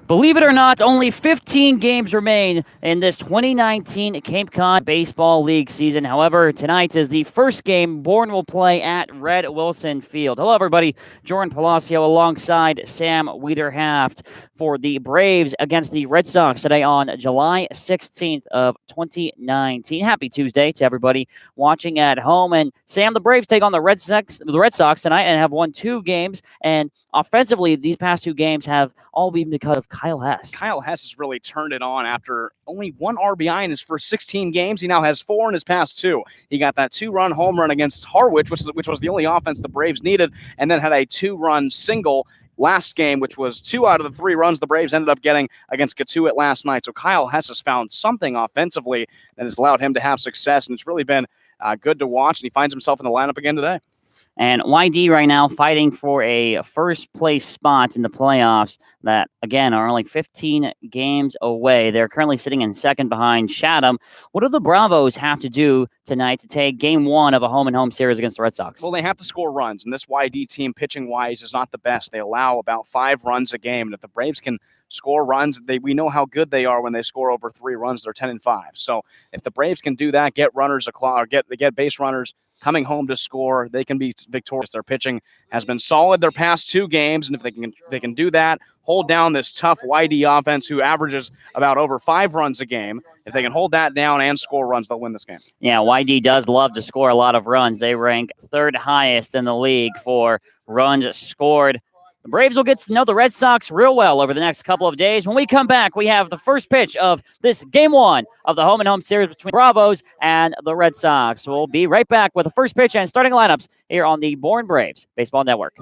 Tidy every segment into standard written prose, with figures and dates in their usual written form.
Believe it or not, only 15 games remain in this 2019 Cape Cod Baseball League season. However, tonight is the first game Bourne will play at Red Wilson Field. Hello, everybody. Jordan Palacio alongside Sam Wiederhaft for the Braves against the Red Sox today on July 16th of 2019. Happy Tuesday to everybody watching at home. And Sam, the Braves take on the Red Sox tonight and have won 2 games. And offensively, these past 2 games have all been because of Kyle Hess. Kyle Hess has really turned it on after only 1 RBI in his first 16 games. He now has 4 in his past 2. He got that 2-run home run against Harwich, which was the only offense the Braves needed, and then had a 2-run single last game, which was 2 out of the 3 runs the Braves ended up getting against Katuitt last night. So Kyle Hess has found something offensively that has allowed him to have success, and it's really been good to watch, and he finds himself in the lineup again today. And YD right now fighting for a first place spot in the playoffs that, again, are only 15 games away. They're currently sitting in second behind Chatham. What do the Bravos have to do tonight to take game 1 of a home-and-home series against the Red Sox? Well, they have to score runs, and this YD team, pitching-wise, is not the best. They allow about 5 runs a game, and if the Braves can score runs, we know how good they are when they score over 3 runs. They're 10-5. So if the Braves can do that, get runners or get base runners coming home to score, they can be victorious. Their pitching has been solid their past 2 games, and if they can do that, hold down this tough YD offense who averages about over 5 runs a game. If they can hold that down and score runs, they'll win this game. Yeah, YD does love to score a lot of runs. They rank 3rd highest in the league for runs scored. The Braves will get to know the Red Sox real well over the next couple of days. When we come back, we have the first pitch of this game 1 of the home-and-home series between Bravos and the Red Sox. We'll be right back with the first pitch and starting lineups here on the Bourne Braves Baseball Network.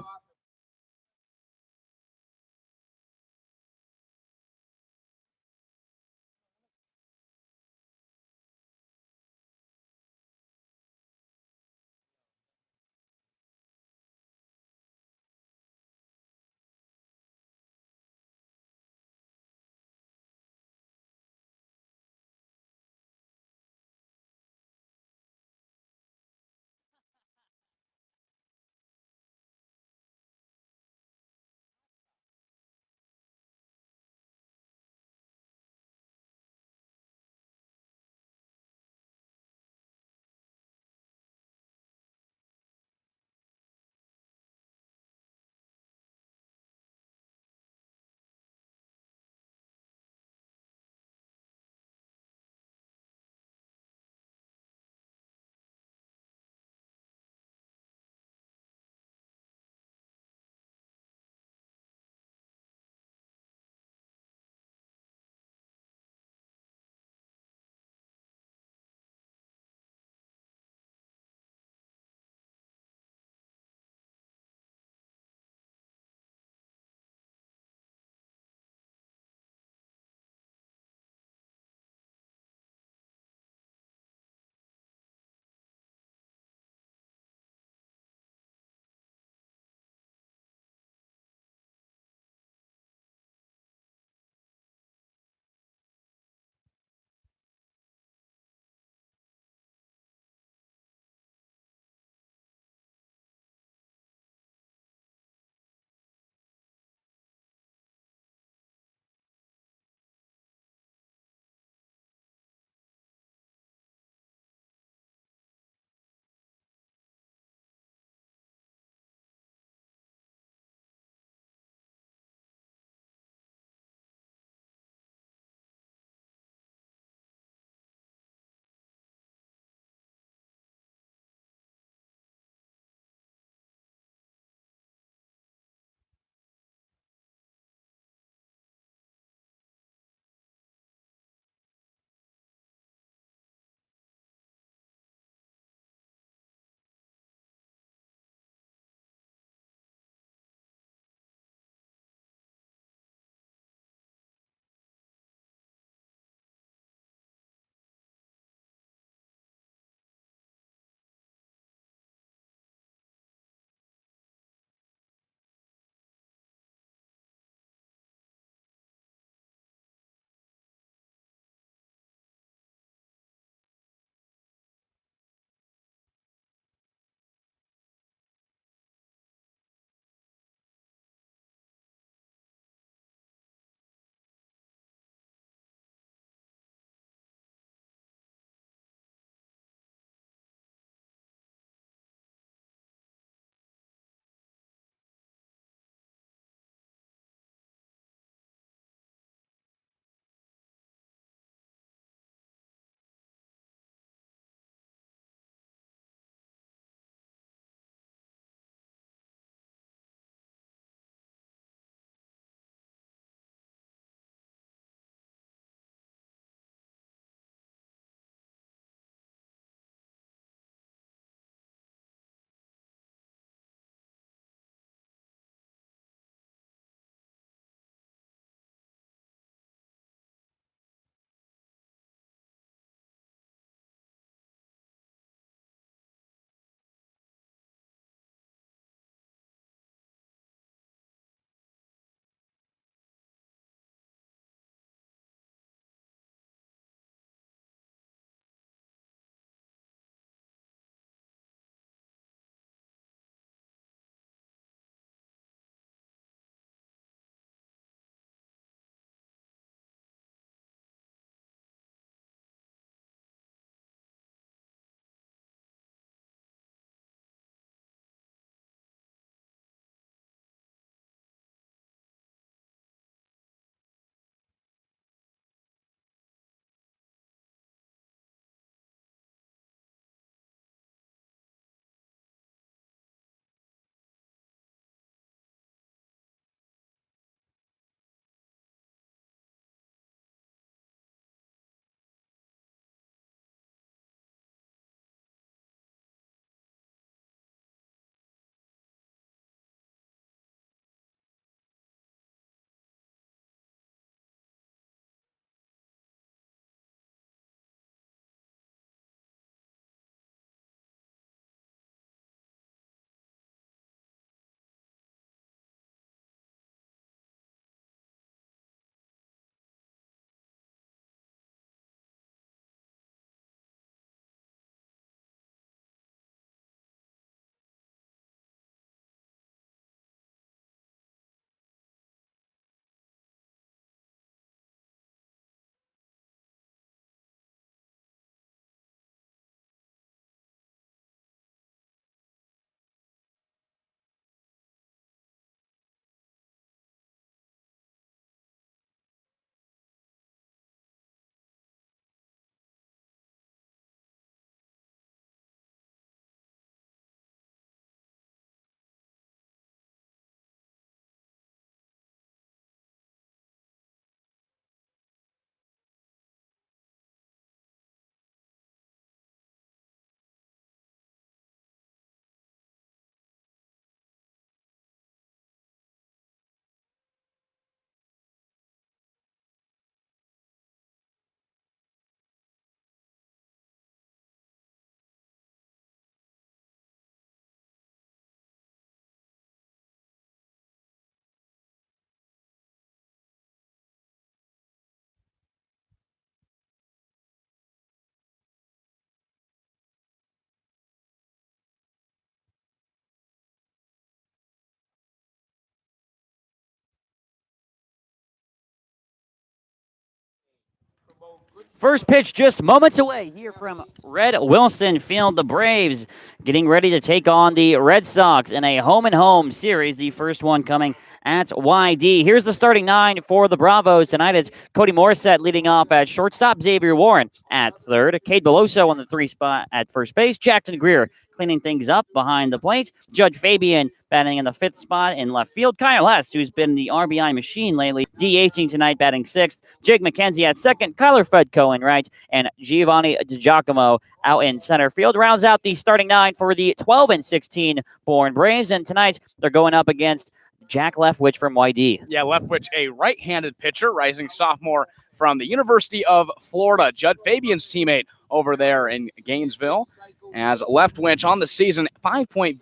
First pitch just moments away here from Red Wilson Field. The Braves getting ready to take on the Red Sox in a home-and-home series. The first one coming at YD. Here's the starting nine for the Bravos tonight. It's Cody Morissette leading off at shortstop, Xavier Warren at third, Cade Beloso on the 3 spot at first base, Jackson Greer cleaning things up behind the plate, Judge Fabian batting in the 5th spot in left field, Kyle Hess, who's been the RBI machine lately, DHing tonight, batting 6th, Jake McKenzie at second, Kyler Fedko in right, and Giovanni DiGiacomo out in center field. Rounds out the starting 9 for the 12-16 Bourne Braves, and tonight they're going up against Jack Leftwich from YD. Yeah, Leftwich, a right-handed pitcher, rising sophomore from the University of Florida. Judd Fabian's teammate over there in Gainesville. As Leftwich on the season, 5.40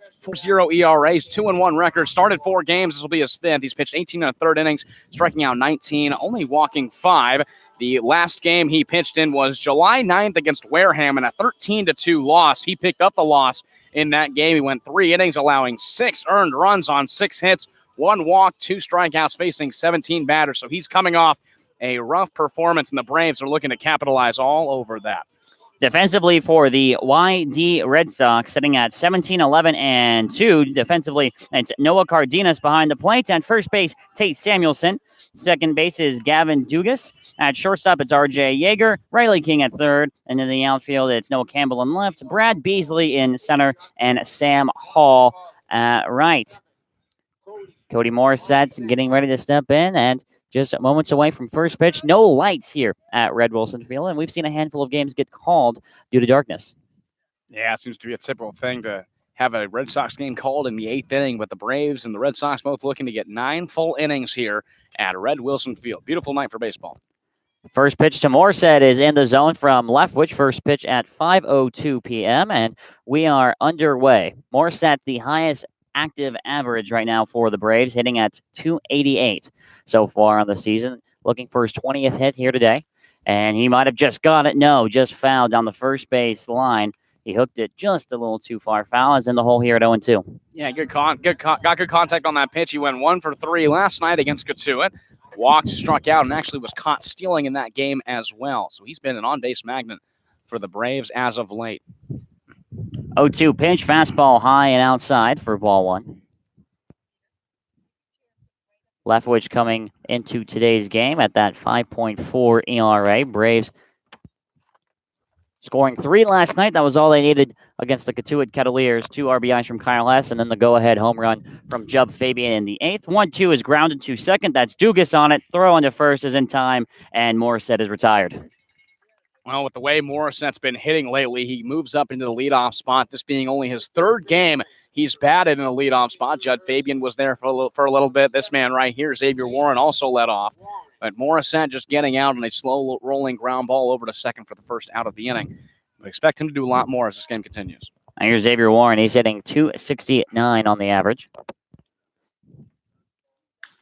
ERAs, 2-1 record. Started 4 games. This will be his 5th. He's pitched 18 and a third innings, striking out 19, only walking 5. The last game he pitched in was July 9th against Wareham in a 13-2 loss. He picked up the loss in that game. He went 3 innings, allowing 6 earned runs on 6 hits, 1 walk, 2 strikeouts, facing 17 batters. So he's coming off a rough performance, and the Braves are looking to capitalize all over that. Defensively for the YD Red Sox, sitting at 17-11-2. Defensively, it's Noah Cardenas behind the plate. At first base, Tate Samuelson. Second base is Gavin Dugas. At shortstop, it's R.J. Yeager. Riley King at third. And in the outfield, it's Noah Campbell in left, Brad Beasley in center, and Sam Hall at right. Cody Morissette's getting ready to step in, and just moments away from first pitch. No lights here at Red Wilson Field, and we've seen a handful of games get called due to darkness. Yeah, it seems to be a typical thing to have a Red Sox game called in the 8th inning, but the Braves and the Red Sox both looking to get 9 full innings here at Red Wilson Field. Beautiful night for baseball. First pitch to Morissette is in the zone from Leftwich. First pitch at 5:02 p.m., and we are underway. Morissette, the highest active average right now for the Braves, hitting at 288 so far on the season, looking for his 20th hit here today, and he might have just got it. No, just fouled down the first base line. He hooked it just a little too far. Foul is in the hole here at 0-2. Yeah, got good contact on that pitch. He went 1 for 3 last night against Katuitt. Walked, struck out, and actually was caught stealing in that game as well. So he's been an on-base magnet for the Braves as of late. 0-2 pitch, fastball high and outside for ball 1. Leftwich coming into today's game at that 5.4 ERA. Braves scoring 3 last night. That was all they needed against the Katuitt Cavaliers. 2 RBIs from Kyle Hess, and then the go-ahead home run from Jub Fabian in the 8th. 1-2 is grounded to second. That's Dugas on it. Throw into first is in time, and Morissette is retired. Well, with the way Morissette's been hitting lately, he moves up into the leadoff spot. This being only his 3rd game he's batted in a leadoff spot. Judd Fabian was there for a little bit. This man right here, Xavier Warren, also led off. But Morissette just getting out on a slow rolling ground ball over to second for the first out of the inning. But expect him to do a lot more as this game continues. Now here's Xavier Warren. He's hitting 269 on the average.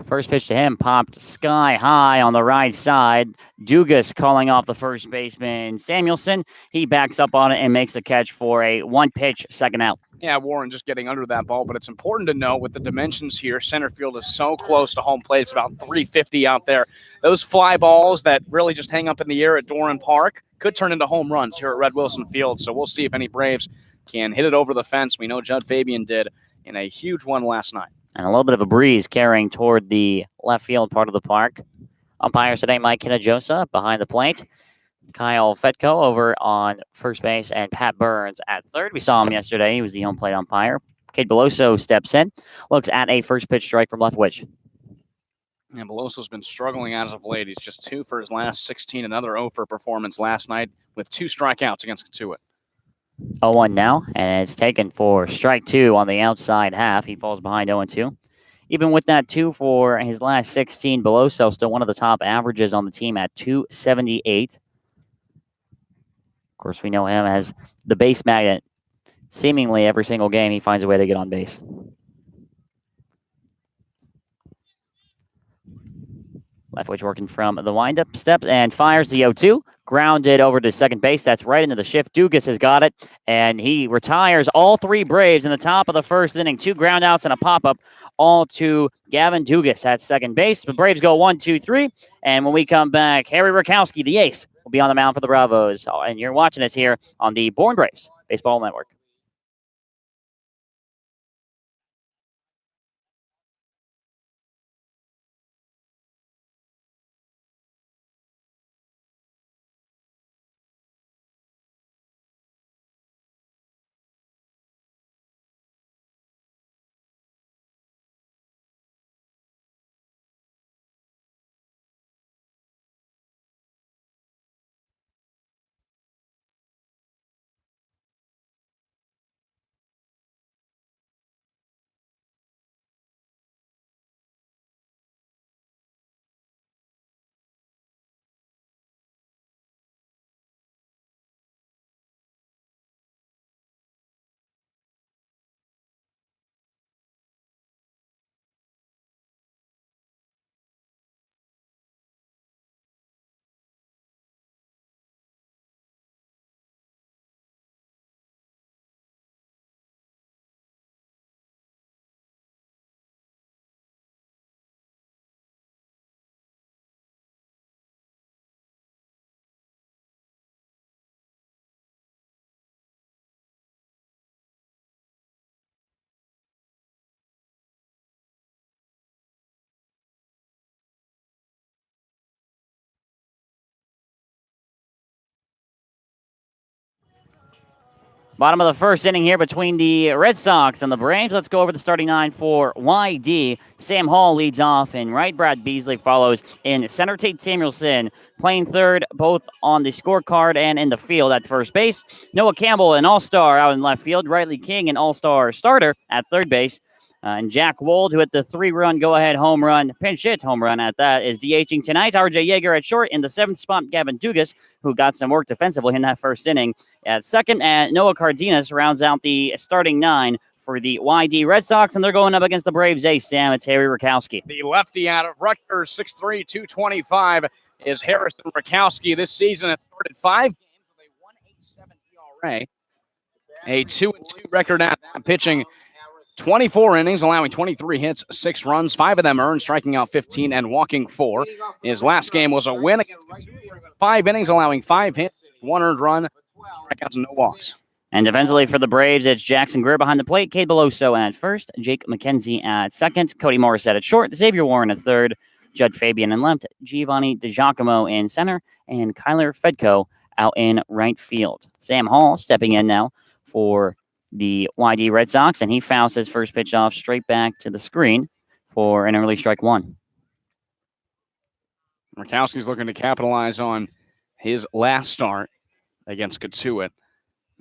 First pitch to him popped sky high on the right side. Dugas calling off the first baseman, Samuelson. He backs up on it and makes the catch for a 1-pitch second out. Yeah, Warren just getting under that ball, but it's important to note with the dimensions here, center field is so close to home plate. It's about 350 out there. Those fly balls that really just hang up in the air at Doran Park could turn into home runs here at Red Wilson Field. So we'll see if any Braves can hit it over the fence. We know Judd Fabian did in a huge one last night. And a little bit of a breeze carrying toward the left field part of the park. Umpires today, Mike Hinojosa behind the plate. Kyle Fedko over on first base, and Pat Burns at third. We saw him yesterday. He was the home plate umpire. Cade Beloso steps in, looks at a first pitch strike from Leftwich. And Beloso's been struggling as of late. He's just 2 for his last 16, another 0 for performance last night with 2 strikeouts against Katuitt. 0-1 now, and it's taken for strike 2 on the outside half. He falls behind 0-2. Even with that 2 for his last 16, Beloso still one of the top averages on the team at 278. Of course, we know him as the base magnet. Seemingly every single game, he finds a way to get on base. Leftwich working from the windup steps and fires the 0-2. Grounded over to second base. That's right into the shift. Dugas has got it, and he retires all three Braves in the top of the first inning. 2 groundouts and a pop-up, all to Gavin Dugas at second base. The Braves go 1-2-3, and when we come back, Harry Rakowski, the ace, will be on the mound for the Bravos. And you're watching us here on the Bourne Braves Baseball Network. Bottom of the first inning here between the Red Sox and the Braves. Let's go over the starting 9 for YD. Sam Hall leads off in right. Brad Beasley follows in center. Tate Samuelson playing third, both on the scorecard and in the field at first base. Noah Campbell, an all-star out in left field. Riley King, an all-star starter at third base. And Jack Wold, who hit the 3-run go-ahead home run, pinch hit home run at that, is DHing tonight. RJ Yeager at short. In the 7th spot, Gavin Dugas, who got some work defensively in that first inning at second. And Noah Cardenas rounds out the starting 9 for the YD Red Sox, and they're going up against the Braves ace, Sam. It's Harry Rakowski. The lefty out of Rutgers, 6'3", 225, is Harrison Rakowski. This season has started 5 games with a 1.87 ERA. A 2-2 record at that, pitching 24 innings, allowing 23 hits, 6 runs, 5 of them earned, striking out 15 and walking 4. His last game was a win against 5 innings, allowing 5 hits, 1 earned run, strikeouts, and no walks. And defensively for the Braves, it's Jackson Greer behind the plate, Cade Beloso at first, Jake McKenzie at second, Cody Morissette at short, Xavier Warren at third, Judd Fabian in left, Giovanni DiGiacomo in center, and Kyler Fedko out in right field. Sam Hall stepping in now for the YD Red Sox, and he fouls his first pitch off straight back to the screen for an early strike 1. Rakowski's looking to capitalize on his last start against Katuitt.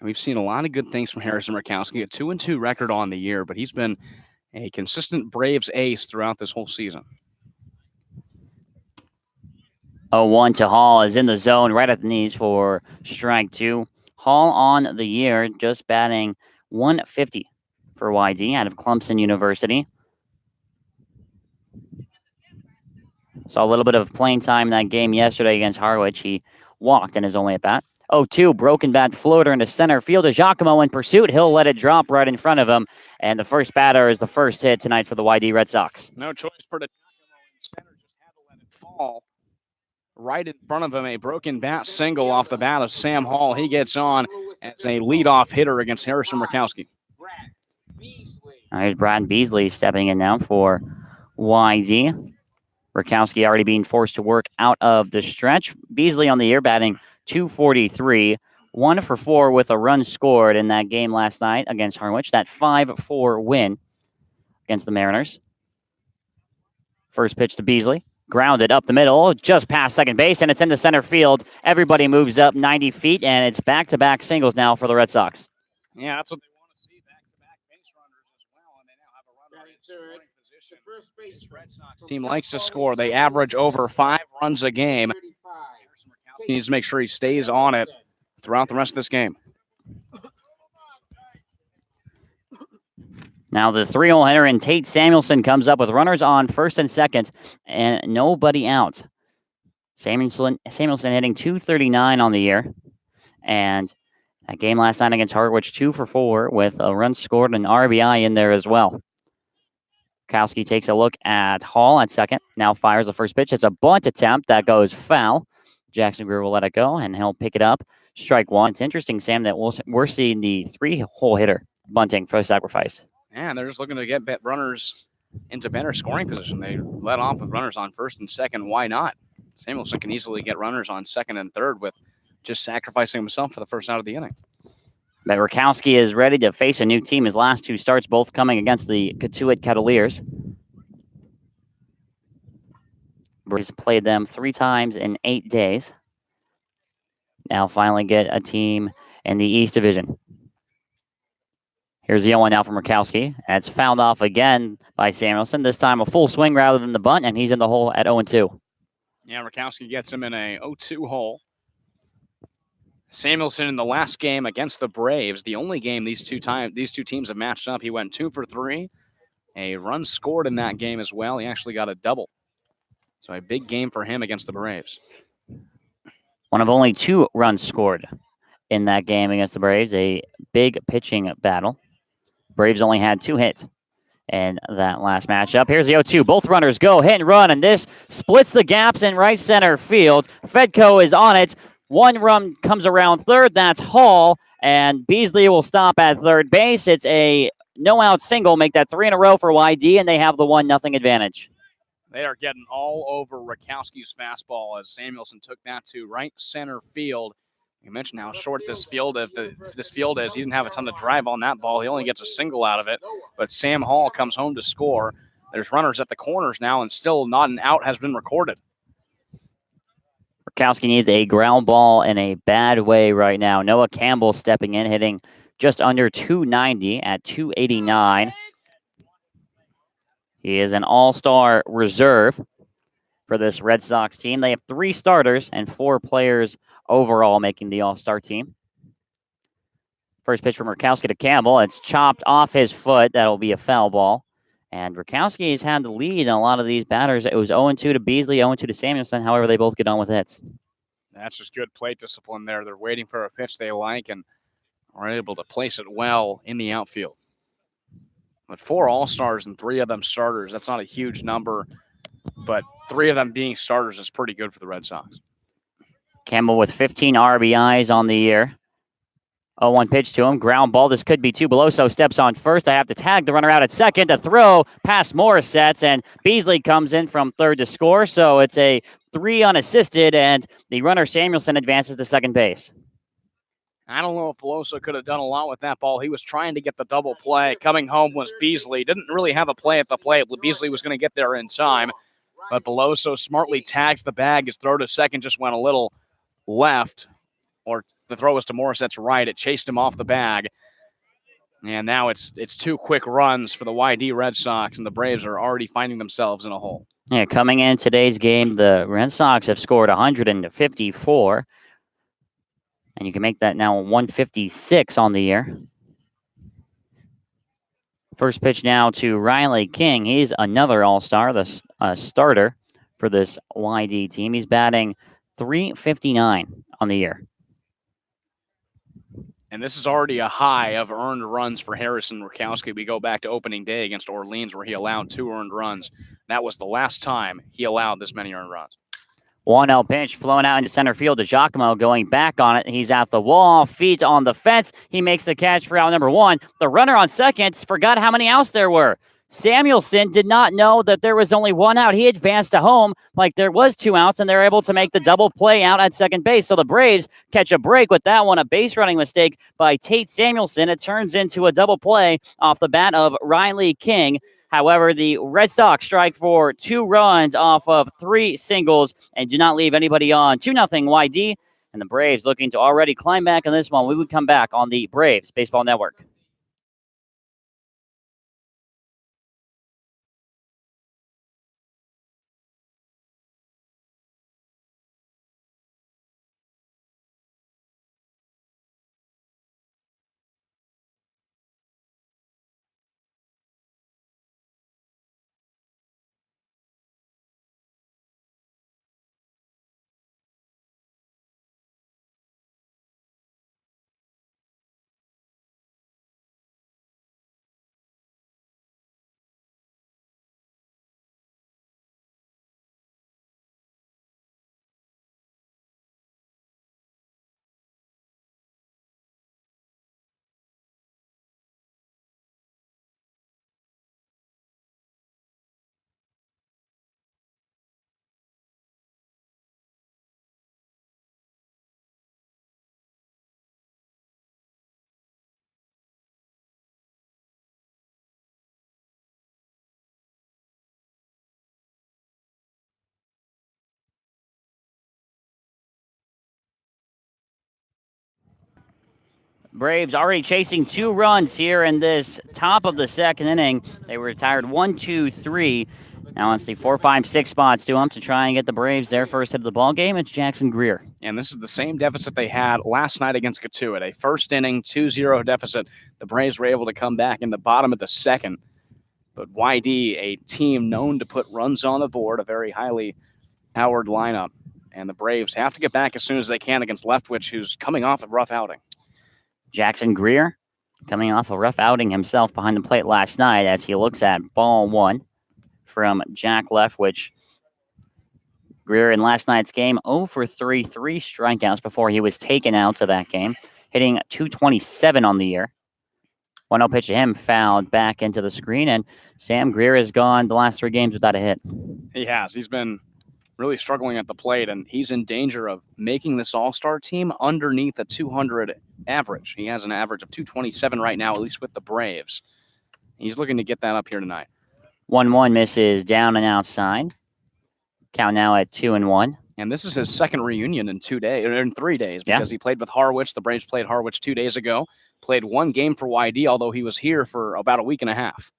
We've seen a lot of good things from Harrison Rakowski, a 2-2 record on the year, but he's been a consistent Braves ace throughout this whole season. 0-1 to Hall is in the zone right at the knees for strike 2. Hall on the year just batting 150 for YD out of Clemson University. Saw a little bit of playing time in that game yesterday against Harwich. He walked in his only at bat. 0-2, broken bat floater into center field. Giacomo in pursuit. He'll let it drop right in front of him. And the first batter is the first hit tonight for the YD Red Sox. No choice for the center, just had to let it fall. Right in front of him, a broken bat single off the bat of Sam Hall. He gets on as a leadoff hitter against Harrison Rakowski. Here's Brad Beasley stepping in now for YD. Rakowski already being forced to work out of the stretch. Beasley on the year batting .243, 1 for 4 with a run scored in that game last night against Harwich. That 5-4 win against the Mariners. First pitch to Beasley. Grounded up the middle, just past second base, and it's into center field. Everybody moves up 90 feet, and it's back-to-back singles now for the Red Sox. Yeah, that's what they want to see, back-to-back base runners as well, and they now have a runner in scoring position. This Red Sox team likes to score. They average over 5 runs a game. He needs to make sure he stays on it throughout the rest of this game. Now the 3-hole hitter and Tate Samuelson comes up with runners on first and second and nobody out. Samuelson hitting .239 on the year. And that game last night against Hartwich, 2 for 4 with a run scored and an RBI in there as well. Kowski takes a look at Hall at second. Now fires the first pitch. It's a bunt attempt that goes foul. Jackson Greer will let it go, and he'll pick it up. Strike one. It's interesting, Sam, that we're seeing the 3-hole hitter bunting for a sacrifice. Yeah, they're just looking to get runners into better scoring position. They let off with runners on first and second. Why not? Samuelson can easily get runners on second and third with just sacrificing himself for the first out of the inning. But Rakowski is ready to face a new team. His last 2 starts both coming against the Cotuit Cavaliers. He's played them 3 times in 8 days. Now finally get a team in the East Division. Here's the 0-1 now from Rakowski. That's fouled off again by Samuelson. This time a full swing rather than the bunt, and he's in the hole at 0-2. Yeah, Rakowski gets him in a 0-2 hole. Samuelson in the last game against the Braves, the only game these two teams have matched up, he went 2 for 3. A run scored in that game as well. He actually got a double. So a big game for him against the Braves. One of only 2 runs scored in that game against the Braves. A big pitching battle. Braves only had 2 hits in that last matchup. Here's the 0-2. Both runners go hit and run, and this splits the gaps in right center field. Fedko is on it. One run comes around third. That's Hall, and Beasley will stop at third base. It's a no-out single. Make that 3 in a row for YD, and they have the 1-0 advantage. They are getting all over Rakowski's fastball as Samuelson took that to right center field. You mentioned how short this field is. He didn't have a ton of drive on that ball. He only gets a single out of it. But Sam Hall comes home to score. There's runners at the corners now, and still not an out has been recorded. Rakowski needs a ground ball in a bad way right now. Noah Campbell stepping in, hitting just under .290 at .289. He is an all-star reserve for this Red Sox team. They have 3 starters and 4 players overall making the all-star team. First pitch from Rakowski to Campbell. It's chopped off his foot. That'll be a foul ball. And Rakowski has had the lead in a lot of these batters. It was 0-2 to Beasley, 0-2 to Samuelson. However, they both get on with hits. That's just good plate discipline there. They're waiting for a pitch they like and are able to place it well in the outfield. But 4 all-stars and 3 of them starters, that's not a huge number, but 3 of them being starters is pretty good for the Red Sox. Campbell with 15 RBIs on the year. 0-1 pitch to him. Ground ball. This could be 2. Beloso steps on first. I have to tag the runner out at second. A throw past Morissette, and Beasley comes in from third to score. So it's a 3 unassisted, and the runner Samuelson advances to second base. I don't know if Beloso could have done a lot with that ball. He was trying to get the double play. Coming home was Beasley. Didn't really have a play at the plate. Beasley was going to get there in time, but Beloso smartly tags the bag. His throw to second just went a little left, or the throw was to Morissette's right. It chased him off the bag. And now it's 2 quick runs for the YD Red Sox, and the Braves are already finding themselves in a hole. Yeah, coming in today's game, the Red Sox have scored 154. And you can make that now 156 on the year. First pitch now to Riley King. He's another all-star, the starter for this YD team. He's batting .359 on the year. And this is already a high of earned runs for Harrison Rakowski. We go back to opening day against Orleans where he allowed 2 earned runs. That was the last time he allowed this many earned runs. 1-0 pitch flowing out into center field to Giacomo going back on it. He's at the wall, feet on the fence. He makes the catch for out number 1. The runner on second forgot how many outs there were. Samuelson did not know that there was only 1 out. He advanced to home like there was 2 outs, and they're able to make the double play out at second base. So the Braves catch a break with that one, a base running mistake by Tate Samuelson. It turns into a double play off the bat of Riley King. However, the Red Sox strike for 2 runs off of 3 singles and do not leave anybody on. 2-0 YD, and the Braves looking to already climb back in this one. We would come back on the Braves Baseball Network. Braves already chasing 2 runs here in this top of the second inning. They were retired 1, 2, 3. Now it's the 4, 5, 6 spots to them to try and get the Braves their first hit of the ball game. It's Jackson Greer. And this is the same deficit they had last night against Catuit. A first inning 2-0 deficit. The Braves were able to come back in the bottom of the second. But YD, a team known to put runs on the board, a very highly powered lineup. And the Braves have to get back as soon as they can against Leftwich, who's coming off a rough outing. Jackson Greer coming off a rough outing himself behind the plate last night as he looks at ball 1 from Jack Leftwich. Greer in last night's game 0 for 3 strikeouts before he was taken out of that game, hitting .227 on the year. 1-0 pitch to him fouled back into the screen, and Sam Greer has gone the last 3 games without a hit. He has. He's been really struggling at the plate, and he's in danger of making this all-star team underneath a 200 average. He has an average of 227 right now, at least with the Braves. He's looking to get that up here tonight. 1-1 misses down and outside. Count now at 2-1. And this is his second reunion in 3 days because he played with Harwich. The Braves played Harwich 2 days ago. Played 1 game for YD, although he was here for about a week and a half.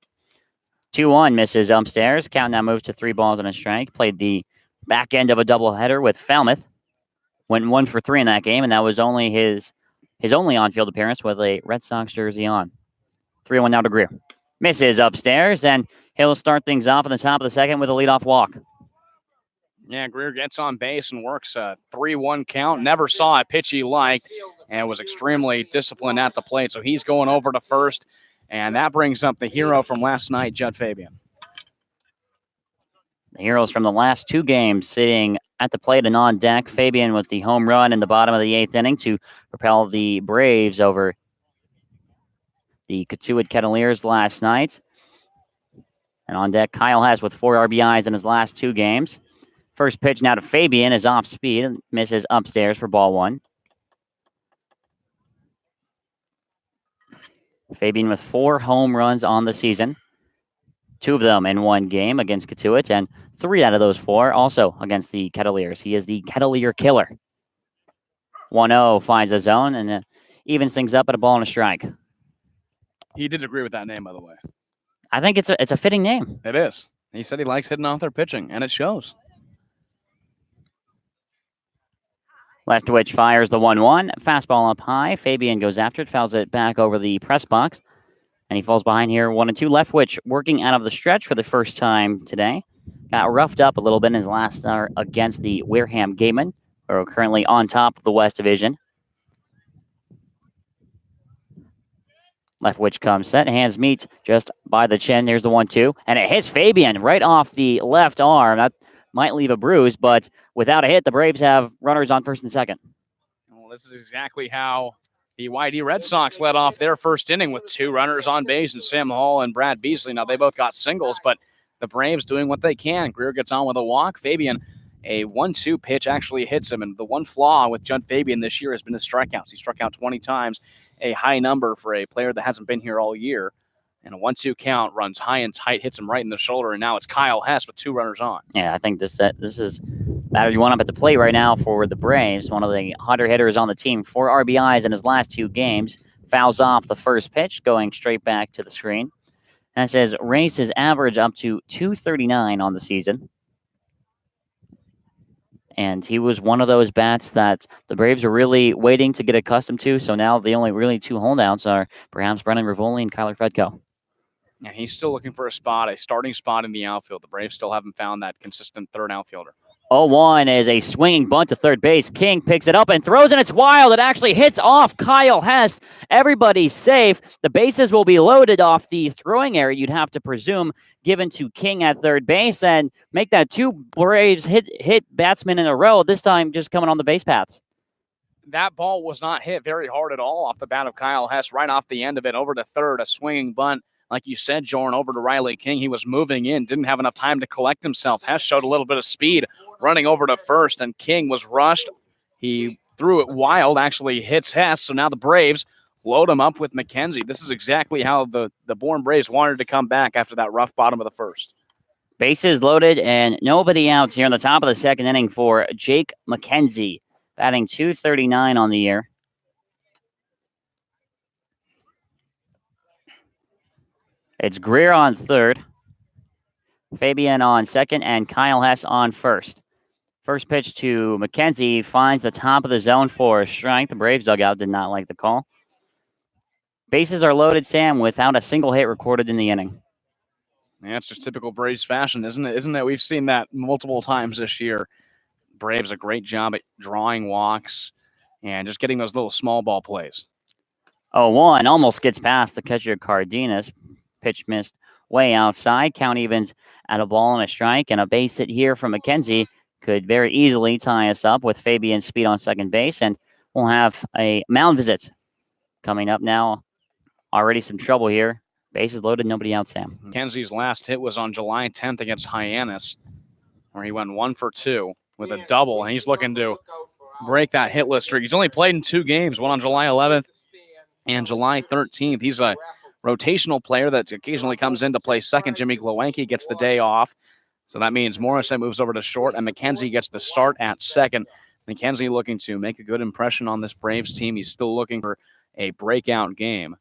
2-1 misses upstairs. Count now moves to 3 balls and a strike. Played the back end of a doubleheader with Falmouth. Went 1 for 3 in that game, and that was only his only on-field appearance with a Red Sox jersey on. 3-1 now to Greer. Misses upstairs, and he'll start things off in the top of the second with a leadoff walk. Yeah, Greer gets on base and works a 3-1 count. Never saw a pitch he liked and was extremely disciplined at the plate. So he's going over to first, and that brings up the hero from last night, Judd Fabian. The heroes from the last 2 games sitting at the plate and on deck. Fabian with the home run in the bottom of the 8th inning to propel the Braves over the Catuit Kettleers last night. And on deck, Kyle Hess with 4 RBIs in his last 2 games. First pitch now to Fabian is off speed and misses upstairs for ball 1. Fabian with 4 home runs on the season. 2 of them in 1 game against Catuit, and 3 out of those 4 also against the Kettleers. He is the Kettleer killer. 1-0 finds a zone and evens things up at a ball and a strike. He did agree with that name, by the way. I think it's a fitting name. It is. He said he likes hitting off their pitching, and it shows. Leftwich fires the 1-1. Fastball up high. Fabian goes after it, fouls it back over the press box. And he falls behind here 1-2. Leftwich working out of the stretch for the first time today. Got roughed up a little bit in his last start against the Wareham Gatemen, who are currently on top of the West Division. Leftwich comes set. Hands meet just by the chin. Here's the 1-2. And it hits Fabian right off the left arm. That might leave a bruise, but without a hit, the Braves have runners on first and second. Well, this is exactly how the YD Red Sox led off their first inning with 2 runners on base, and Sam Hall and Brad Beasley. Now, they both got singles, but the Braves doing what they can. Greer gets on with a walk. Fabian, a 1-2 pitch actually hits him, and the one flaw with Judd Fabian this year has been his strikeouts. He struck out 20 times, a high number for a player that hasn't been here all year. And a 1-2 count runs high and tight, hits him right in the shoulder, and now it's Kyle Hess with 2 runners on. Yeah, I think this is batter you want up at the plate right now for the Braves. One of the hotter hitters on the team. 4 RBIs in his last 2 games. Fouls off the first pitch, going straight back to the screen. That says raised his average up to 239 on the season. And he was one of those bats that the Braves are really waiting to get accustomed to. So now the only really 2 holdouts are perhaps Brennan Rivoli and Kyler Fredko. And he's still looking for a starting spot in the outfield. The Braves still haven't found that consistent third outfielder. 0-1 is a swinging bunt to third base. King picks it up and throws, and it's wild. It actually hits off Kyle Hess. Everybody's safe. The bases will be loaded off the throwing area, you'd have to presume, given to King at third base, and make that 2 Braves hit batsmen in a row, this time just coming on the base paths. That ball was not hit very hard at all off the bat of Kyle Hess, right off the end of it, over to third, a swinging bunt. Like you said, Jordan, over to Riley King. He was moving in, didn't have enough time to collect himself. Hess showed a little bit of speed running over to first, and King was rushed. He threw it wild, actually hits Hess, so now the Braves load him up with McKenzie. This is exactly how the Bourne Braves wanted to come back after that rough bottom of the first. Bases loaded and nobody outs here in the top of the second inning for Jake McKenzie, batting .239 on the year. It's Greer on third, Fabian on second, and Kyle Hess on first. First pitch to McKenzie finds the top of the zone for a strike. The Braves dugout did not like the call. Bases are loaded, Sam, without a single hit recorded in the inning. Yeah, it's just typical Braves fashion, isn't it? Isn't it? We've seen that multiple times this year. Braves a great job at drawing walks and just getting those little small ball plays. 0-1 almost gets past the catcher Cardenas. Pitch missed way outside. Count evens at a ball and a strike, and a base hit here from McKenzie could very easily tie us up with Fabian's speed on second base, and we'll have a mound visit coming up now. Already some trouble here. Bases loaded, nobody out, Sam. McKenzie's last hit was on July 10th against Hyannis, where he went 1 for 2 with a double, and he's looking to break that hitless streak. He's only played in 2 games, one on July 11th and July 13th. He's a rotational player that occasionally comes in to play second. Jimmy Glowenke gets the day off, so that means Morrison moves over to short, and McKenzie gets the start at second. McKenzie looking to make a good impression on this Braves team. He's still looking for a breakout game,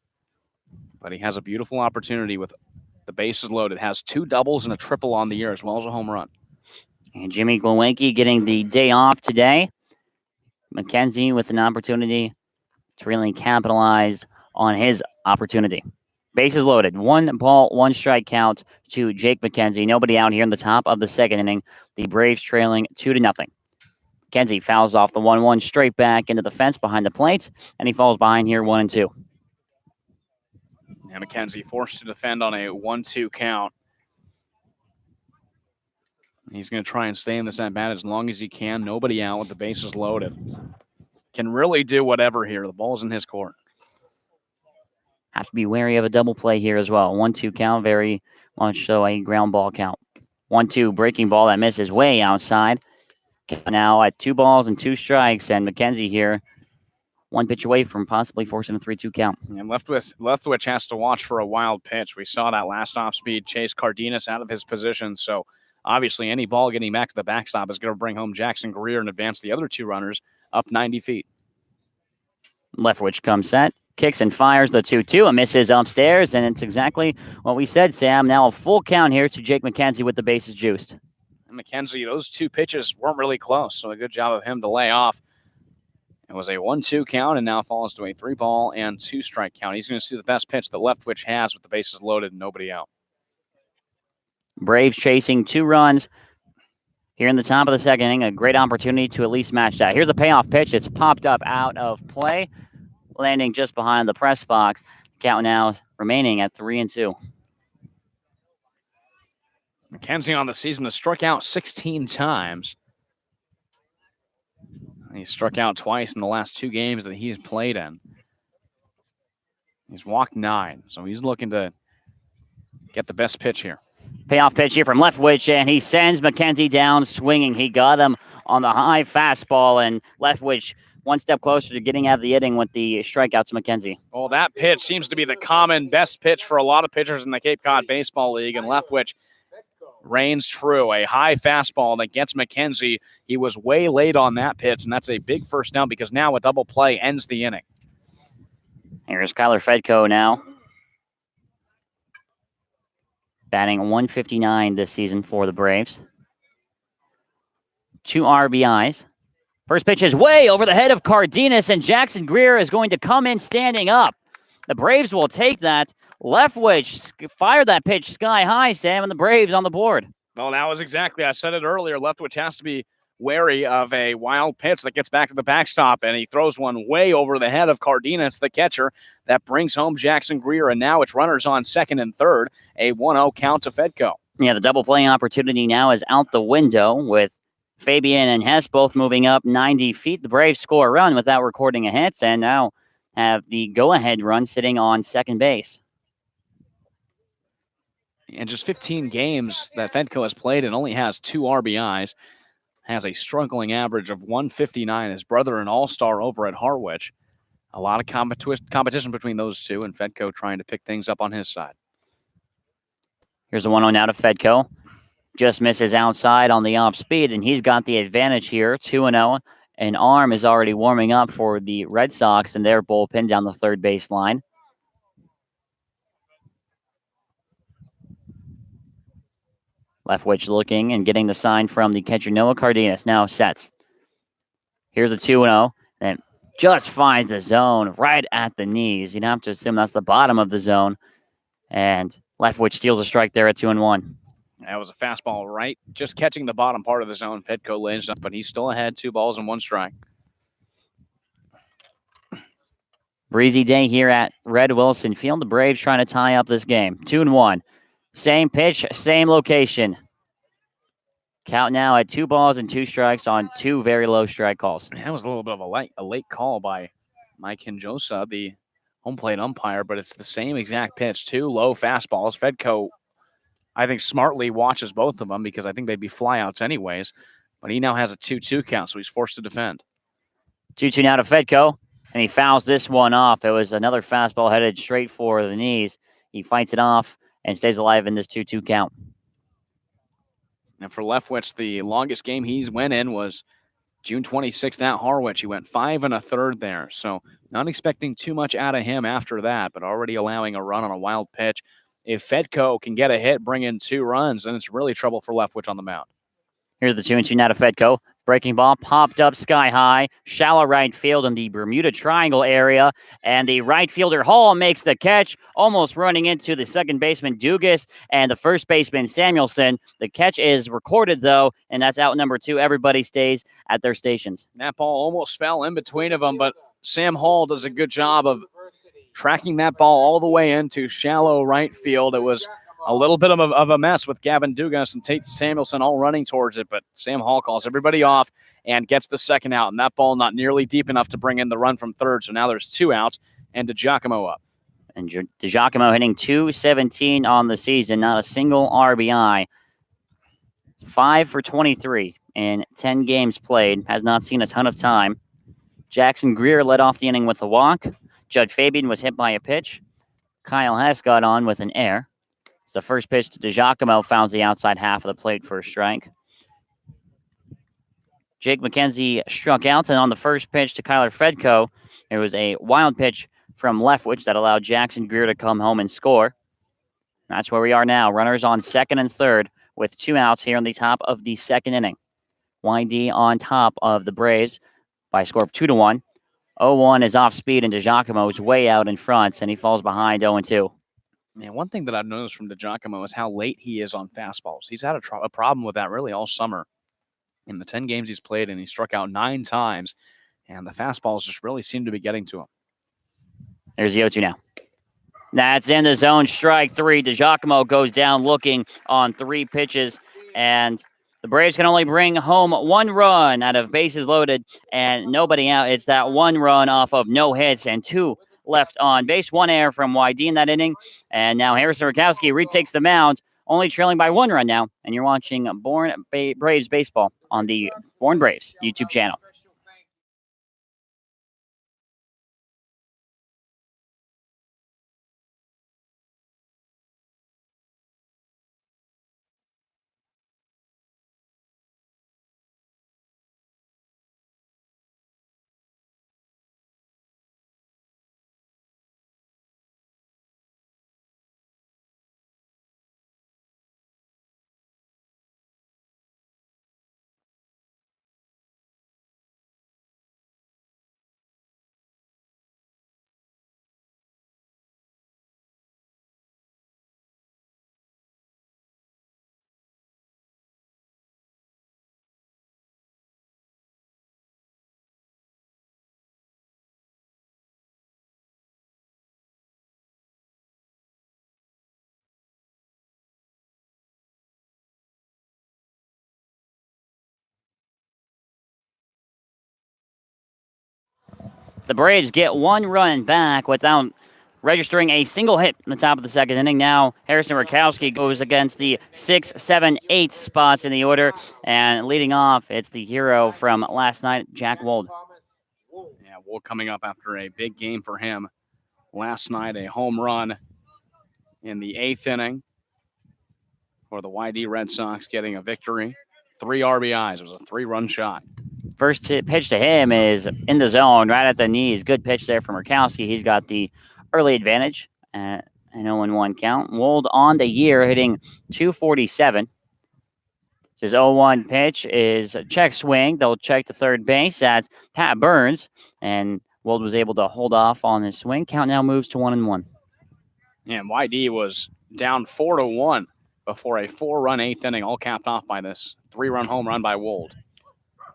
but he has a beautiful opportunity with the bases loaded. Has 2 doubles and a triple on the year, as well as a home run. And Jimmy Glowenke getting the day off today. McKenzie with an opportunity to really capitalize on his opportunity. Bases loaded. 1 ball, 1 strike count to Jake McKenzie. Nobody out here in the top of the second inning. The Braves trailing 2-0. McKenzie fouls off the 1-1 straight back into the fence behind the plate, and he falls behind here 1-2. And McKenzie forced to defend on a 1-2 count. He's going to try and stay in this at-bat as long as he can. Nobody out with the bases loaded. Can really do whatever here. The ball's in his court. Have to be wary of a double play here as well. 1-2 count, very much so a ground ball count. 1-2 breaking ball that misses way outside. Now at 2 balls and 2 strikes, and McKenzie here 1 pitch away from possibly forcing a 3-2 count. And Leftwich has to watch for a wild pitch. We saw that last off-speed chase Cardenas out of his position, so obviously any ball getting back to the backstop is going to bring home Jackson Greer and advance the other 2 runners up 90 feet. Leftwich comes set, kicks and fires the 2-2, and misses upstairs, and it's exactly what we said, Sam. Now a full count here to Jake McKenzie with the bases juiced. And McKenzie, those 2 pitches weren't really close, so a good job of him to lay off. It was a 1-2 count and now falls to a 3-ball and 2 strike count. He's going to see the best pitch that Leftwich has with the bases loaded and nobody out. Braves chasing 2 runs here in the top of the second inning. A great opportunity to at least match that. Here's the payoff pitch. It's popped up out of play, landing just behind the press box. Count now remaining at 3-2. McKenzie on the season has struck out 16 times. He struck out twice in the last 2 games that he's played in. He's walked 9, so he's looking to get the best pitch here. Payoff pitch here from Leftwich, and he sends McKenzie down swinging. He got him on the high fastball, and Leftwich 1 step closer to getting out of the inning with the strikeout to McKenzie. Well, that pitch seems to be the common best pitch for a lot of pitchers in the Cape Cod Baseball League, and Leftwich reigns true. A high fastball that gets McKenzie. He was way late on that pitch, and that's a big first down because now a double play ends the inning. Here's Kyler Fedko now, batting 159 this season for the Braves. 2 RBIs. First pitch is way over the head of Cardenas, and Jackson Greer is going to come in standing up. The Braves will take that. Leftwich fired that pitch sky high, Sam, and the Braves on the board. Well, that was exactly, I said it earlier, Leftwich has to be wary of a wild pitch that gets back to the backstop, and he throws one way over the head of Cardenas, the catcher. That brings home Jackson Greer, and now it's runners on second and third, a 1-0 count to Fedko. Yeah, the double play opportunity now is out the window with Fabian and Hess both moving up 90 feet. The Braves score a run without recording a hit, and now have the go-ahead run sitting on second base. In just 15 games that Fedko has played and only has 2 RBIs, has a struggling average of 159. His brother, an all-star over at Harwich. A lot of competition between those two, and Fedko trying to pick things up on his side. Here's the 1-0 now to Fedko. Just misses outside on the off-speed, and he's got the advantage here, 2-0. An arm is already warming up for the Red Sox and their bullpen down the third base line. Leftwich looking and getting the sign from the catcher Noah Cardenas. Now sets. Here's a 2-0. And just finds the zone right at the knees. You'd have to assume that's the bottom of the zone. And Leftwich steals a strike there at 2-1. That was a fastball right, just catching the bottom part of the zone. Fedko lays up, but he's still ahead, 2 balls and 1 strike. Breezy day here at Red Wilson Field. The Braves trying to tie up this game. 2-1. Same pitch, same location. Count now at 2 balls and 2 strikes on 2 very low strike calls. That was a little bit of a late call by Mike Hinjosa, the home plate umpire, but it's the same exact pitch. 2 low fastballs. Fedko, I think, smartly watches both of them because I think they'd be flyouts anyways. But he now has a 2-2 count, so he's forced to defend. 2-2 now to Fedko, and he fouls this one off. It was another fastball headed straight for the knees. He fights it off and stays alive in this 2-2 count. And for Leftwich, the longest game he's went in was June 26th at Harwich. He went 5 1/3 there. So not expecting too much out of him after that, but already allowing a run on a wild pitch. If Fedko can get a hit, bring in 2 runs, then it's really trouble for Leftwich on the mound. Here's the 2-2 now to Fedko. Breaking ball popped up sky high, shallow right field in the Bermuda Triangle area, and the right fielder Hall makes the catch, almost running into the second baseman Dugas and the first baseman Samuelson. The catch is recorded, though, and that's out number 2. Everybody stays at their stations. That ball almost fell in between of them, but Sam Hall does a good job of tracking that ball all the way into shallow right field. It was a little bit of a mess with Gavin Dugas and Tate Samuelson all running towards it, but Sam Hall calls everybody off and gets the second out, and that ball not nearly deep enough to bring in the run from third, so now there's 2 outs, and DiGiacomo up. And DiGiacomo hitting .217 on the season, not a single RBI. 5 for 23 in 10 games played, has not seen a ton of time. Jackson Greer led off the inning with a walk. Judd Fabian was hit by a pitch. Kyle Hess got on with an error. The first pitch to DiGiacomo founds the outside half of the plate for a strike. Jake McKenzie struck out, and on the first pitch to Kyler Fedko, there was a wild pitch from Leftwich that allowed Jackson Greer to come home and score. That's where we are now. Runners on second and third with 2 outs here on the top of the second inning. YD on top of the Braves by a score of 2-1. 0-1 is off speed, and DiGiacomo is way out in front, and he falls behind 0-2. And one thing that I've noticed from DiGiacomo is how late he is on fastballs. He's had a problem with that really all summer. In the 10 games he's played, and he struck out 9 times, and the fastballs just really seem to be getting to him. There's the 0-2 now. That's in the zone, strike 3. DiGiacomo goes down looking on 3 pitches, and the Braves can only bring home 1 run out of bases loaded and nobody out. It's that 1 run off of no hits and 2 left on base. 1 error from YD in that inning. And now Harrison Rakowski retakes the mound, only trailing by 1 run now. And you're watching Bourne Braves baseball on the Bourne Braves YouTube channel. The Braves get 1 run back without registering a single hit in the top of the second inning. Now Harrison Rakowski goes against the 6, 7, 8 spots in the order. And leading off, it's the hero from last night, Jack Wold. Yeah, Wold coming up after a big game for him last night, a home run in the 8th inning for the YD Red Sox, getting a victory. 3 RBIs. It was a 3-run shot. First pitch to him is in the zone, right at the knees. Good pitch there from Rakowski. He's got the early advantage. An 0-1 count. Wold on the year hitting .247. His 0-1 pitch is a check swing. They'll check to third base. That's Pat Burns, and Wold was able to hold off on his swing. Count now moves to 1-1. And YD was down 4-1 before a 4-run eighth inning, all capped off by this 3-run home run by Wold.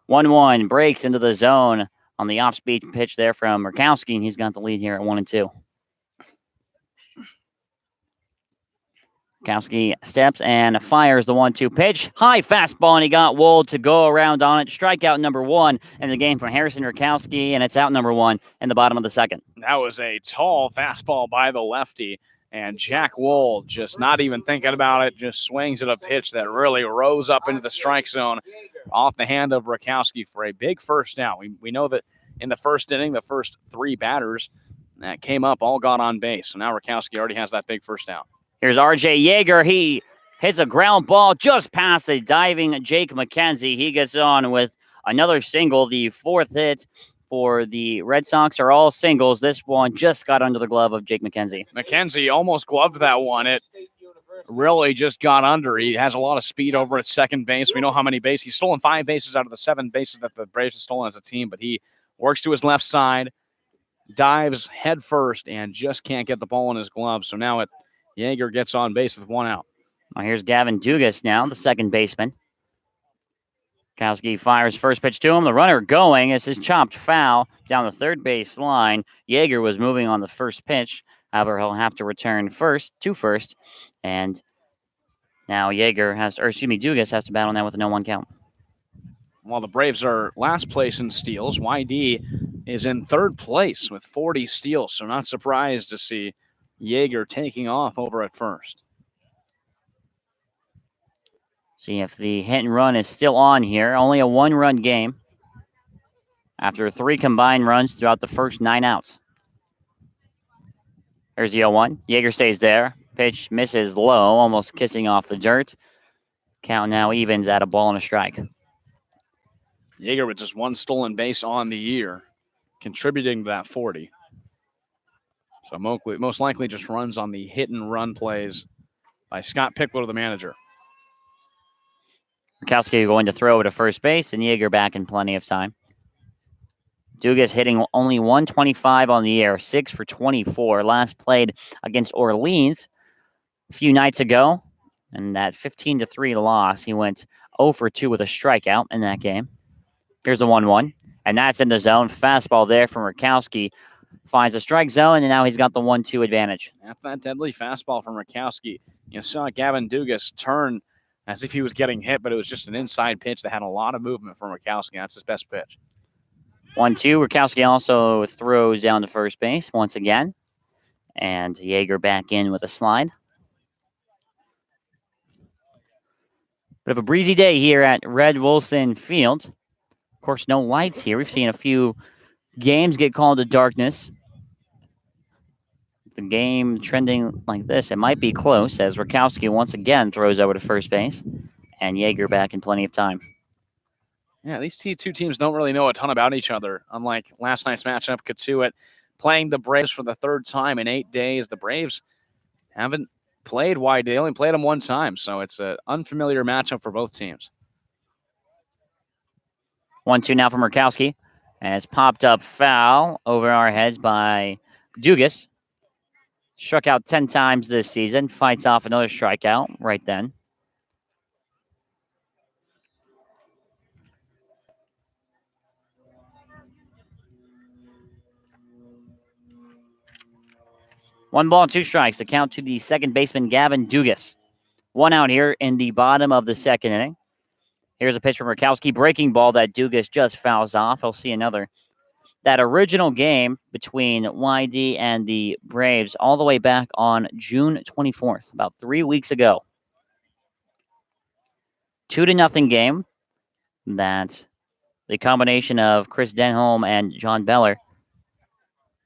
1-1 breaks into the zone on the off-speed pitch there from Murkowski, and he's got the lead here at 1-2. Murkowski steps and fires the 1-2 pitch. High fastball, and he got Wold to go around on it. Strikeout number 1 in the game from Harrison Murkowski, and it's out number 1 in the bottom of the second. That was a tall fastball by the lefty, and Jack Wold, just not even thinking about it, just swings at a pitch that really rose up into the strike zone off the hand of Murkowski for a big first out. We know that in the first inning, the first 3 batters that came up all got on base. So now Murkowski already has that big first out. Here's R.J. Yeager. He hits a ground ball just past a diving Jake McKenzie. He gets on with another single, the 4th hit for the Red Sox are all singles. This one just got under the glove of Jake McKenzie. McKenzie almost gloved that one. It really just got under. He has a lot of speed over at second base. We know how many bases. He's stolen 5 bases out of the 7 bases that the Braves have stolen as a team, but he works to his left side, dives head first, and just can't get the ball in his glove. So now Yeager gets on base with 1 out. Well, here's Gavin Dugas now, the second baseman. Murkowski fires first pitch to him. The runner going is his chopped foul down the third base line. Yeager was moving on the first pitch. However, he'll have to return first, and now Dugas has to battle now with a 0-1 count. While the Braves are last place in steals, YD is in third place with 40 steals, so not surprised to see Yeager taking off over at first. See if the hit and run is still on here. Only a 1-run game after 3 combined runs throughout the first 9 outs. There's the 0-1. Yeager stays there. Pitch misses low, almost kissing off the dirt. Count now evens at a ball and a strike. Yeager with just 1 stolen base on the year, contributing to that 40. So most likely just runs on the hit and run plays by Scott Pickler, the manager. Murkowski going to throw to first base, and Yeager back in plenty of time. Dugas hitting only 125 on the year, 6 for 24. Last played against Orleans a few nights ago, and that 15-3 loss, he went 0 for 2 with a strikeout in that game. Here's the 1-1, and that's in the zone. Fastball there from Murkowski. Finds the strike zone, and now he's got the 1-2 advantage. That's that deadly fastball from Murkowski. You saw Gavin Dugas turn as if he was getting hit, but it was just an inside pitch that had a lot of movement from Murkowski. That's his best pitch. 1-2. Murkowski also throws down to first base once again. And Yeager back in with a slide. Bit of a breezy day here at Red Wilson Field. Of course, no lights here. We've seen a few games get called to darkness. The game trending like this, it might be close as Murkowski once again throws over to first base, and Yeager back in plenty of time. Yeah, these 2 teams don't really know a ton about each other. Unlike last night's matchup, Katuitt playing the Braves for the 3rd time in 8 days. The Braves haven't played YD. They only played them 1 time, so it's an unfamiliar matchup for both teams. 1-2 now for Murkowski. And it's popped up foul over our heads by Dugas. Struck out 10 times this season. Fights off another strikeout right then. One ball, 2 strikes. The count to the second baseman, Gavin Dugas. 1 out here in the bottom of the second inning. Here's a pitch from Murkowski. Breaking ball that Dugas just fouls off. He'll see another. That original game between YD and the Braves all the way back on June 24th, about 3 weeks ago. 2-0 game that the combination of Chris Denholm and John Beller,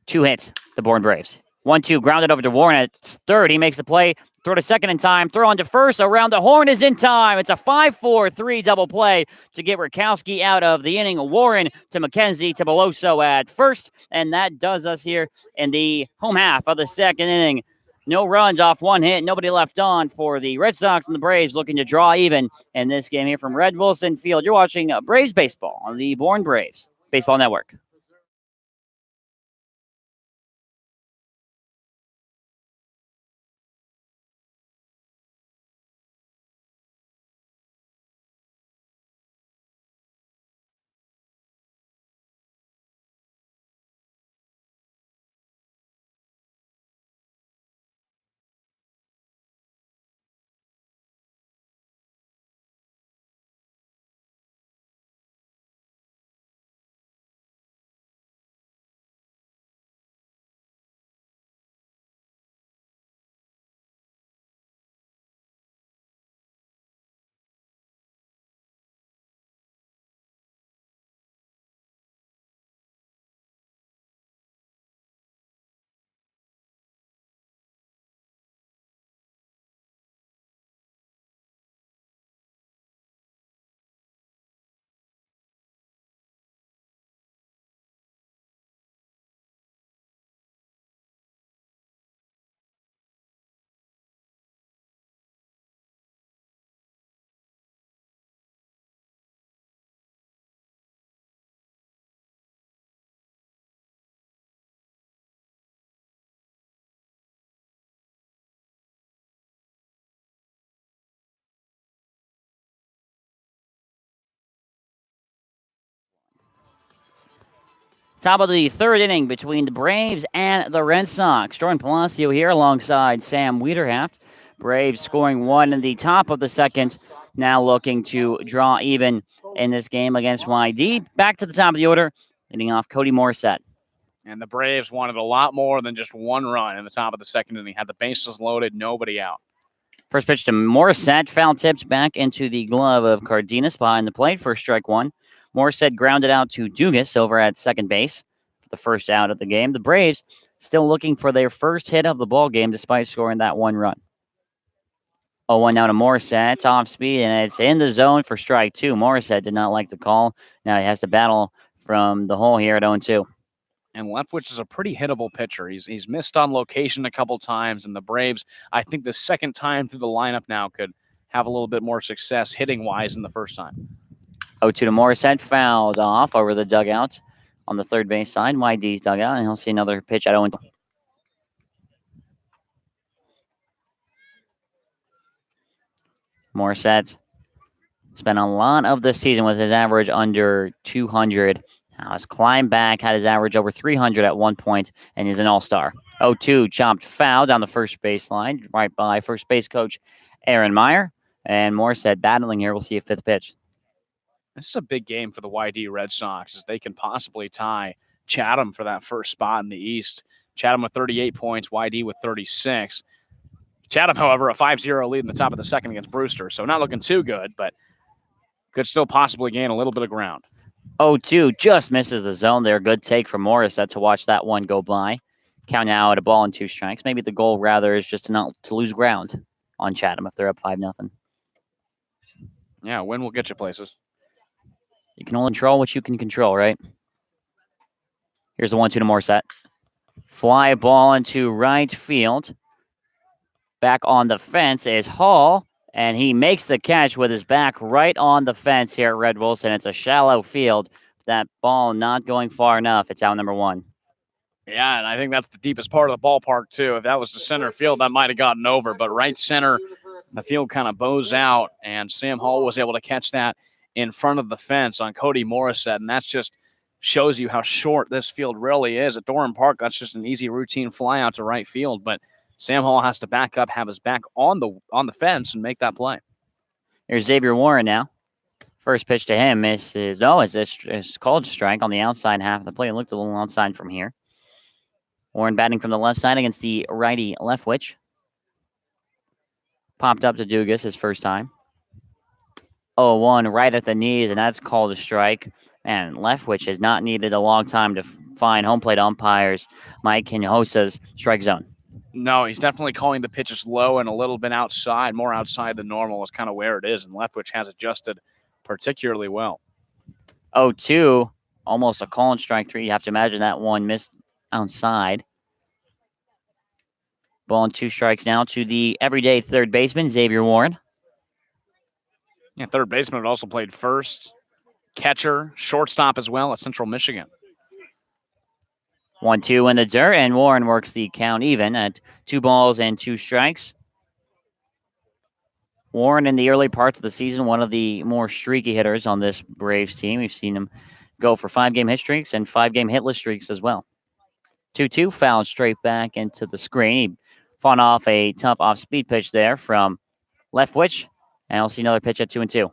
2 hits, the Bourne Braves. 1-2, grounded over to Warren at third. He makes the play. Throw to second in time. Throw on to first. Around the horn is in time. It's a 5-4-3 double play to get Murkowski out of the inning. Warren to McKenzie to Beloso at first. And that does us here in the home half of the second inning. No runs off one hit, nobody left on for the Red Sox and the Braves looking to draw even in this game here from Red Wilson Field. You're watching Braves baseball on the Bourne Braves Baseball Network. Top of the third inning between the Braves and the Red Sox. Jordan Palacio here alongside Sam Wiederhaft. Braves scoring one in the top of the second. Now looking to draw even in this game against YD. Back to the top of the order, leading off Cody Morissette. And the Braves wanted a lot more than just one run in the top of the second inning. Had the bases loaded, nobody out. First pitch to Morissette, foul tipped back into the glove of Cardenas behind the plate for strike one. Morissette grounded out to Dugas over at second base for the first out of the game. The Braves still looking for their first hit of the ball game despite scoring that one run. 0-1 now to Morissette, off speed, and it's in the zone for strike two. Morissette did not like the call. Now he has to battle from the hole here at 0-2. And Leftwich is a pretty hittable pitcher. He's missed on location a couple times, and the Braves, I think the second time through the lineup now, could have a little bit more success hitting-wise than the first time. 0-2 to Morissette, fouled off over the dugout on the third base side, YD's dugout, and he'll see another pitch at 0-2. Morissette spent a lot of this season with his average under 200. Now has climbed back, had his average over 300 at one point, and is an all-star. 0-2, chopped foul down the first baseline, right by first base coach Aaron Meyer. And Morissette battling here. We'll see a fifth pitch. This is a big game for the YD Red Sox, as they can possibly tie Chatham for that first spot in the East. Chatham with 38 points, YD with 36. Chatham, however, a 5-0 lead in the top of the second against Brewster, so not looking too good, but could still possibly gain a little bit of ground. 0-2, just misses the zone there. Good take from Morissette to watch that one go by. Count now at a ball and two strikes. Maybe the goal, rather, is just to lose ground on Chatham if they're up 5-0. Yeah, win will get you places. You can only control what you can control, right? Here's the 1-2 to Morissette. Fly ball into right field. Back on the fence is Hall, and he makes the catch with his back right on the fence here at Red Wilson. It's a shallow field. That ball not going far enough. It's out number one. Yeah, and I think that's the deepest part of the ballpark, too. If that was the center field, that might have gotten over. But right center, the field kind of bows out, and Sam Hall was able to catch that in front of the fence on Cody Morissette, and that's just shows you how short this field really is. At Doran Park, that's just an easy routine fly out to right field, but Sam Hall has to back up, have his back on the fence, and make that play. Here's Xavier Warren now. First pitch to him misses. No, it's called strike on the outside half of the plate. It looked a little outside from here. Warren batting from the left side against the righty Leftwich. Popped up to Dugas his first time. 0-1 right at the knees, and that's called a strike. And Leftwich has not needed a long time to find home plate umpires Mike Hinojosa's strike zone. No, he's definitely calling the pitches low and a little bit outside, more outside than normal is kind of where it is, and Leftwich has adjusted particularly well. 0-2, almost a call and strike three. You have to imagine that one missed outside. Ball and 2 strikes now to the everyday third baseman, Xavier Warren. Yeah, third baseman had also played first, catcher, shortstop as well at Central Michigan. 1-2 in the dirt, and Warren works the count even at 2 balls and 2 strikes. Warren, in the early parts of the season, one of the more streaky hitters on this Braves team. We've seen him go for 5-game hit streaks and 5-game hitless streaks as well. 2-2, fouled straight back into the screen. He fought off a tough off-speed pitch there from Leftwich, and I'll see another pitch at 2-2.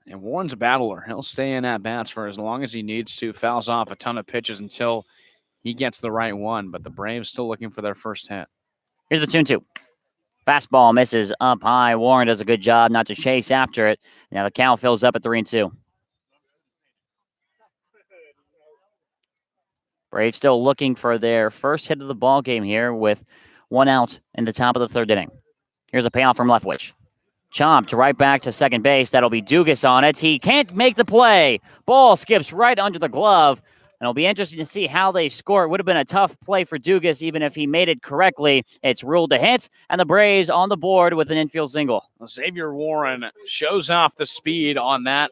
And Warren's a battler. He'll stay in at bats for as long as he needs to. Fouls off a ton of pitches until he gets the right one. But the Braves still looking for their first hit. Here's the 2-2. Fastball misses up high. Warren does a good job not to chase after it. Now the count fills up at 3-2. Braves still looking for their first hit of the ball game here with 1 out in the top of the 3rd inning. Here's a payoff from Leftwich. Chomped right back to second base. That'll be Dugas on it. He can't make the play. Ball skips right under the glove. And it'll be interesting to see how they score. It would have been a tough play for Dugas even if he made it correctly. It's ruled a hit, and the Braves on the board with an infield single. Well, Xavier Warren shows off the speed on that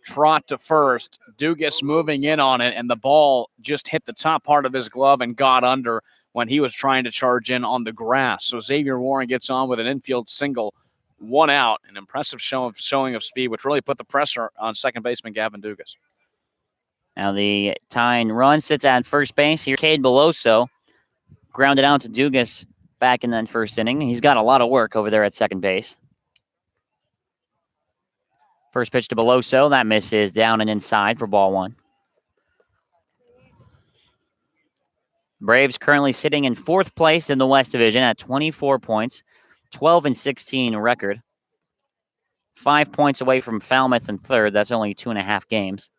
trot to first. Dugas moving in on it, and the ball just hit the top part of his glove and got under when he was trying to charge in on the grass. So Xavier Warren gets on with an infield single, 1 out, an impressive showing of speed, which really put the pressure on second baseman Gavin Dugas. Now the tying run sits at first base. Here, Cade Beloso grounded out to Dugas back in that first inning. He's got a lot of work over there at second base. First pitch to Beloso. That misses down and inside for ball 1. Braves currently sitting in 4th place in the West Division at 24 points, 12-16 record. 5 points away from Falmouth in 3rd. That's only 2.5 games.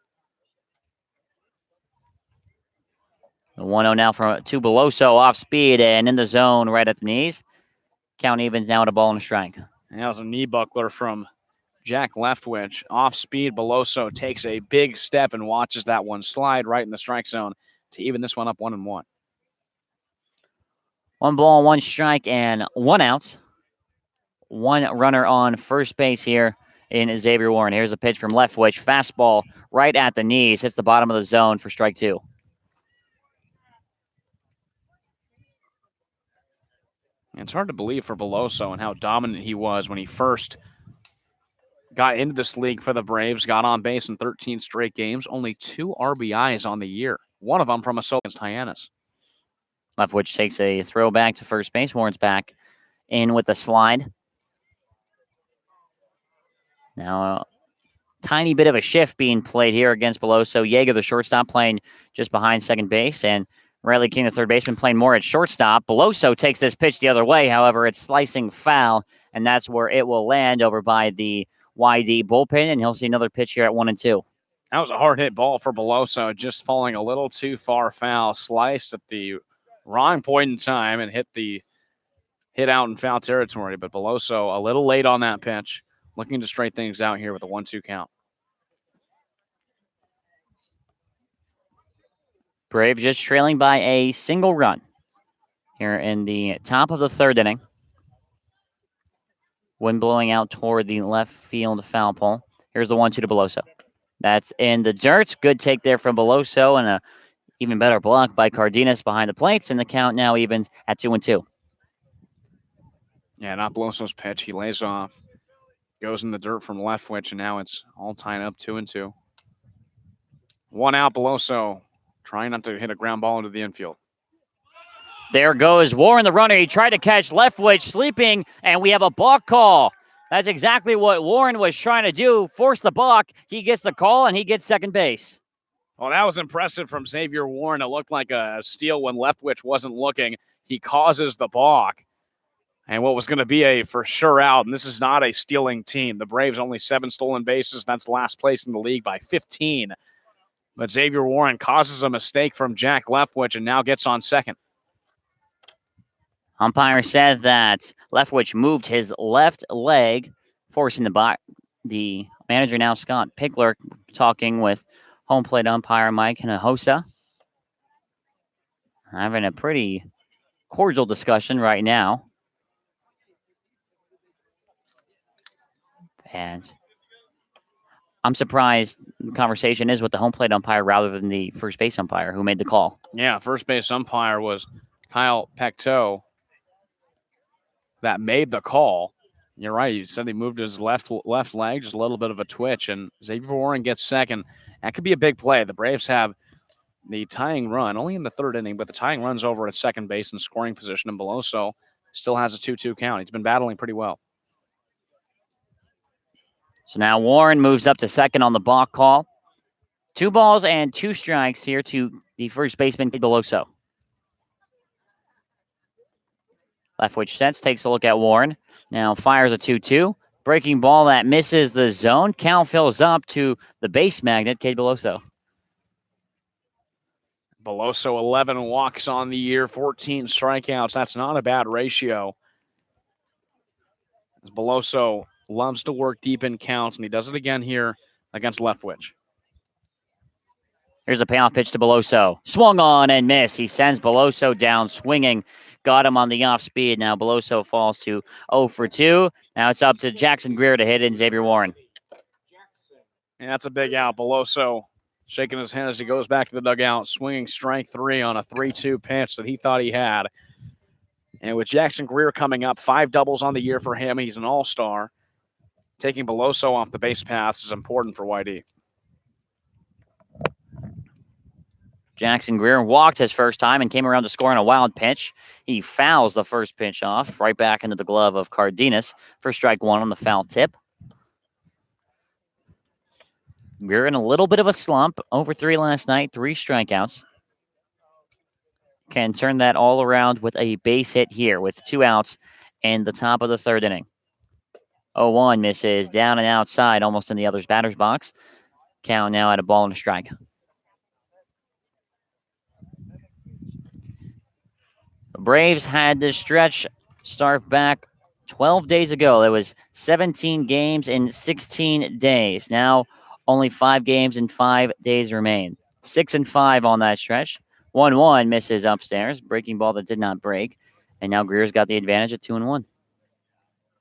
The 1-0 now to Beloso, off speed and in the zone right at the knees. Count evens now at a ball and a strike. That was a knee buckler from Jack Leftwich. Off speed, Beloso takes a big step and watches that one slide right in the strike zone to even this one up 1-1. 1 ball, 1 strike, and 1 out. 1 runner on first base here in Xavier Warren. Here's a pitch from Leftwich. Fastball right at the knees. Hits the bottom of the zone for strike 2. It's hard to believe for Beloso and how dominant he was when he first got into this league for the Braves, got on base in 13 straight games, only 2 RBIs on the year. One of them from a solo against Hyannis. Leftwich takes a throw back to first base. Warren's back in with the slide. Now, a tiny bit of a shift being played here against Beloso. Yeager, the shortstop, playing just behind second base, and Riley King, the third baseman, playing more at shortstop. Beloso takes this pitch the other way. However, it's slicing foul, and that's where it will land over by the YD bullpen, and he'll see another pitch here at 1-2. That was a hard hit ball for Beloso, just falling a little too far foul. Sliced at the wrong point in time and hit out in foul territory. But Beloso a little late on that pitch, looking to straighten things out here with a 1-2 count. Braves just trailing by a single run here in the top of the 3rd inning. Wind blowing out toward the left field foul pole. Here's the 1-2 to Beloso. That's in the dirt. Good take there from Beloso, and a even better block by Cardenas behind the plates, and the count now evens at 2-2. Yeah, not Beloso's pitch. He lays off, goes in the dirt from Leftwich, and now it's all tied up 2-2. 1 out, Beloso trying not to hit a ground ball into the infield. There goes Warren, the runner. He tried to catch Leftwich sleeping, and we have a balk call. That's exactly what Warren was trying to do, force the balk. He gets the call, and he gets second base. Well, that was impressive from Xavier Warren. It looked like a steal when Leftwich wasn't looking. He causes the balk. And what was going to be a for sure out, and this is not a stealing team. The Braves only 7 stolen bases. That's last place in the league by 15. But Xavier Warren causes a mistake from Jack Leftwich and now gets on second. Umpire said that Leftwich moved his left leg, forcing the manager now, Scott Pickler, talking with home plate umpire Mike Hinojosa. Having a pretty cordial discussion right now. And I'm surprised the conversation is with the home plate umpire rather than the first base umpire who made the call. Yeah, first base umpire was Kyle Pecteau that made the call. You're right. He said he moved his left leg, just a little bit of a twitch, and Xavier Warren gets second. That could be a big play. The Braves have the tying run, only in the third inning, but the tying run's over at second base in scoring position, and Beloso still has a 2-2 count. He's been battling pretty well. So now Warren moves up to second on the balk call. 2 balls and 2 strikes here to the first baseman, Beloso. Leftwich sets, takes a look at Warren. Now fires a 2-2. Breaking ball that misses the zone. Count fills up to the base magnet, Cade Beloso. Beloso, 11 walks on the year, 14 strikeouts. That's not a bad ratio. Beloso loves to work deep in counts, and he does it again here against Leftwich. Here's a payoff pitch to Beloso. Swung on and missed. He sends Beloso down swinging. Got him on the off speed. Now Beloso falls to 0 for 2. Now it's up to Jackson Greer to hit in Xavier Warren. And that's a big out. Beloso shaking his head as he goes back to the dugout, swinging strike 3 on a 3-2 pitch that he thought he had. And with Jackson Greer coming up, 5 doubles on the year for him. He's an all-star. Taking Beloso off the base paths is important for YD. Jackson Greer walked his first time and came around to score on a wild pitch. He fouls the first pitch off, right back into the glove of Cardenas for strike 1 on the foul tip. Greer in a little bit of a slump. Over 3 last night, 3 strikeouts. Can turn that all around with a base hit here with 2 outs in the top of the third inning. 0-1 misses down and outside, almost in the other's batter's box. Count now at a ball and a strike. Braves had this stretch start back 12 days ago. It was 17 games in 16 days. Now only 5 games in 5 days remain. 6-5 on that stretch. 1-1 misses upstairs. Breaking ball that did not break. And now Greer's got the advantage at 2-1.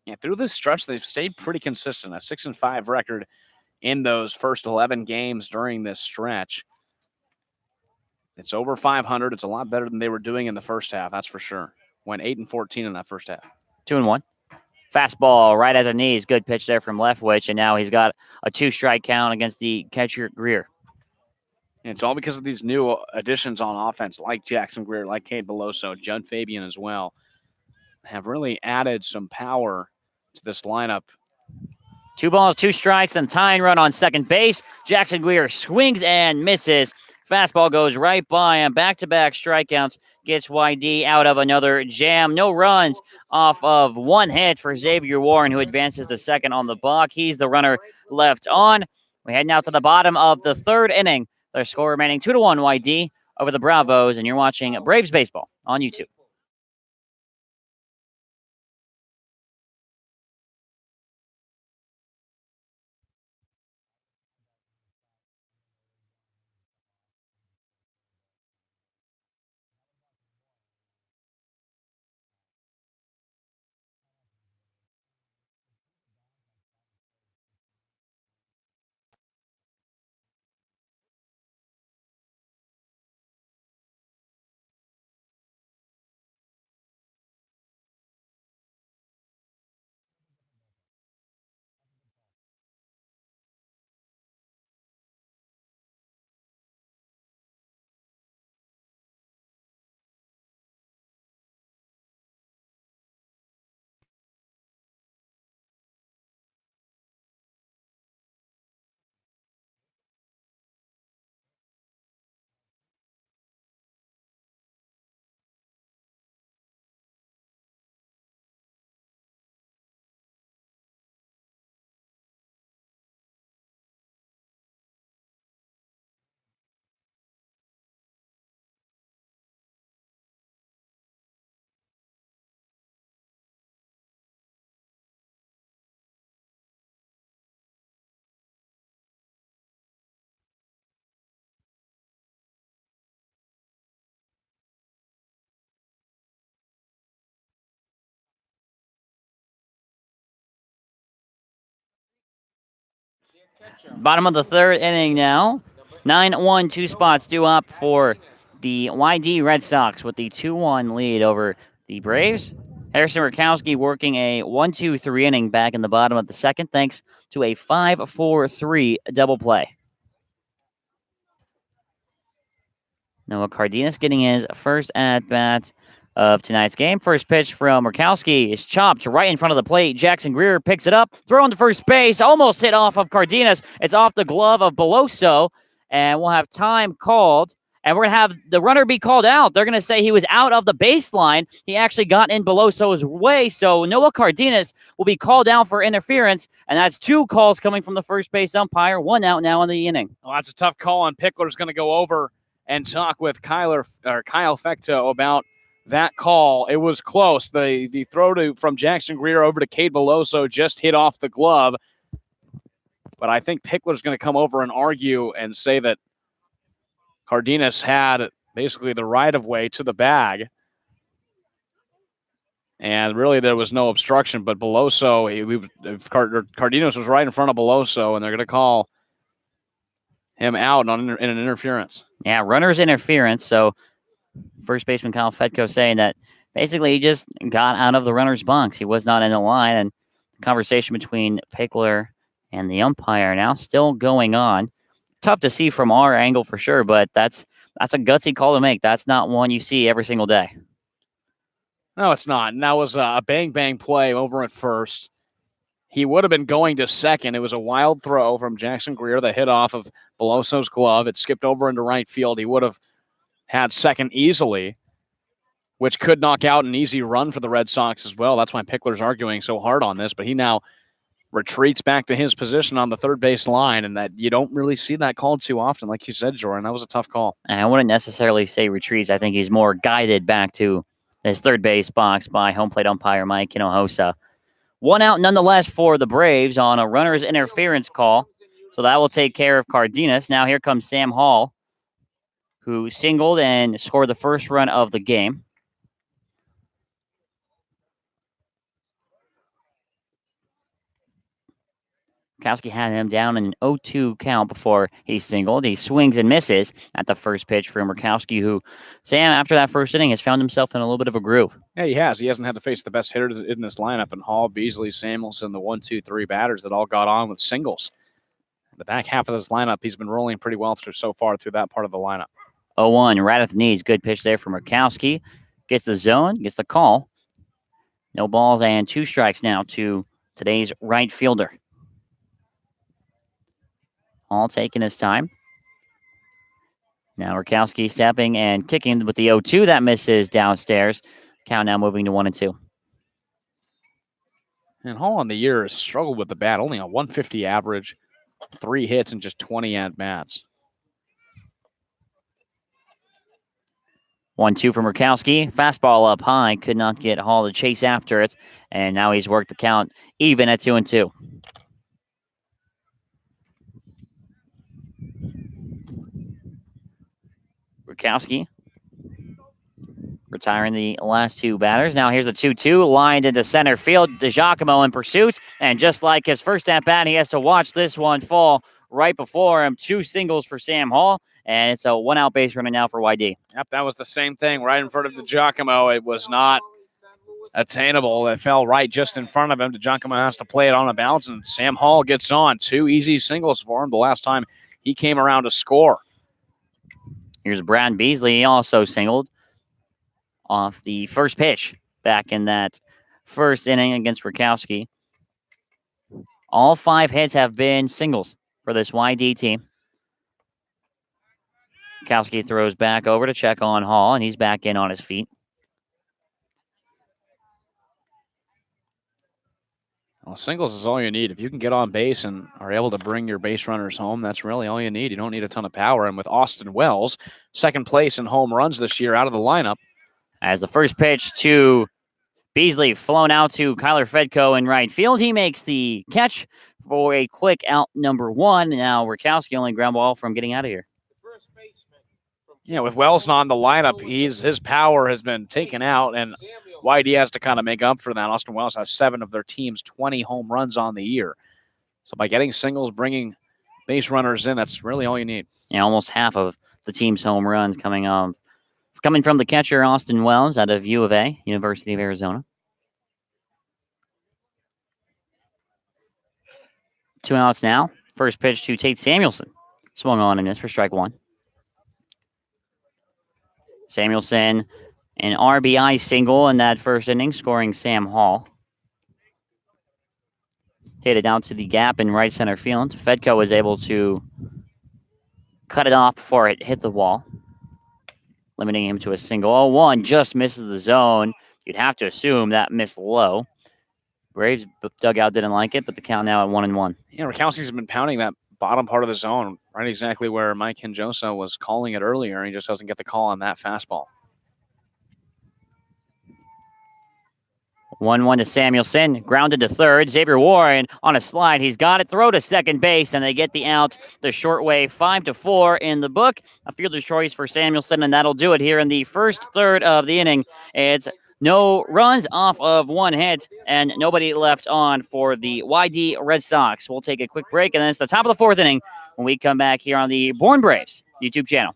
Yeah, through this stretch, they've stayed pretty consistent. A 6-5 record in those first 11 games during this stretch. It's over 500. It's a lot better than they were doing in the first half, that's for sure. Went 8-14 in that first half. 2-1. Fastball right at the knees. Good pitch there from Leftwich, and now he's got a 2-strike count against the catcher Greer. And it's all because of these new additions on offense, like Jackson Greer, like Cade Beloso, Judd Fabian as well, have really added some power to this lineup. 2 balls, 2 strikes, and tying run on second base. Jackson Greer swings and misses. Fastball goes right by him. Back-to-back strikeouts. Gets YD out of another jam. No runs off of 1 hit for Xavier Warren, who advances to second on the balk. He's the runner left on. We head now to the bottom of the third inning. Their score remaining 2-1 YD over the Bravos, and you're watching Braves Baseball on YouTube. Bottom of the third inning now. 9-1, two spots due up for the YD Red Sox with the 2-1 lead over the Braves. Harrison Rakowski working a 1-2-3 inning back in the bottom of the second thanks to a 5-4-3 double play. Noah Cardenas getting his first at-bat of tonight's game. First pitch from Rakowski is chopped right in front of the plate. Jackson Greer picks it up, throwing to first base, almost hit off of Cardenas. It's off the glove of Beloso, and we'll have time called. And we're going to have the runner be called out. They're going to say he was out of the baseline. He actually got in Beloso's way, so Noah Cardenas will be called out for interference, and that's 2 calls coming from the first base umpire. 1 out now in the inning. Well, that's a tough call, and Pickler's going to go over and talk with Kyle Fecto about that call. It was close. The throw from Jackson Greer over to Cade Beloso just hit off the glove. But I think Pickler's going to come over and argue and say that Cardenas had basically the right-of-way to the bag. And really there was no obstruction, but Beloso, Cardenas was right in front of Beloso, and they're going to call him out in an interference. Yeah, runner's interference. So first baseman Kyle Fetko saying that basically he just got out of the runner's box. He was not in the line, and the conversation between Pickler and the umpire now still going on. Tough to see from our angle for sure, but that's a gutsy call to make. That's not one you see every single day. No, it's not. And that was a bang-bang play over at first. He would have been going to second. It was a wild throw from Jackson Greer that hit off of Beloso's glove. It skipped over into right field. He would have had second easily, which could knock out an easy run for the Red Sox as well. That's why Pickler's arguing so hard on this. But he now retreats back to his position on the third base line, and that you don't really see that called too often. Like you said, Jordan, that was a tough call. And I wouldn't necessarily say retreats. I think he's more guided back to his third base box by home plate umpire Mike Hinojosa. 1 out nonetheless for the Braves on a runner's interference call. So that will take care of Cardenas. Now here comes Sam Hall, who singled and scored the first run of the game. Kowski had him down in an 0-2 count before he singled. He swings and misses at the first pitch from Rakowski, who, Sam, after that first inning, has found himself in a little bit of a groove. Yeah, he has. He hasn't had to face the best hitters in this lineup, and Hall, Beasley, Samuelson, the 1-2-3 batters that all got on with singles. The back half of this lineup, he's been rolling pretty well so far through that part of the lineup. 0-1, right at the knees. Good pitch there from Rakowski. Gets the zone, gets the call. No balls and 2 strikes now to today's right fielder. All taking his time. Now Rakowski stepping and kicking with the 0-2. That misses downstairs. Count now moving to 1-2. And Hall on the year has struggled with the bat. Only a 150 average, 3 hits, and just 20 at-bats. 1-2 from Rakowski. Fastball up high. Could not get Hall to chase after it. And now he's worked the count even at 2-2. Rakowski retiring the last 2 batters. Now here's a 2-2 lined into center field. DiGiacomo in pursuit. And just like his first at-bat, he has to watch this one fall right before him. 2 singles for Sam Hall. And it's a 1-out base running now for YD. Yep, that was the same thing right in front of DiGiacomo. It was not attainable. It fell right just in front of him. DiGiacomo has to play it on a bounce, and Sam Hall gets on. 2 easy singles for him the last time he came around to score. Here's Brad Beasley. He also singled off the first pitch back in that first inning against Rakowski. All 5 hits have been singles for this YD team. Rakowski throws back over to check on Hall, and he's back in on his feet. Well, singles is all you need. If you can get on base and are able to bring your base runners home, that's really all you need. You don't need a ton of power. And with Austin Wells, second place in home runs this year out of the lineup. As the first pitch to Beasley flown out to Kyler Fedko in right field. He makes the catch for a quick out number 1. Now Rakowski only ground ball from getting out of here. Yeah, with Wells not in the lineup, his power has been taken out, and YD has to kind of make up for that. Austin Wells has 7 of their team's 20 home runs on the year. So by getting singles, bringing base runners in. That's really all you need. Yeah, almost half of the team's home runs coming from the catcher Austin Wells out of U of A, University of Arizona. 2 outs now. First pitch to Tate Samuelson. Swung on and missed for strike one. Samuelson, an RBI single in that first inning, scoring Sam Hall. Hit it out to the gap in right center field. Fedko was able to cut it off before it hit the wall, limiting him to a single. 0-1 just misses the zone. You'd have to assume that missed low. Braves dugout didn't like it, but the count now at 1-1. Yeah, Rakowski's been pounding that bottom part of the zone, right exactly where Mike Hinjosa was calling it earlier. He just doesn't get the call on that fastball. 1-1 to Samuelson, grounded to third. Xavier Warren on a slide. He's got it. Throw to second base, and they get the out the short way. 5-4 in the book. A fielder's choice for Samuelson, and that'll do it here in the first third of the inning. It's no runs off of one hit, and nobody left on for the YD Red Sox. We'll take a quick break, and then it's the top of the fourth inning when we come back here on the Bourne Braves YouTube channel.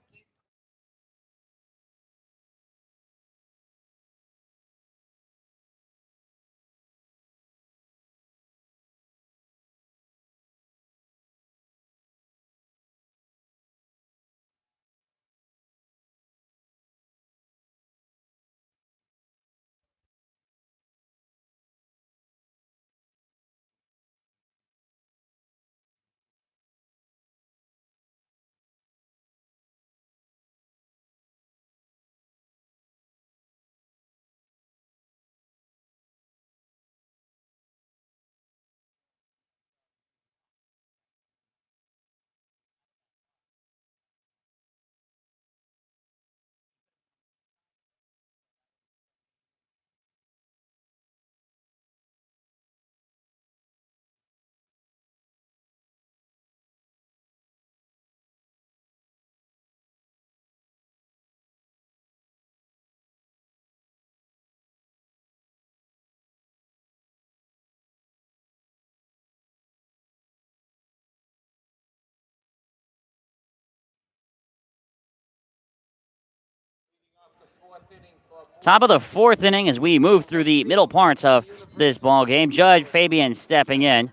Top of the fourth inning as we move through the middle parts of this ball game. Judge Fabian stepping in.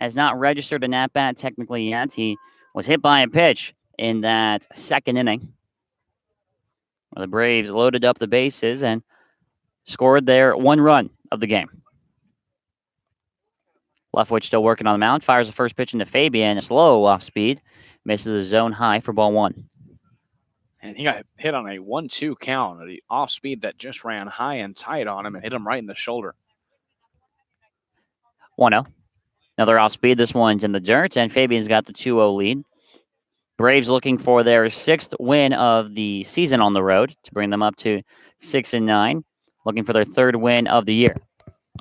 Has not registered an at-bat technically yet. He was hit by a pitch in that second inning. The Braves loaded up the bases and scored their one run of the game. Leftwich still working on the mound. Fires the first pitch into Fabian. Slow off speed. Misses the zone high for ball one. And he got hit on a 1-2 count. The off speed that just ran high and tight on him and hit him right in the shoulder. 1-0. Another off speed. This one's in the dirt, and Fabian's got the 2-0 lead. Braves looking for their sixth win of the season on the road to bring them up to 6-9. Looking for their third win of the year.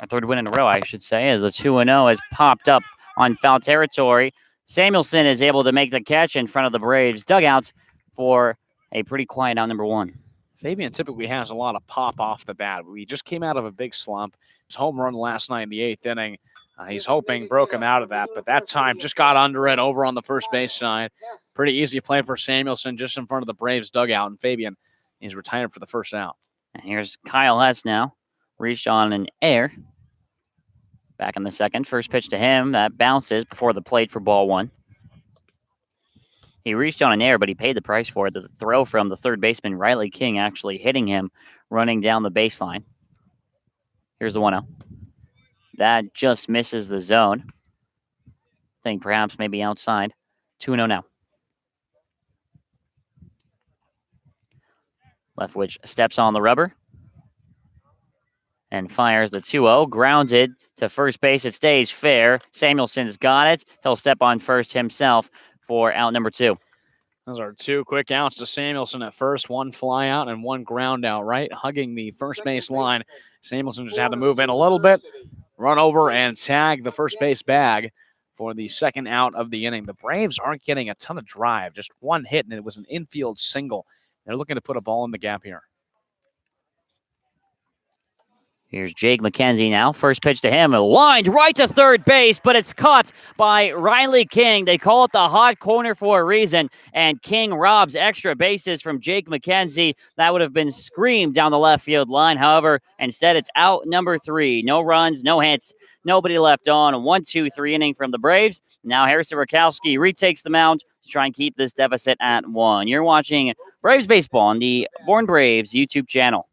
Our third win in a row, I should say, as the 2-0 has popped up on foul territory. Samuelson is able to make the catch in front of the Braves dugout for a pretty quiet out number one. Fabian typically has a lot of pop off the bat. We just came out of a big slump. His home run last night in the eighth inning. He's hoping broke him out of that, but that time just got under it over on the first base side. Pretty easy play for Samuelson just in front of the Braves dugout, and Fabian is retired for the first out. And here's Kyle Hess now. Reached on an air. Back in the second. First pitch to him. That bounces before the plate for ball one. He reached on an air, but he paid the price for it. The throw from the third baseman, Riley King, actually hitting him, running down the baseline. Here's the 1-0. That just misses the zone. I think perhaps maybe outside. 2-0 now. Leftwich steps on the rubber and fires the 2-0. Grounded to first base. It stays fair. Samuelson's got it. He'll step on first himself for out number two. Those are two quick outs to Samuelson at first. One fly out and one ground out, right? Hugging the first base line. Samuelson just had to move in a little bit, run over and tag the first base bag for the second out of the inning. The Braves aren't getting a ton of drive. Just one hit, and it was an infield single. They're looking to put a ball in the gap here. Here's Jake McKenzie now. First pitch to him. Lined right to third base, but it's caught by Riley King. They call it the hot corner for a reason, and King robs extra bases from Jake McKenzie. That would have been screamed down the left field line. However, instead it's out number 3. No runs, no hits, nobody left on. 1-2-3 inning from the Braves. Now Harrison Rakowski retakes the mound to try and keep this deficit at 1. You're watching Braves Baseball on the Bourne Braves YouTube channel.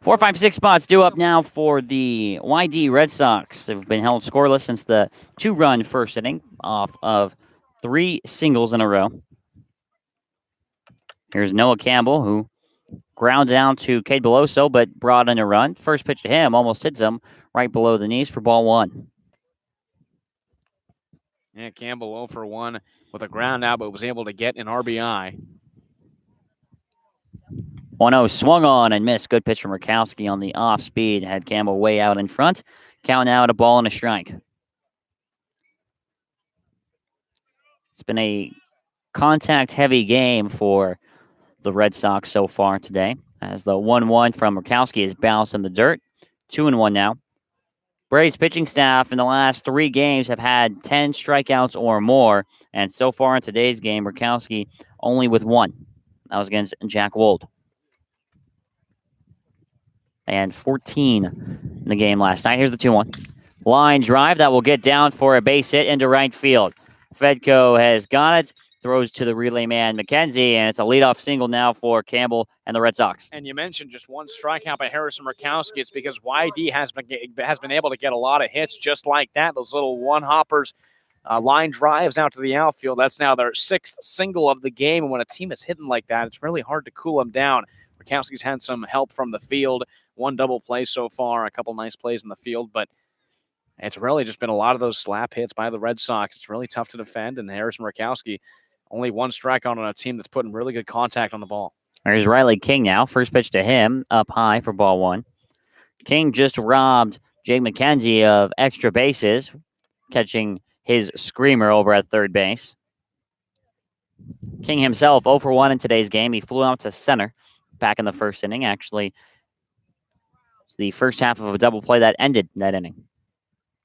Four, five, six spots due up now for the YD Red Sox. They've been held scoreless since the 2-run first inning off of 3 singles in a row. Here's Noah Campbell, who ground down to Cade Beloso, but brought in a run. First pitch to him almost hits him right below the knees for ball 1. Yeah, Campbell 0 for 1 with a ground out, but was able to get an RBI. 1-0 swung on and missed. Good pitch from Rakowski on the off speed. Had Campbell way out in front. Count now at a ball and a strike. It's been a contact-heavy game for the Red Sox so far today, as the 1-1 from Rakowski is bounced in the dirt. 2-1 now. Braves pitching staff in the last 3 games have had 10 strikeouts or more, and so far in today's game, Rakowski only with 1. That was against Jack Wold. And 14 in the game last night. Here's the 2-1. Line drive that will get down for a base hit into right field. Fedko has got it. Throws to the relay man, McKenzie, and it's a leadoff single now for Campbell and the Red Sox. And you mentioned just 1 strikeout by Harrison Rakowski. It's because YD has been able to get a lot of hits just like that. Those little one-hoppers, line drives out to the outfield. That's now their 6th single of the game. And when a team is hitting like that, it's really hard to cool them down. Rakowski's had some help from the field. 1 double play so far, a couple nice plays in the field, but it's really just been a lot of those slap hits by the Red Sox. It's really tough to defend, and Harrison Rakowski, only 1 strikeout on a team that's putting really good contact on the ball. There's Riley King now. First pitch to him, up high for ball 1. King just robbed Jake McKenzie of extra bases, catching his screamer over at third base. King himself 0 for 1 in today's game. He flew out to center back in the first inning. Actually, it's the first half of a double play that ended that inning.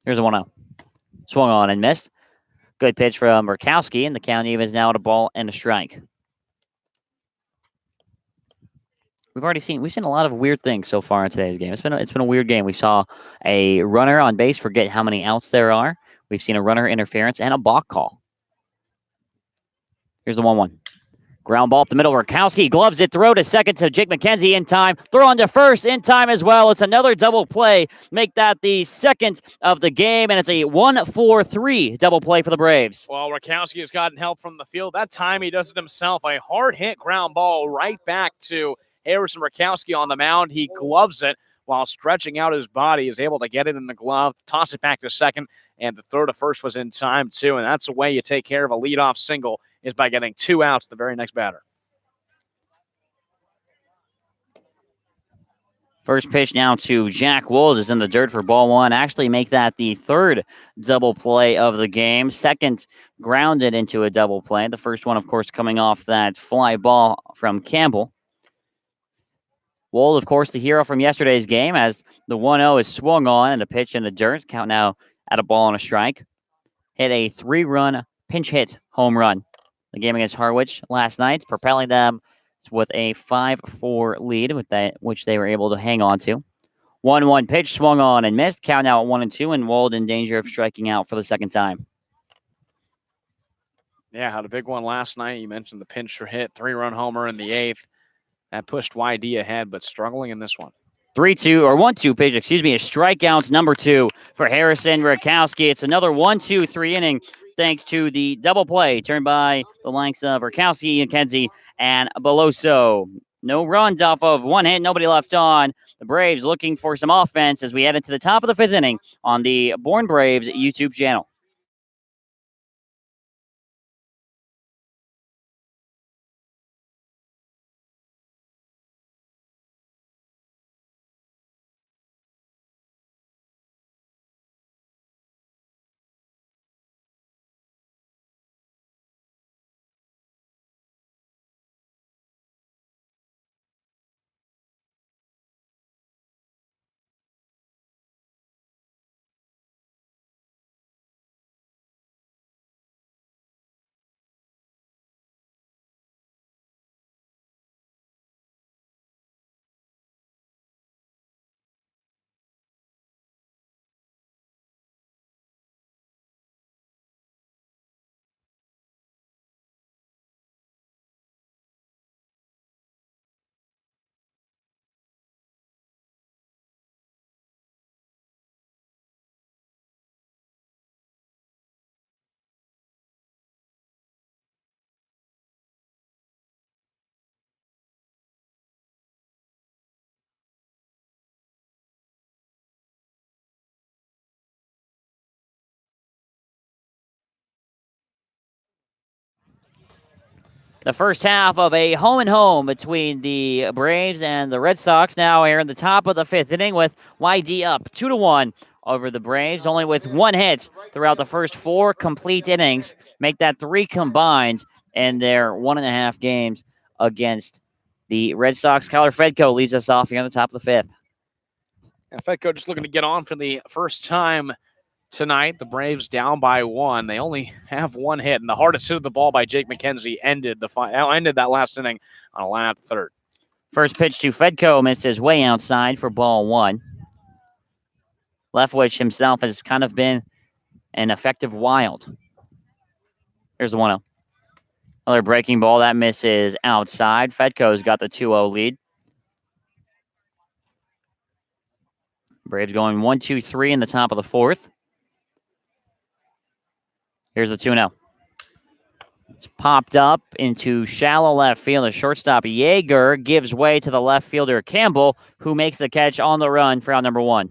Here's a 1-0. Swung on and missed. Good pitch from Rakowski, and the count even is now at a ball and a strike. We've seen a lot of weird things so far in today's game. It's been a weird game. We saw a runner on base forget how many outs there are. We've seen a runner interference and a balk call. Here's the 1-1. Ground ball up the middle. Rakowski gloves it. Throw to second to Jake McKenzie in time. Throw on to first in time as well. It's another double play. Make that the second of the game, and it's a 1-4-3 double play for the Braves. Well, Rakowski has gotten help from the field. That time he does it himself. A hard hit ground ball right back to Harrison Rakowski on the mound. He gloves it while stretching out his body, is able to get it in the glove, toss it back to second, and the throw to first was in time too. And that's the way you take care of a leadoff single, is by getting 2 outs the very next batter. First pitch now to Jack Wold is in the dirt for ball 1. Actually make that the 3rd double play of the game. 2nd grounded into a double play. The first one, of course, coming off that fly ball from Campbell. Wold, of course, the hero from yesterday's game, as the 1-0 is swung on and a pitch in the dirt. Count now at a ball and a strike. Hit a 3-run pinch hit home run. The game against Harwich last night, propelling them with a 5-4 lead, with that which they were able to hang on to. 1-1 pitch swung on and missed. Count now at 1-2, and Wold in danger of striking out for the second time. Yeah, had a big one last night. You mentioned the pincher hit, 3-run homer in the 8th. That pushed YD ahead, but struggling in this one. 1-2 pitch, is strikeouts number 2 for Harrison Rakowski. It's another 1-2-3 inning thanks to the double play turned by the likes of Rakowski, McKenzie, and Beloso. No runs off of one hit, nobody left on. The Braves looking for some offense as we head into the top of the 5th inning on the Bourne Braves YouTube channel. The first half of a home and home between the Braves and the Red Sox now here in the top of the 5th inning with YD up 2-1 over the Braves, only with 1 hit throughout the first 4 complete innings. Make that 3 combined in their 1.5 games against the Red Sox. Kyler Fedko leads us off here on the top of the 5th. Yeah, Fedko just looking to get on for the first time tonight. The Braves down by 1. They only have 1 hit, and the hardest hit of the ball by Jake McKenzie ended that last inning on a line out to third. First pitch to Fedko misses way outside for ball 1. Leftwich himself has kind of been an effective wild. Here's the 1-0. Another breaking ball that misses outside. Fedko's got the 2-0 lead. Braves going 1-2-3 in the top of the 4th. Here's the 2-0. It's popped up into shallow left field. The shortstop Yeager gives way to the left fielder Campbell, who makes the catch on the run for out number 1.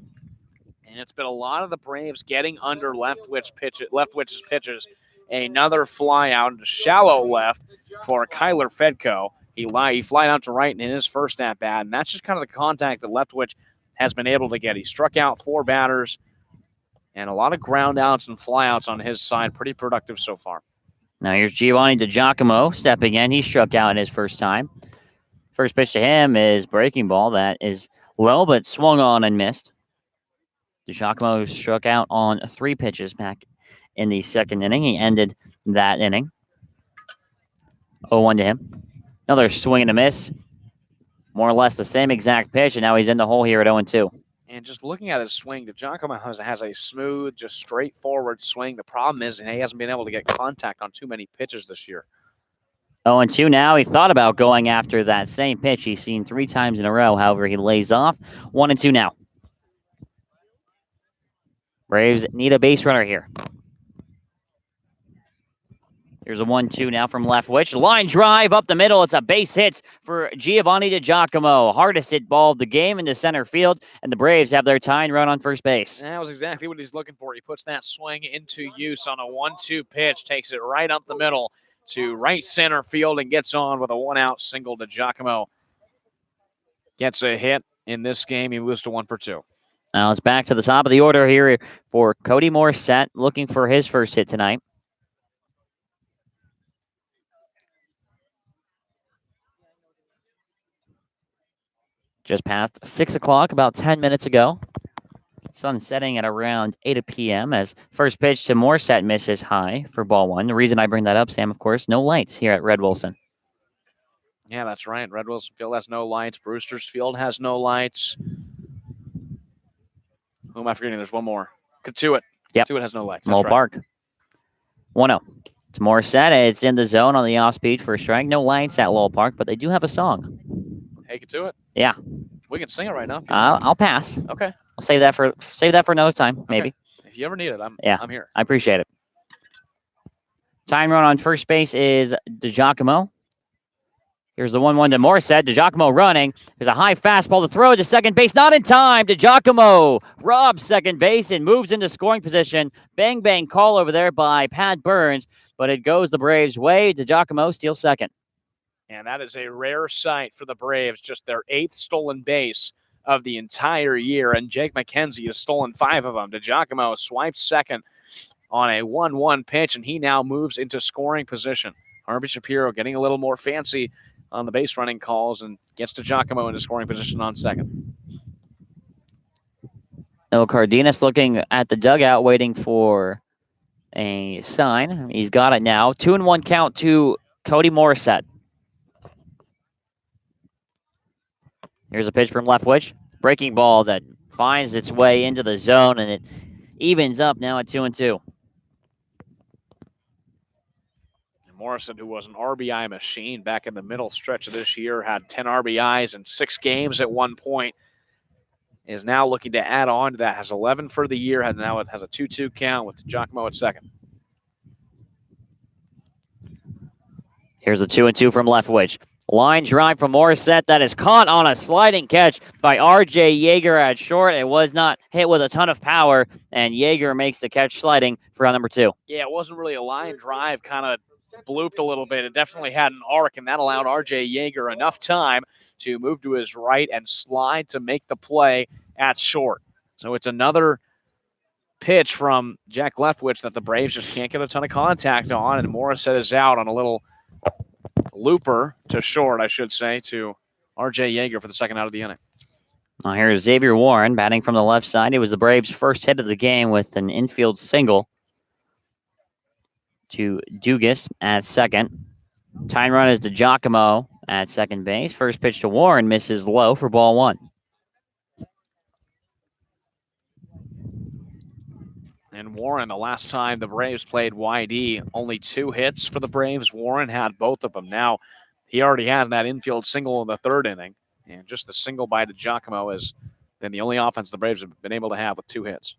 And it's been a lot of the Braves getting under Leftwich's pitches. Another fly out into shallow left for Kyler Fedko. He flied out to right in his first at bat, and that's just kind of the contact that Leftwich has been able to get. He struck out 4 batters, and a lot of ground outs and flyouts on his side. Pretty productive so far. Now here's Giovanni DiGiacomo stepping in. He struck out in his first time. First pitch to him is breaking ball that is low but swung on and missed. DiGiacomo struck out on 3 pitches back in the 2nd inning. He ended that inning. 0-1 to him. Another swing and a miss. More or less the same exact pitch, and now he's in the hole here at 0-2. And just looking at his swing, DiGiacomo has a smooth, just straightforward swing. The problem is he hasn't been able to get contact on too many pitches this year. 0-2 now. He thought about going after that same pitch he's seen 3 times in a row. However, he lays off. 1-2 now. Braves need a base runner here. Here's a 1-2 now from Leftwich. Line drive up the middle. It's a base hit for Giovanni DiGiacomo. Hardest hit ball of the game into center field, and the Braves have their tying run on first base. That was exactly what he's looking for. He puts that swing into use on a 1-2 pitch, takes it right up the middle to right center field, and gets on with a 1-out single. DiGiacomo gets a hit in this game. He moves to 1 for 2. Now it's back to the top of the order here for Cody Morissette, looking for his first hit tonight. Just past 6 o'clock, about 10 minutes ago. Sun setting at around 8 p.m. as first pitch to Morset misses high for ball one. The reason I bring that up, Sam, of course, no lights here at Red Wilson. Yeah, that's right. Red Wilson Field has no lights. Brewster's Field has no lights. Who am I forgetting? There's one more. Katuitt. Yep. Katuitt has no lights. Mole That's right. Park. 1-0. It's Morset. It's in the zone on the off-speed for a strike. No lights at Lowell Park, but they do have a song. Hey, Katuitt. Yeah. We can sing it right now. I'll pass. Okay. I'll save that for another time, maybe. Okay. If you ever need it, I'm here. I appreciate it. Time run on first base is DiGiacomo. Here's the 1-1 to Morset. DiGiacomo running. There's a high fastball to throw to second base. Not in time. DiGiacomo robs second base and moves into scoring position. Bang, bang call over there by Pat Burns, but it goes the Braves' way. DiGiacomo steals second. And that is a rare sight for the Braves. Just their 8th stolen base of the entire year. And Jake McKenzie has stolen 5 of them. DiGiacomo swipes second on a 1-1 pitch, and he now moves into scoring position. Harvey Shapiro getting a little more fancy on the base running calls and gets DiGiacomo into scoring position on second. No, Cardenas looking at the dugout waiting for a sign. He's got it now. 2-1 count to Cody Morset. Here's a pitch from Leftwich. Breaking ball that finds its way into the zone, and it evens up now at 2-2. Morrison, who was an RBI machine back in the middle stretch of this year, had 10 RBIs in 6 games at one point, is now looking to add on to that. Has 11 for the year. Now it has a 2-2 count with Giacomo at second. Here's a 2-2 from Leftwich. Line drive from Morset that is caught on a sliding catch by R.J. Yeager at short. It was not hit with a ton of power, and Yeager makes the catch sliding for round number 2. Yeah, it wasn't really a line drive, kind of blooped a little bit. It definitely had an arc, and that allowed R.J. Yeager enough time to move to his right and slide to make the play at short. So it's another pitch from Jack Leftwich that the Braves just can't get a ton of contact on, and Morissette is out on a little looper to short, I should say, to R.J. Yeager for the second out of the inning. Now here's Xavier Warren batting from the left side. It was the Braves' first hit of the game with an infield single to Dugas at second. Tying run is to Giacomo at second base. First pitch to Warren misses low for ball 1. And Warren, the last time the Braves played YD, only 2 hits for the Braves. Warren had both of them. Now, he already has that infield single in the 3rd inning. And just the single by Giacomo has been the only offense the Braves have been able to have with 2 hits.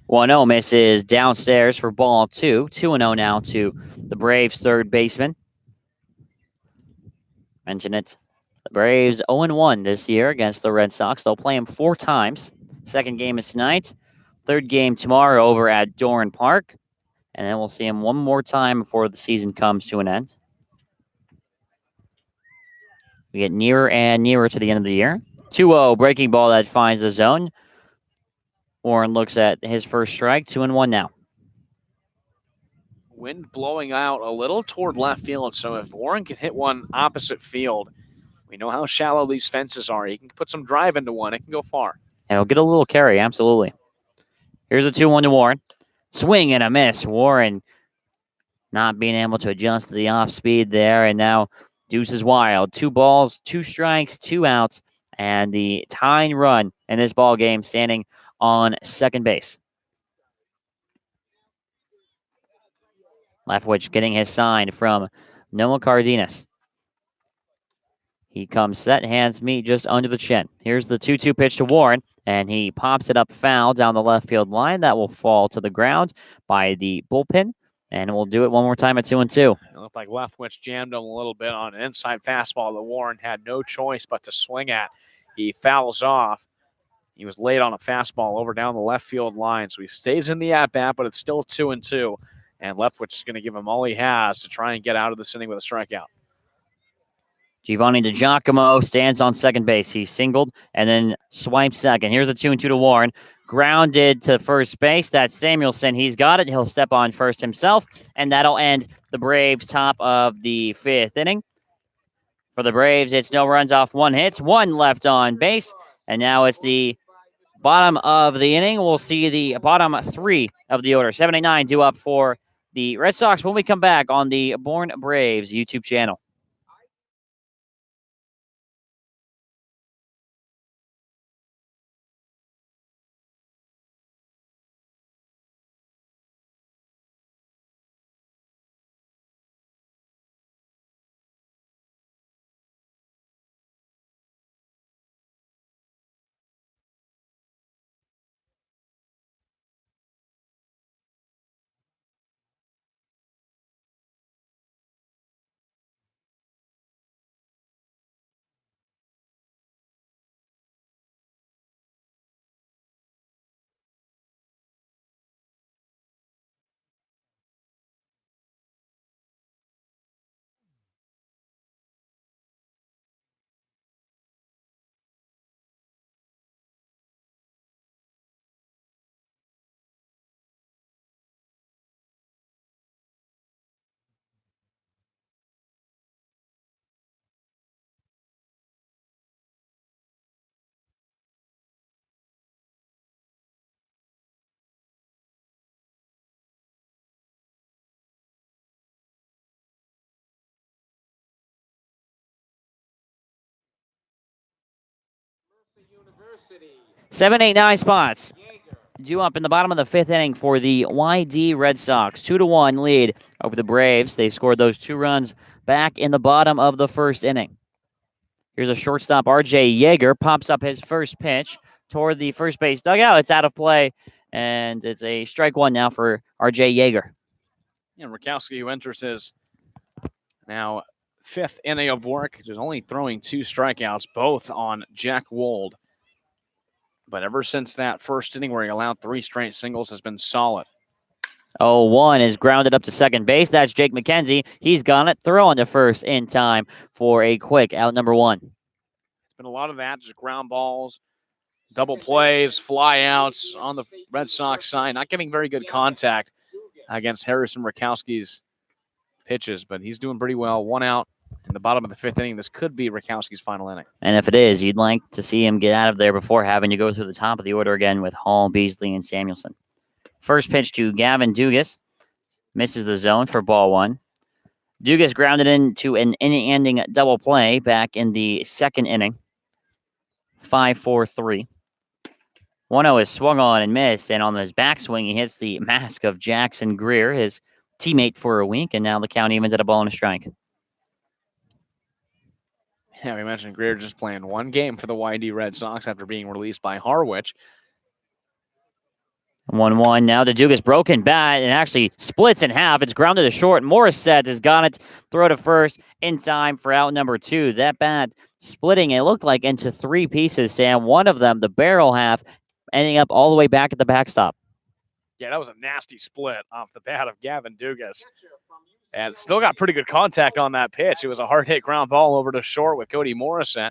1-0 misses downstairs for ball 2. 2-0 now to the Braves' third baseman. Mention it. The Braves 0-1 this year against the Red Sox. They'll play them 4 times. Second game is tonight. Third game tomorrow over at Bourne Park. And then we'll see him one more time before the season comes to an end. We get nearer and nearer to the end of the year. 2-0 breaking ball that finds the zone. Warren looks at his first strike. 2-1 now. Wind blowing out a little toward left field. So if Warren can hit one opposite field, we know how shallow these fences are. He can put some drive into one. It can go far. And he'll get a little carry, absolutely. Here's a 2-1 to Warren. Swing and a miss. Warren not being able to adjust to the off speed there. And now deuce is wild. 2 balls, 2 strikes, 2 outs. And the tying run in this ball game standing on second base. Leftwich getting his sign from Noah Cardenas. He comes set, hands meet just under the chin. Here's the 2-2 pitch to Warren, and he pops it up foul down the left field line. That will fall to the ground by the bullpen, and we'll do it one more time at 2-2. It looked like Leftwich jammed him a little bit on an inside fastball that Warren had no choice but to swing at. He fouls off. He was late on a fastball over down the left field line, so he stays in the at-bat, but it's still 2-2, and Leftwich is going to give him all he has to try and get out of this inning with a strikeout. Giovanni DiGiacomo stands on second base. He singled and then swipes second. Here's the 2-2 to Warren. Grounded to first base. That's Samuelson. He's got it. He'll step on first himself, and that'll end the Braves' top of the 5th inning. For the Braves, it's no runs off 1 hit, 1 left on base. And now it's the bottom of the inning. We'll see the bottom 3 of the order. 7 8 9 due up for the Red Sox when we come back on the Bourne Braves YouTube channel. University. 7 8 9 spots. Due up in the bottom of the 5th inning for the YD Red Sox. 2-1 lead over the Braves. They scored those 2 runs back in the bottom of the 1st inning. Here's a shortstop, R.J. Yeager, pops up his first pitch toward the first base dugout. It's out of play, and it's a strike 1 now for R.J. Yeager. And Rakowski, who enters his now 5th inning of work, is only throwing 2 strikeouts, both on Jack Wold. But ever since that first inning where he allowed 3 straight singles has been solid. 0-1 is grounded up to second base. That's Jake McKenzie. He's gone it, throwing to first in time for a quick out number 1. It's been a lot of that, just ground balls, double plays, fly outs on the Red Sox side. Not getting very good contact against Harrison Rakowski's pitches, but he's doing pretty well. 1 out in the bottom of the 5th inning. This could be Rakowski's final inning. And if it is, you'd like to see him get out of there before having to go through the top of the order again with Hall, Beasley, and Samuelson. First pitch to Gavin Dugas. Misses the zone for ball 1. Dugas grounded into an inning-ending double play back in the 2nd inning. 5-4-3. 1-0 is swung on and missed, and on his backswing, he hits the mask of Jackson Greer, his teammate for a week, and now the count evens at a ball and a strike. Yeah, we mentioned Greer just playing 1 game for the YD Red Sox after being released by Harwich. 1-1 now to Dugas, broken bat, and actually splits in half. It's grounded to short. Morissette has got it, throw to first in time for out number 2. That bat splitting, it looked like, into 3 pieces, Sam. One of them, the barrel half, ending up all the way back at the backstop. Yeah, that was a nasty split off the bat of Gavin Dugas. And still got pretty good contact on that pitch. It was a hard-hit ground ball over to short with Cody Morissette.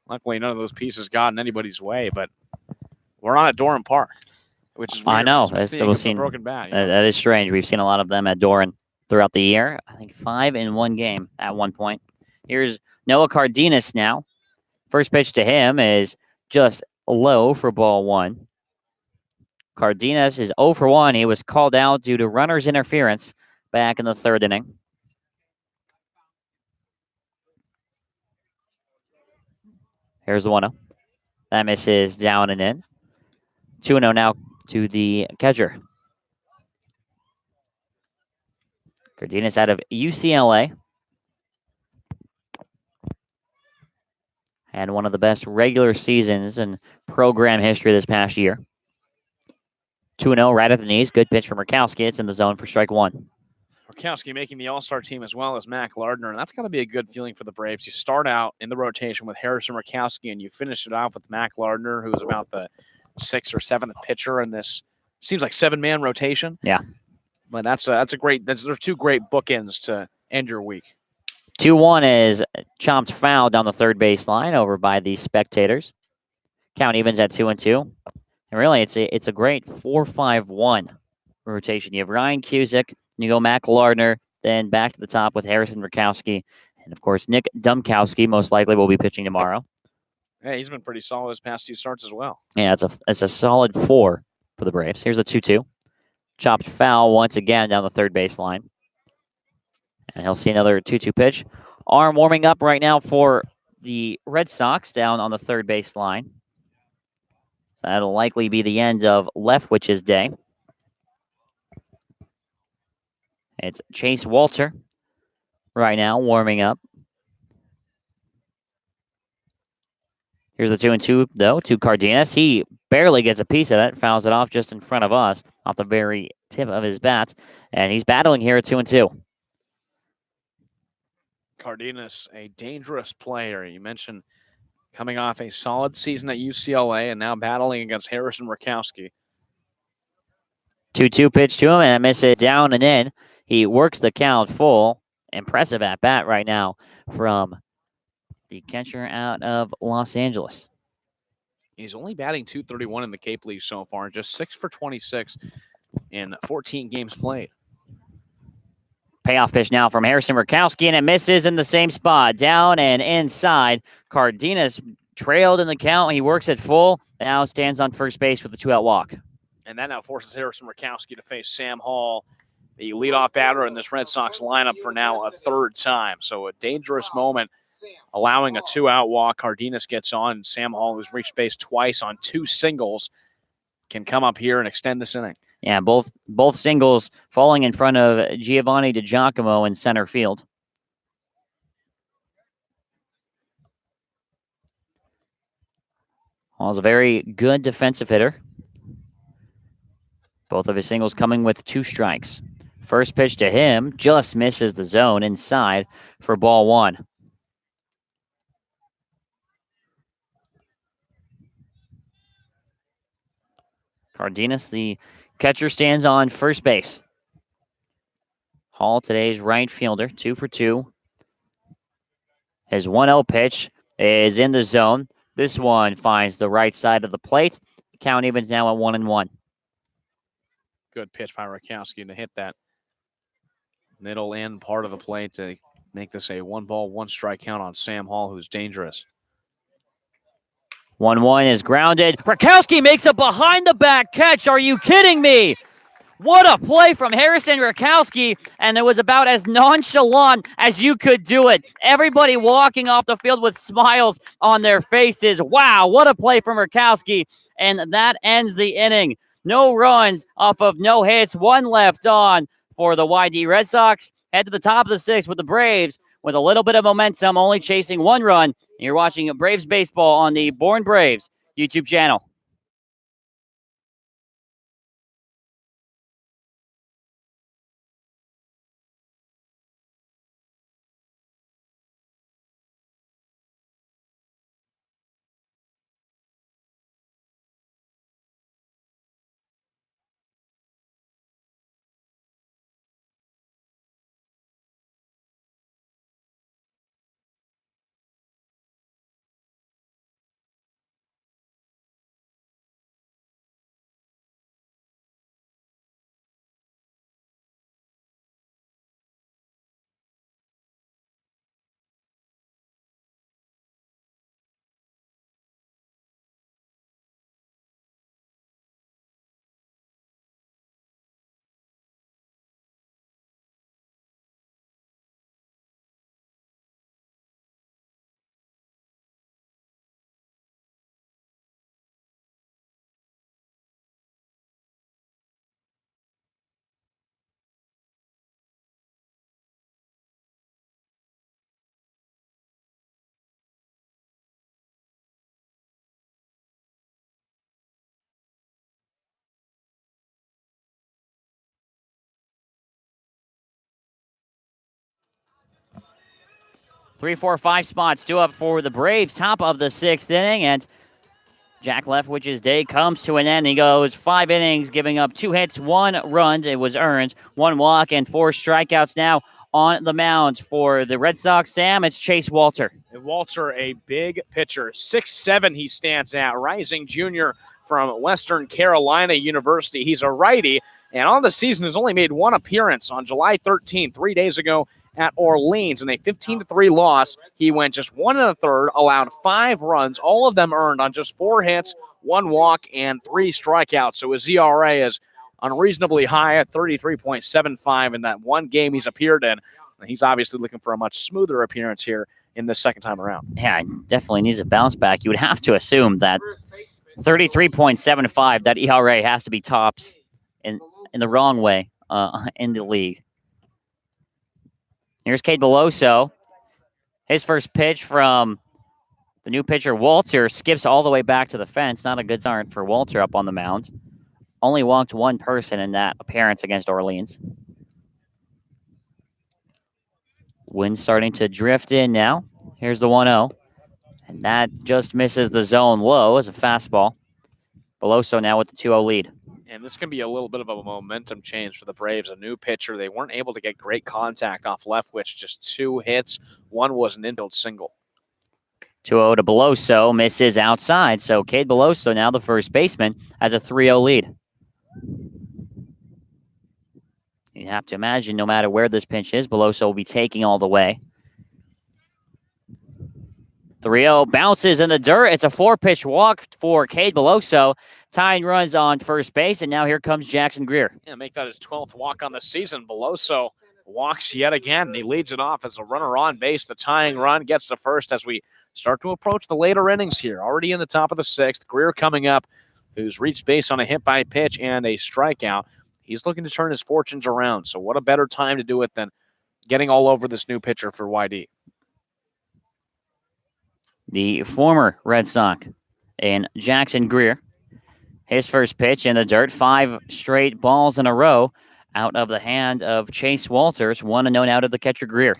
Luckily, none of those pieces got in anybody's way, but we're on at Doran Park, which is weird. I know. We've seen broken bat. That is strange. We've seen a lot of them at Doran throughout the year. I think 5 in 1 game at one point. Here's Noah Cardenas now. First pitch to him is just low for ball 1. Cardenas is 0 for 1. He was called out due to runner's interference back in the 3rd inning. Here's the 1-0. That misses down and in. 2-0 now to the catcher. Cardenas out of UCLA. Had one of the best regular seasons in program history this past year. 2-0 right at the knees. Good pitch from Rakowski. It's in the zone for strike 1. Rakowski making the All-Star team as well as Mac Lardner, and that's got to be a good feeling for the Braves. You start out in the rotation with Harrison Rakowski, and you finish it off with Mac Lardner, who's about the 6th or 7th pitcher in this, seems like 7-man rotation. Yeah. But those are 2 great bookends to end your week. 2-1 is chomped foul down the third baseline over by the spectators. Count evens at 2-2. And really, it's a great 4-5-1 rotation. You have Ryan Cusick, you go Mac Lardner, then back to the top with Harrison Rakowski, And, of course, Nick Dumkowski most likely will be pitching tomorrow. Yeah, he's been pretty solid his past 2 starts as well. Yeah, it's a solid 4 for the Braves. Here's a 2-2. Chopped foul once again down the third baseline. And he'll see another 2-2 pitch. Arm warming up right now for the Red Sox down on the third baseline. So that'll likely be the end of Leftwich's day. It's Chase Walter right now warming up. Here's the 2-2, though, to Cardenas. He barely gets a piece of that, fouls it off just in front of us, off the very tip of his bat. And he's battling here at 2-2. Cardenas, a dangerous player. You mentioned coming off a solid season at UCLA and now battling against Harrison Rakowski. 2-2 pitch to him, and I miss it down and in. He works the count full. Impressive at bat right now from the catcher out of Los Angeles. He's only batting .231 in the Cape League so far, just 6 for 26 in 14 games played. Payoff pitch now from Harrison Rakowski, and it misses in the same spot. Down and inside. Cardenas trailed in the count. He works it full. Now stands on first base with a 2-out walk. And that now forces Harrison Rakowski to face Sam Hall, the leadoff batter in this Red Sox lineup for now a third time. So a dangerous moment, allowing a 2-out walk. Cardenas gets on. Sam Hall, who's reached base twice on 2 singles, can come up here and extend this inning. Yeah, both singles falling in front of Giovanni DiGiacomo in center field. Hall's a very good defensive hitter. Both of his singles coming with 2 strikes. First pitch to him just misses the zone inside for ball 1. Cardenas, the catcher, stands on first base. Hall, today's right fielder, 2 for 2. His 1-0 pitch is in the zone. This one finds the right side of the plate. The count evens now at 1-1. Good pitch by Rakowski to hit that middle end part of the plate to make this a 1-ball, 1-strike count on Sam Hall, who's dangerous. 1-1 is grounded. Rakowski makes a behind-the-back catch. Are you kidding me? What a play from Harrison Rakowski, and it was about as nonchalant as you could do it. Everybody walking off the field with smiles on their faces. Wow, what a play from Rakowski, and that ends the inning. No runs off of no hits, 1 left on for the YD Red Sox. Head to the top of the 6th with the Braves with a little bit of momentum, only chasing 1 run. You're watching Braves baseball on the Bourne Braves YouTube channel. Three, 4, 5 spots due up for the Braves, top of the 6th inning, and Jack Leftwich's day comes to an end. He goes 5 innings, giving up 2 hits, 1 run. It was earned, 1 walk, and 4 strikeouts now on the mound for the Red Sox. Sam, it's Chase Walter. And Walter, a big pitcher, 6'7" he stands out, rising junior from Western Carolina University. He's a righty, and on the season has only made one appearance on July 13th, 3 days ago at Orleans. In a 15-3 loss, he went just 1 1/3, allowed 5 runs, all of them earned on just 4 hits, 1 walk, and 3 strikeouts. So his ERA is unreasonably high at 33.75 in that one game he's appeared in. And he's obviously looking for a much smoother appearance here in the second time around. Yeah, definitely needs a bounce back. You would have to assume that 33.75, that ERA has to be tops in the wrong way in the league. Here's Cade Beloso. His first pitch from the new pitcher, Walter, skips all the way back to the fence. Not a good start for Walter up on the mound. Only walked one person in that appearance against Orleans. Wind starting to drift in now. Here's the 1-0. And that just misses the zone low as a fastball. Beloso now with the 2-0 lead. And this can be a little bit of a momentum change for the Braves. A new pitcher. They weren't able to get great contact off Leftwich. Just 2 hits. One was an infield single. 2-0 to Beloso. Misses outside. So Cade Beloso, now the first baseman, has a 3-0 lead. You have to imagine no matter where this pitch is, Beloso will be taking all the way. 3-0 bounces in the dirt. It's a 4-pitch walk for Cade Beloso. Tying runs on first base, and now here comes Jackson Greer. Yeah, make that his 12th walk on the season. Beloso walks yet again, and he leads it off as a runner on base. The tying run gets to first as we start to approach the later innings here. Already in the top of the 6th. Greer coming up, who's reached base on a hit by pitch and a strikeout. He's looking to turn his fortunes around. So what a better time to do it than getting all over this new pitcher for YD. The former Red Sox and Jackson Greer. His first pitch in the dirt, 5 straight balls in a row out of the hand of Chase Walters, 1-0 out of the catcher Greer.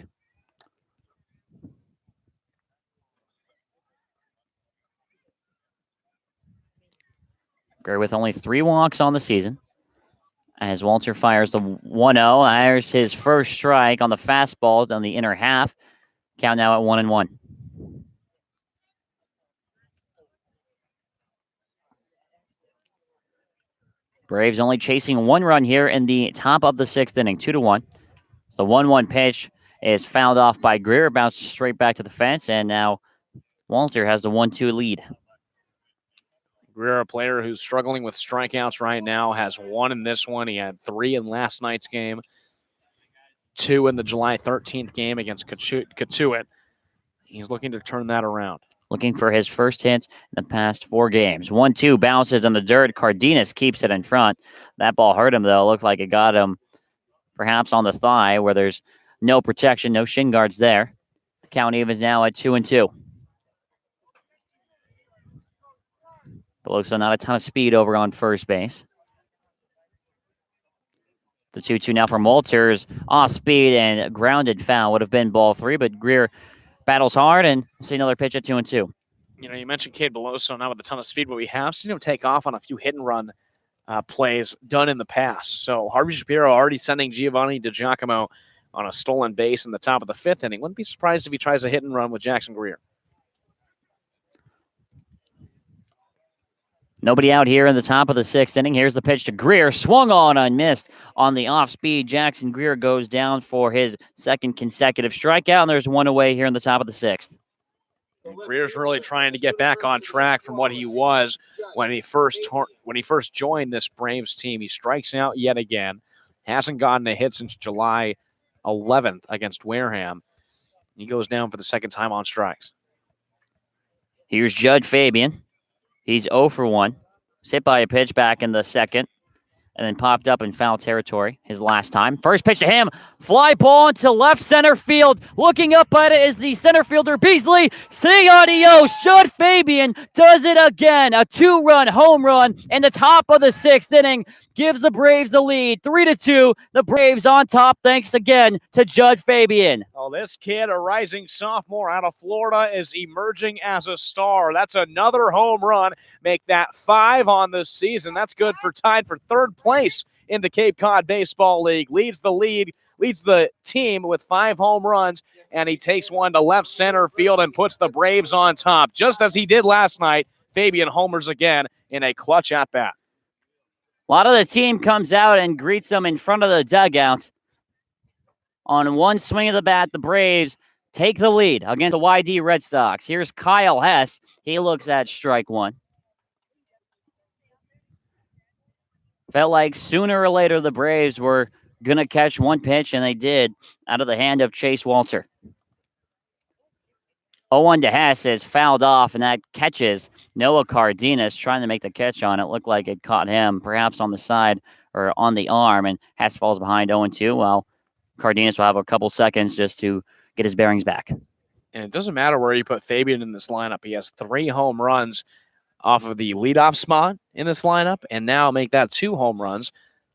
Greer with only 3 walks on the season. As Walter fires the 1-0, there's his first strike on the fastball on the inner half. Count now at 1-1. Braves only chasing 1 run here in the top of the 6th inning, 2-1. The 1-1 pitch is fouled off by Greer, bounces straight back to the fence, and now Walter has the 1-2 lead. Greer, a player who's struggling with strikeouts right now, has 1 in this one. He had 3 in last night's game, 2 in the July 13th game against Katuitt. He's looking to turn that around. Looking for his first hits in the past 4 games. 1-2 bounces in the dirt. Cardenas keeps it in front. That ball hurt him, though. Looked like it got him perhaps on the thigh where there's no protection, no shin guards there. The count evens now at 2-2. Beloso not a ton of speed over on first base. The 2-2 now from Walters. Off speed and grounded foul. Would have been ball 3, but Greer battles hard, and we'll see another pitch at 2-2. You know, you mentioned Cade Beloso not with a ton of speed, but we have seen him take off on a few hit-and-run plays done in the past. So Harvey Shapiro already sending Giovanni DiGiacomo on a stolen base in the top of the 5th inning. Wouldn't be surprised if he tries a hit-and-run with Jackson Greer. Nobody out here in the top of the 6th inning. Here's the pitch to Greer. Swung on and missed on the off-speed. Jackson Greer goes down for his 2nd consecutive strikeout, and there's 1 away here in the top of the 6th. Greer's really trying to get back on track from what he was when he first joined this Braves team. He strikes out yet again. Hasn't gotten a hit since July 11th against Wareham. He goes down for the 2nd time on strikes. Here's Judd Fabian. He's 0 for 1. Hit by a pitch back in the 2nd, and then popped up in foul territory his last time. First pitch to him. Fly ball into left center field. Looking up at it is the center fielder, Beasley. Say adios. Judd Fabian does it again. A 2-run home run in the top of the 6th inning. Gives the Braves the lead. 3-2. The Braves on top thanks again to Judd Fabian. Oh, this kid, a rising sophomore out of Florida, is emerging as a star. That's another home run. Make that 5 on the season. That's good for tied for 3rd place in the Cape Cod Baseball League. Leads the team with 5 home runs, and he takes one to left center field and puts the Braves on top, just as he did last night Fabian homers again in a clutch at bat. A lot of the team comes out and greets them in front of the dugout. On one swing of the bat, the Braves take the lead against the YD Red Sox. Here's Kyle Hess. He looks at strike one. Felt like sooner or later the Braves were going to catch one pitch, and they did, out of the hand of Chase Walter. 0-1 to Hess is fouled off, and that catches Noah Cardenas trying to make the catch on it. Looked like it caught him, perhaps on the side or on the arm, and Hess falls behind 0-2. Well, Cardenas will have a couple seconds just to get his bearings back. And it doesn't matter where you put Fabian in this lineup. He has 3 home runs off of the leadoff spot in this lineup, and now make that 2 home runs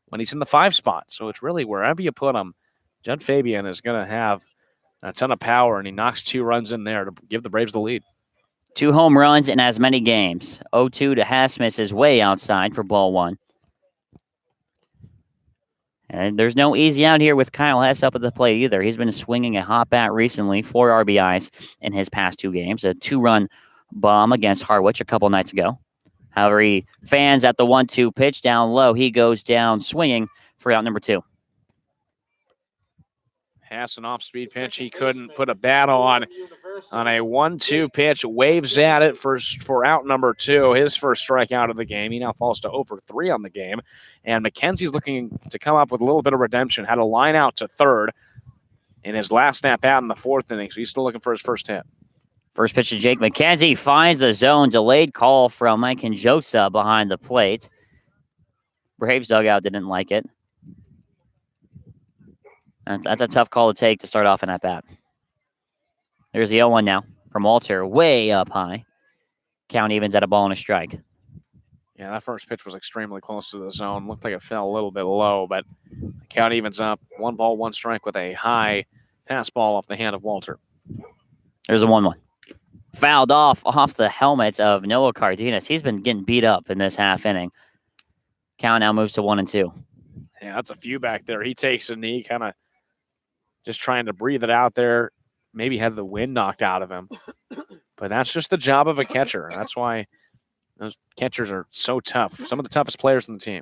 when he's in the 5 spot. So it's really wherever you put him, Judd Fabian is going to have a ton of power, and he knocks 2 runs in there to give the Braves the lead. 2 home runs in as many games. 0-2 to Hess misses way outside for ball 1. And there's no easy out here with Kyle Hess up at the plate either. He's been swinging a hot bat recently, 4 RBIs in his past 2 games, a 2-run bomb against Harwich a couple nights ago. However, he fans at the 1-2 pitch down low. He goes down swinging for out number 2. Hess, an off-speed pitch he couldn't put a bat on a 1-2 pitch. Waves at it for out number 2, his first strikeout of the game. He now falls to 0 for 3 on the game. And McKenzie's looking to come up with a little bit of redemption. Had a line out to third in his last snap out in the 4th inning, so he's still looking for his first hit. First pitch to Jake McKenzie finds the zone. Delayed call from Mike Njosa behind the plate. Braves dugout didn't like it. That's a tough call to take to start off an at-bat. There's the 0-1 now from Walter, way up high. Count evens at a ball and a strike. Yeah, that first pitch was extremely close to the zone. Looked like it fell a little bit low, but the count evens up. 1 ball, 1 strike with a high fastball off the hand of Walter. There's the 1-1. Fouled off the helmet of Noah Cardenas. He's been getting beat up in this half inning. Count now moves to 1-2. Yeah, that's a few back there. He takes a knee, kind of just trying to breathe it out there. Maybe had the wind knocked out of him. But that's just the job of a catcher. That's why those catchers are so tough. Some of the toughest players on the team.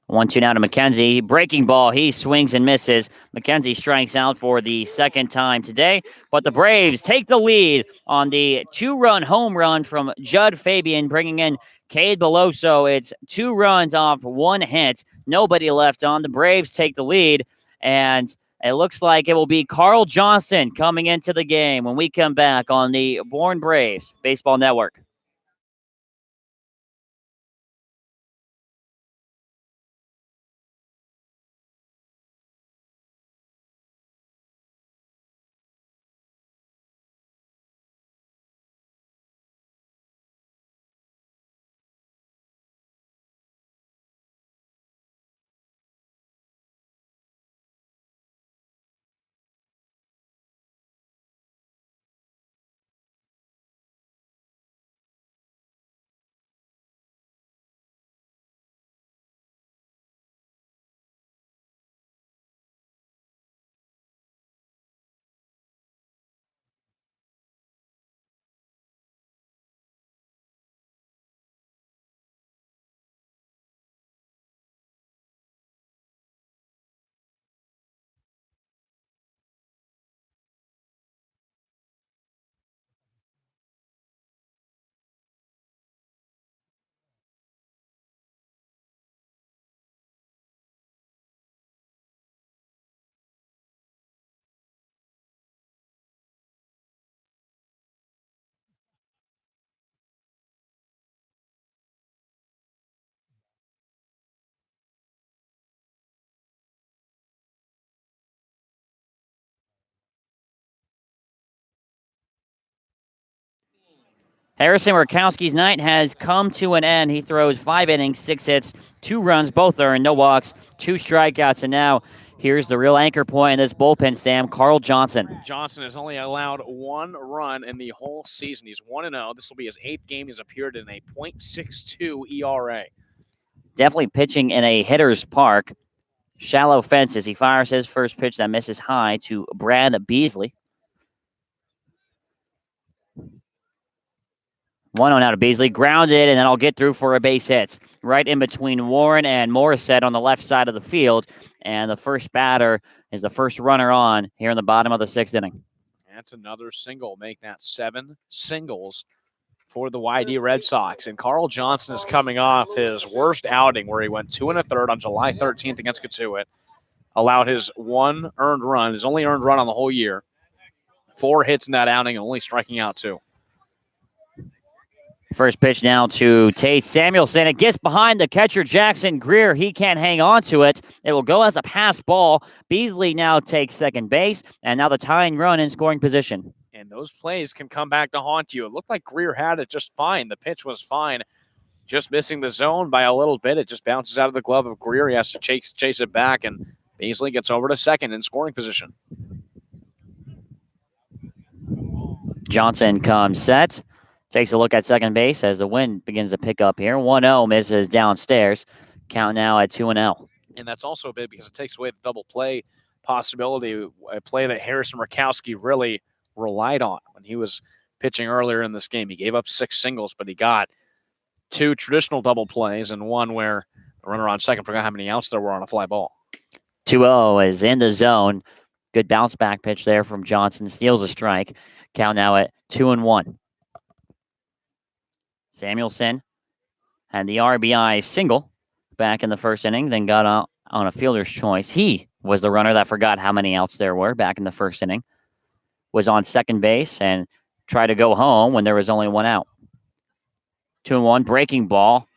1-2 now to McKenzie. Breaking ball. He swings and misses. McKenzie strikes out for the 2nd time today. But the Braves take the lead on the 2-run home run from Judd Fabian, bringing in Cade Beloso. It's 2 runs off 1 hit. Nobody left on. The Braves take the lead. And it looks like it will be Carl Johnson coming into the game when we come back on the Bourne Braves Baseball Network. Harrison Rakowski's night has come to an end. He throws 5 innings, 6 hits, 2 runs, both earned, no walks, 2 strikeouts, and now here's the real anchor point in this bullpen, Sam, Carl Johnson. Johnson has only allowed 1 run in the whole season. He's 1-0. This will be his 8th game. He's appeared in a .62 ERA. Definitely pitching in a hitter's park. Shallow fences. He fires his first pitch that misses high to Brad Beasley. 1-0 now to Beasley. Grounded, and then I'll get through for a base hit. Right in between Warren and Morissette on the left side of the field. And the first batter is the first runner on here in the bottom of the 6th inning. That's another single. Make that 7 singles for the YD Red Sox. And Carl Johnson is coming off his worst outing where he went 2 1/3 on July 13th against Katuitt. Allowed his one earned run, his only earned run on the whole year. 4 hits in that outing, only striking out 2. First pitch now to Tate Samuelson. It gets behind the catcher, Jackson Greer. He can't hang on to it. It will go as a pass ball. Beasley now takes second base, and now the tying run in scoring position. And those plays can come back to haunt you. It looked like Greer had it just fine. The pitch was fine. Just missing the zone by a little bit. It just bounces out of the glove of Greer. He has to chase it back, and Beasley gets over to second in scoring position. Johnson comes set. Takes a look at second base as the wind begins to pick up here. 1-0 misses downstairs. Count now at 2-0. And that's also big because it takes away the double play possibility, a play that Harrison Murkowski really relied on when he was pitching earlier in this game. He gave up 6 singles, but he got 2 traditional double plays and one where the runner on second forgot how many outs there were on a fly ball. 2-0 is in the zone. Good bounce back pitch there from Johnson. Steals a strike. Count now at 2-1. Samuelson had the RBI single back in the first inning, then got out on a fielder's choice. He was the runner that forgot how many outs there were back in the first inning. Was on second base and tried to go home when there was only 1 out. 2-1, breaking ball.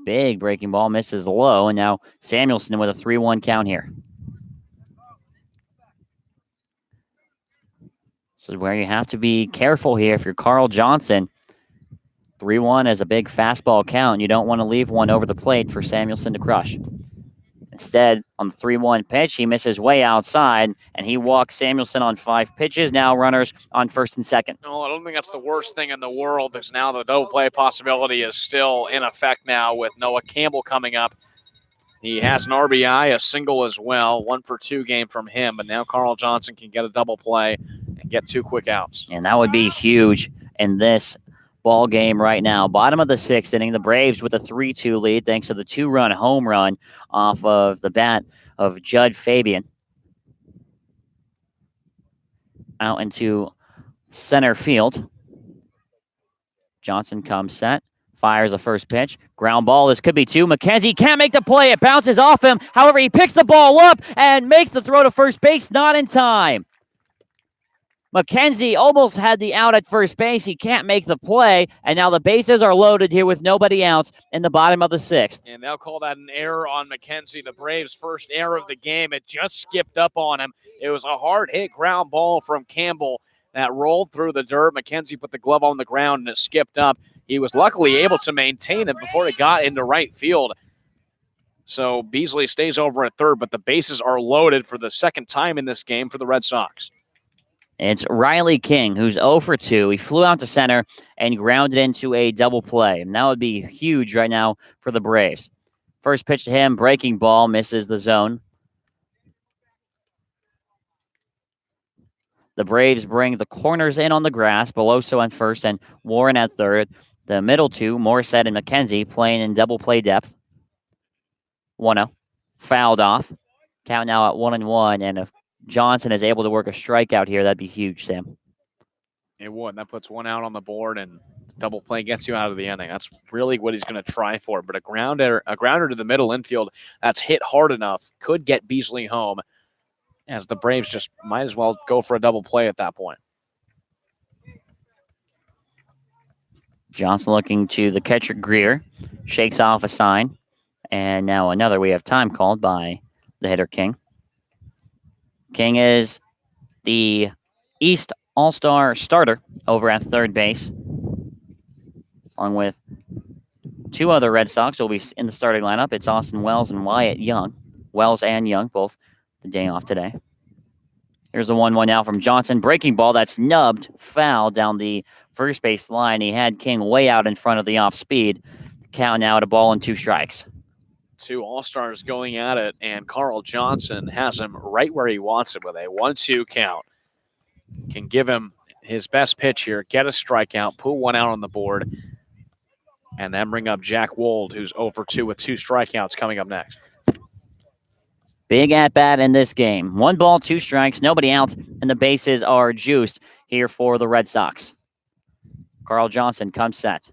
Big breaking ball, misses low, and now Samuelson with a 3-1 count here. This is where you have to be careful here if you're Carl Johnson. 3-1 is a big fastball count. You don't want to leave one over the plate for Samuelson to crush. Instead, on the 3-1 pitch, he misses way outside, and he walks Samuelson on 5 pitches. Now runners on first and second. No, I don't think that's the worst thing in the world, because now the double play possibility is still in effect now with Noah Campbell coming up. He has an RBI, a single as well, 1 for 2 game from him, but now Carl Johnson can get a double play and get 2 quick outs. And that would be huge in this ball game right now. Bottom of the 6th inning, the Braves with a 3-2 lead thanks to the 2-run home run off of the bat of Judd Fabian. Out into center field. Johnson comes set. Fires the first pitch. Ground ball. This could be 2. McKenzie can't make the play. It bounces off him. However, he picks the ball up and makes the throw to first base. Not in time. McKenzie almost had the out at first base. He can't make the play, and now the bases are loaded here with nobody out in the bottom of the 6th. And they'll call that an error on McKenzie, the Braves' first error of the game. It just skipped up on him. It was a hard-hit ground ball from Campbell that rolled through the dirt. McKenzie put the glove on the ground, and it skipped up. He was luckily able to maintain it before it got into right field. So Beasley stays over at third, but the bases are loaded for the second time in this game for the Red Sox. It's Riley King, who's 0 for 2. He flew out to center and grounded into a double play. And that would be huge right now for the Braves. First pitch to him, breaking ball, misses the zone. The Braves bring the corners in on the grass, Beloso at first and Warren at third. The middle 2, Morissette and McKenzie, playing in double play depth. 1-0. Fouled off. Count now at 1-1, and if Johnson is able to work a strikeout here, that'd be huge, Sam. It would. That puts 1 out on the board, and double play gets you out of the inning. That's really what he's going to try for. But a grounder to the middle infield that's hit hard enough could get Beasley home, as the Braves just might as well go for a double play at that point. Johnson looking to the catcher, Greer. Shakes off a sign. And now another. We have time called by the hitter, King. King is the East All-Star starter over at third base, along with 2 other Red Sox who will be in the starting lineup. It's Austin Wells and Wyatt Young. Wells and Young, both the day off today. Here's the 1-1 now from Johnson. Breaking ball that's nubbed, foul down the first base line. He had King way out in front of the off speed. Count now at a ball and 2 strikes. 2 All-Stars going at it, and Carl Johnson has him right where he wants it with a 1-2 count. Can give him his best pitch here, get a strikeout, put 1 out on the board, and then bring up Jack Wold, who's 0 for 2 with 2 strikeouts coming up next. Big at-bat in this game. 1 ball, 2 strikes, nobody out, and the bases are juiced here for the Red Sox. Carl Johnson comes set.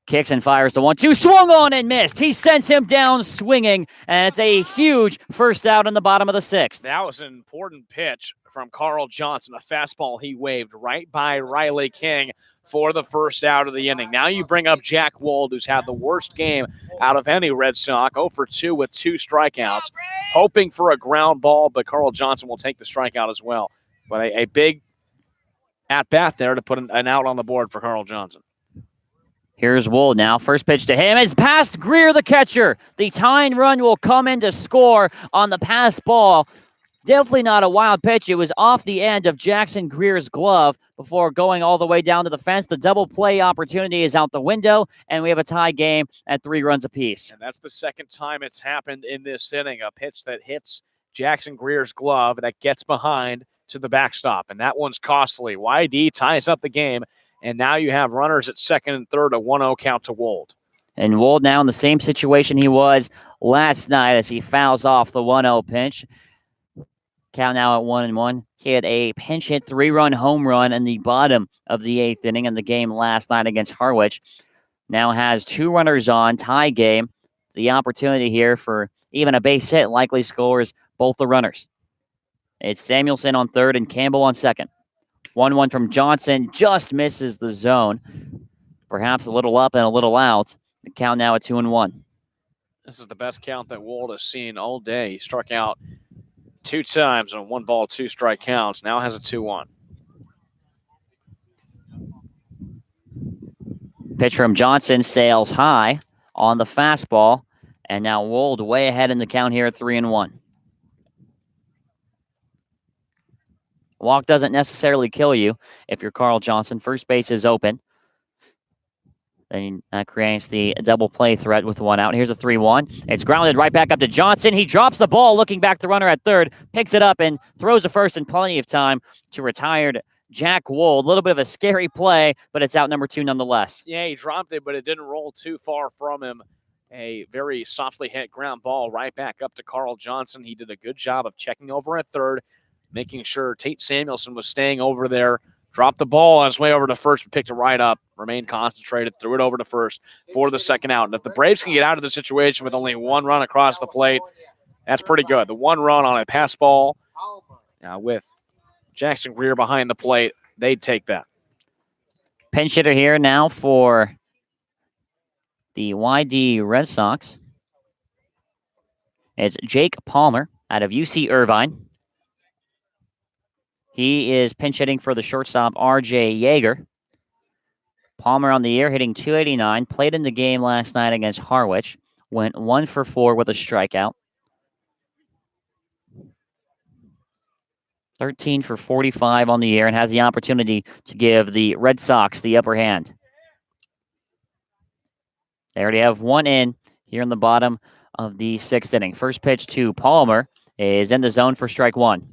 Kicks and fires the 1-2. Swung on and missed. He sends him down swinging, and it's a huge first out in the bottom of the 6th. That was an important pitch from Carl Johnson. A fastball he waved right by Riley King for the first out of the inning. Now you bring up Jack Wold, who's had the worst game out of any Red Sox, 0 for 2 with 2 strikeouts, hoping for a ground ball, but Carl Johnson will take the strikeout as well. But a big at-bat there to put an out on the board for Carl Johnson. Here's Wold now. First pitch to him is past Greer, the catcher. The tying run will come in to score on the pass ball. Definitely not a wild pitch. It was off the end of Jackson Greer's glove before going all the way down to the fence. The double play opportunity is out the window, and we have a tie game at 3 runs apiece. And that's the second time it's happened in this inning. A pitch that hits Jackson Greer's glove that gets behind to the backstop, and that one's costly. YD ties up the game, and now you have runners at second and third, a 1-0 count to Wold. And Wold now in the same situation he was last night as he fouls off the 1-0 pitch. Count now at 1-1. He had a pinch hit 3-run home run in the bottom of the 8th inning in the game last night against Harwich. Now has 2 runners on, tie game. The opportunity here for even a base hit likely scores both the runners. It's Samuelson on third and Campbell on second. 1-1 from Johnson, just misses the zone. Perhaps a little up and a little out. The count now at 2-1. This is the best count that Wold has seen all day. He struck out 2 times on 1 ball, 2 strike counts. Now has a 2-1. Pitch from Johnson sails high on the fastball. And now Wold way ahead in the count here at 3-1. Walk doesn't necessarily kill you if you're Carl Johnson. First base is open. Then that creates the double play threat with 1 out. Here's a 3-1. It's grounded right back up to Johnson. He drops the ball, looking back the runner at third, picks it up and throws to first in plenty of time to retired Jack Wold. A little bit of a scary play, but it's out number 2 nonetheless. Yeah, he dropped it, but it didn't roll too far from him. A very softly hit ground ball right back up to Carl Johnson. He did a good job of checking over at third, making sure Tate Samuelson was staying over there. Dropped the ball on his way over to first, but picked it right up, remained concentrated, threw it over to first for the second out. And if the Braves can get out of the situation with only 1 run across the plate, that's pretty good. The 1 run on a pass ball with Jackson Greer behind the plate, they'd take that. Pinch hitter here now for the YD Red Sox. It's Jake Palmer out of UC Irvine. He is pinch hitting for the shortstop, R.J. Yeager. Palmer on the year hitting .289. Played in the game last night against Harwich. Went 1 for 4 with a strikeout. 13 for 45 on the year and has the opportunity to give the Red Sox the upper hand. They already have 1 in here in the bottom of the 6th inning. First pitch to Palmer is in the zone for strike 1.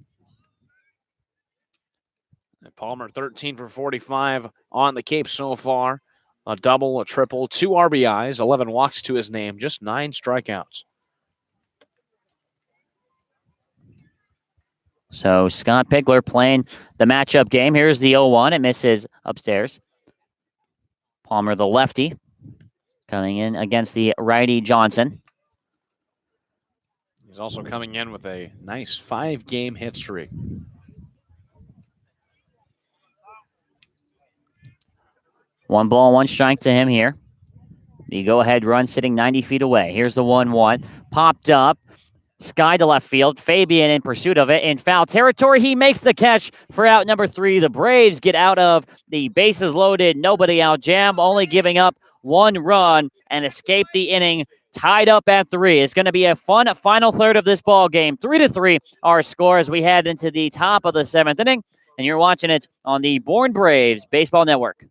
Palmer 13 for 45 on the Cape so far. A double, a triple, 2 RBIs, 11 walks to his name, just 9 strikeouts. So Scott Pickler playing the matchup game. Here's the 0-1. It misses upstairs. Palmer, the lefty, coming in against the righty Johnson. He's also coming in with a nice 5-game hit streak. One ball, 1 strike to him here. The go-ahead run sitting 90 feet away. Here's the 1-1. Popped up. Sky to left field. Fabian in pursuit of it. In foul territory, he makes the catch for out number 3. The Braves get out of the bases loaded, nobody out jam, only giving up 1 run and escape the inning. Tied up at 3. It's going to be a fun final third of this ball game. 3-3 our score as we head into the top of the 7th inning. And you're watching it on the Bourne Braves Baseball Network.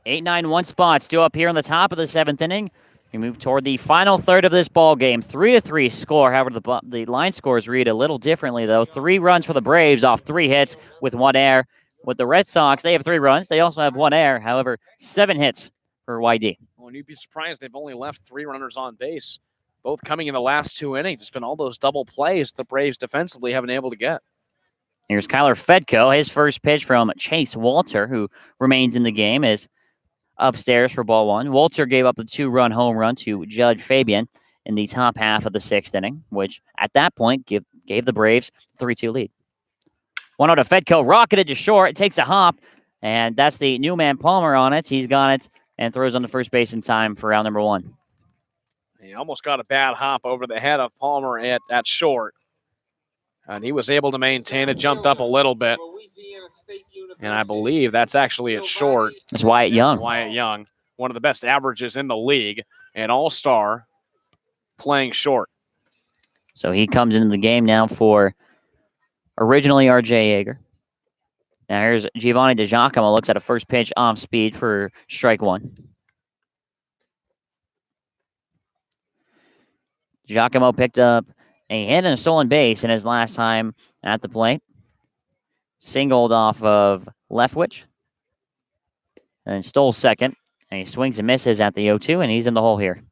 8-9-1 spot still up here in the top of the 7th inning. We move toward the final third of this ball game. 3-3 score. However, the line scores read a little differently, though. 3 runs for the Braves off 3 hits with 1 error. With the Red Sox, they have 3 runs. They also have 1 error. However, 7 hits for YD. Well, and you'd be surprised they've only left 3 runners on base, both coming in the last 2 innings. It's been all those double plays the Braves defensively haven't been able to get. Here's Kyler Fedko. His first pitch from Chase Walter, who remains in the game, is upstairs for ball 1. Walter gave up the 2-run home run to Judge Fabian in the top half of the 6th inning, which at that point gave the Braves 3-2 lead. 1-0 to Fedko, rocketed to short. It takes a hop, and that's the new man Palmer on it. He's got it and throws on the first base in time for out number 1. He almost got a bad hop over the head of Palmer at short. And he was able to maintain it, jumped up a little bit. And I believe that's actually at short. It's Wyatt Young. Wyatt Young, one of the best averages in the league, an all-star playing short. So he comes into the game now for originally R.J. Yeager. Now here's Giovanni DiGiacomo, looks at a first pitch off speed for strike 1. Giacomo picked up a hit and a stolen base in his last time at the plate. Singled off of Leftwich and stole second. And he swings and misses at the 0-2, and he's in the hole here.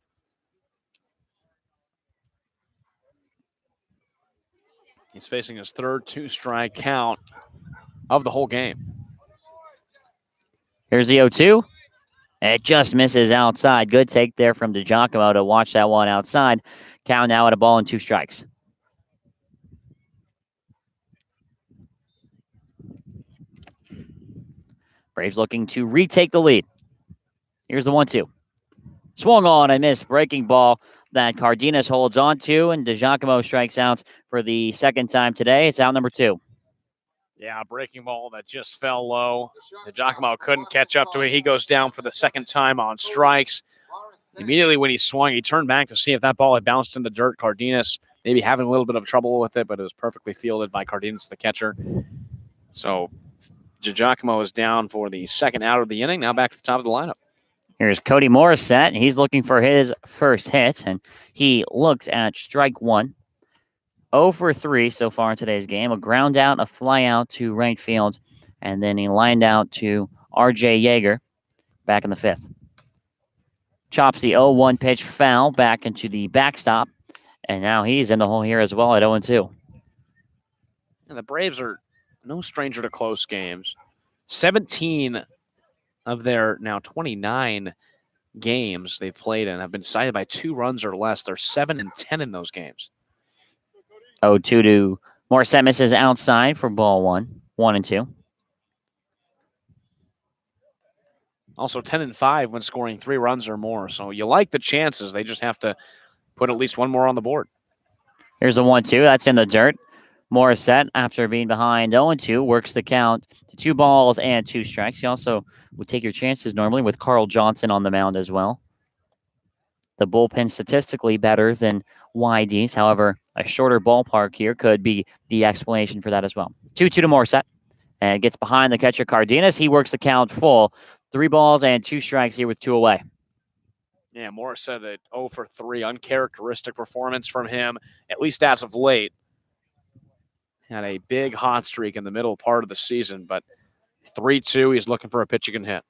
He's facing his third 2-strike count of the whole game. Here's the 0-2. It just misses outside. Good take there from DiGiacomo to watch that one outside. Count now at a ball and 2 strikes. Braves looking to retake the lead. Here's the 1-2. Swung on and missed. Breaking ball that Cardenas holds on to, and DiGiacomo strikes out for the second time today. It's out number 2. Yeah, breaking ball that just fell low. DiGiacomo couldn't catch up to it. He goes down for the second time on strikes. Immediately when he swung, he turned back to see if that ball had bounced in the dirt. Cardenas maybe having a little bit of trouble with it, but it was perfectly fielded by Cardenas, the catcher. So DiGiacomo is down for the second out of the inning. Now back to the top of the lineup. Here's Cody Morissette. He's looking for his first hit, and he looks at strike 1. 0 for 3 so far in today's game. A ground out, a fly out to right field, and then he lined out to R.J. Yeager back in the 5th. Chops the 0-1 pitch foul back into the backstop, and now he's in the hole here as well at 0-2. And the Braves are no stranger to close games. 17 of their now 29 games they've played in have been decided by 2 runs or less. They're 7-10 in those games. 0-2 to Morissette, misses outside for ball 1. 1-2. Also 10-5 when scoring 3 runs or more. So you like the chances. They just have to put at least one more on the board. Here's the 1-2. That's in the dirt. Morissette, after being behind 0-2, works the count to 2 balls and 2 strikes. You also would take your chances normally with Carl Johnson on the mound as well. The bullpen statistically better than YD's. However, a shorter ballpark here could be the explanation for that as well. 2-2 to Morissette. And gets behind the catcher Cardenas. He works the count full. 3 balls and 2 strikes here with 2 away. Yeah, Morissette at 0 for 3. Uncharacteristic performance from him, at least as of late. Had a big hot streak in the middle part of the season, but 3-2, he's looking for a pitch he can hit.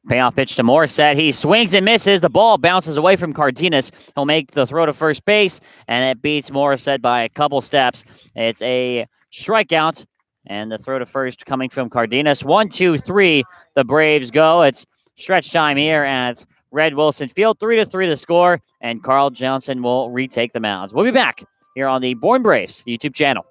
Payoff pitch to Morissette. He swings and misses. The ball bounces away from Cardenas. He'll make the throw to first base, and it beats Morissette by a couple steps. It's a strikeout, and the throw to first coming from Cardenas. 1-2-3, the Braves go. It's stretch time here at Red Wilson Field. 3-3 the score, and Carl Johnson will retake the mound. We'll be back here on the Bourne Braves YouTube channel.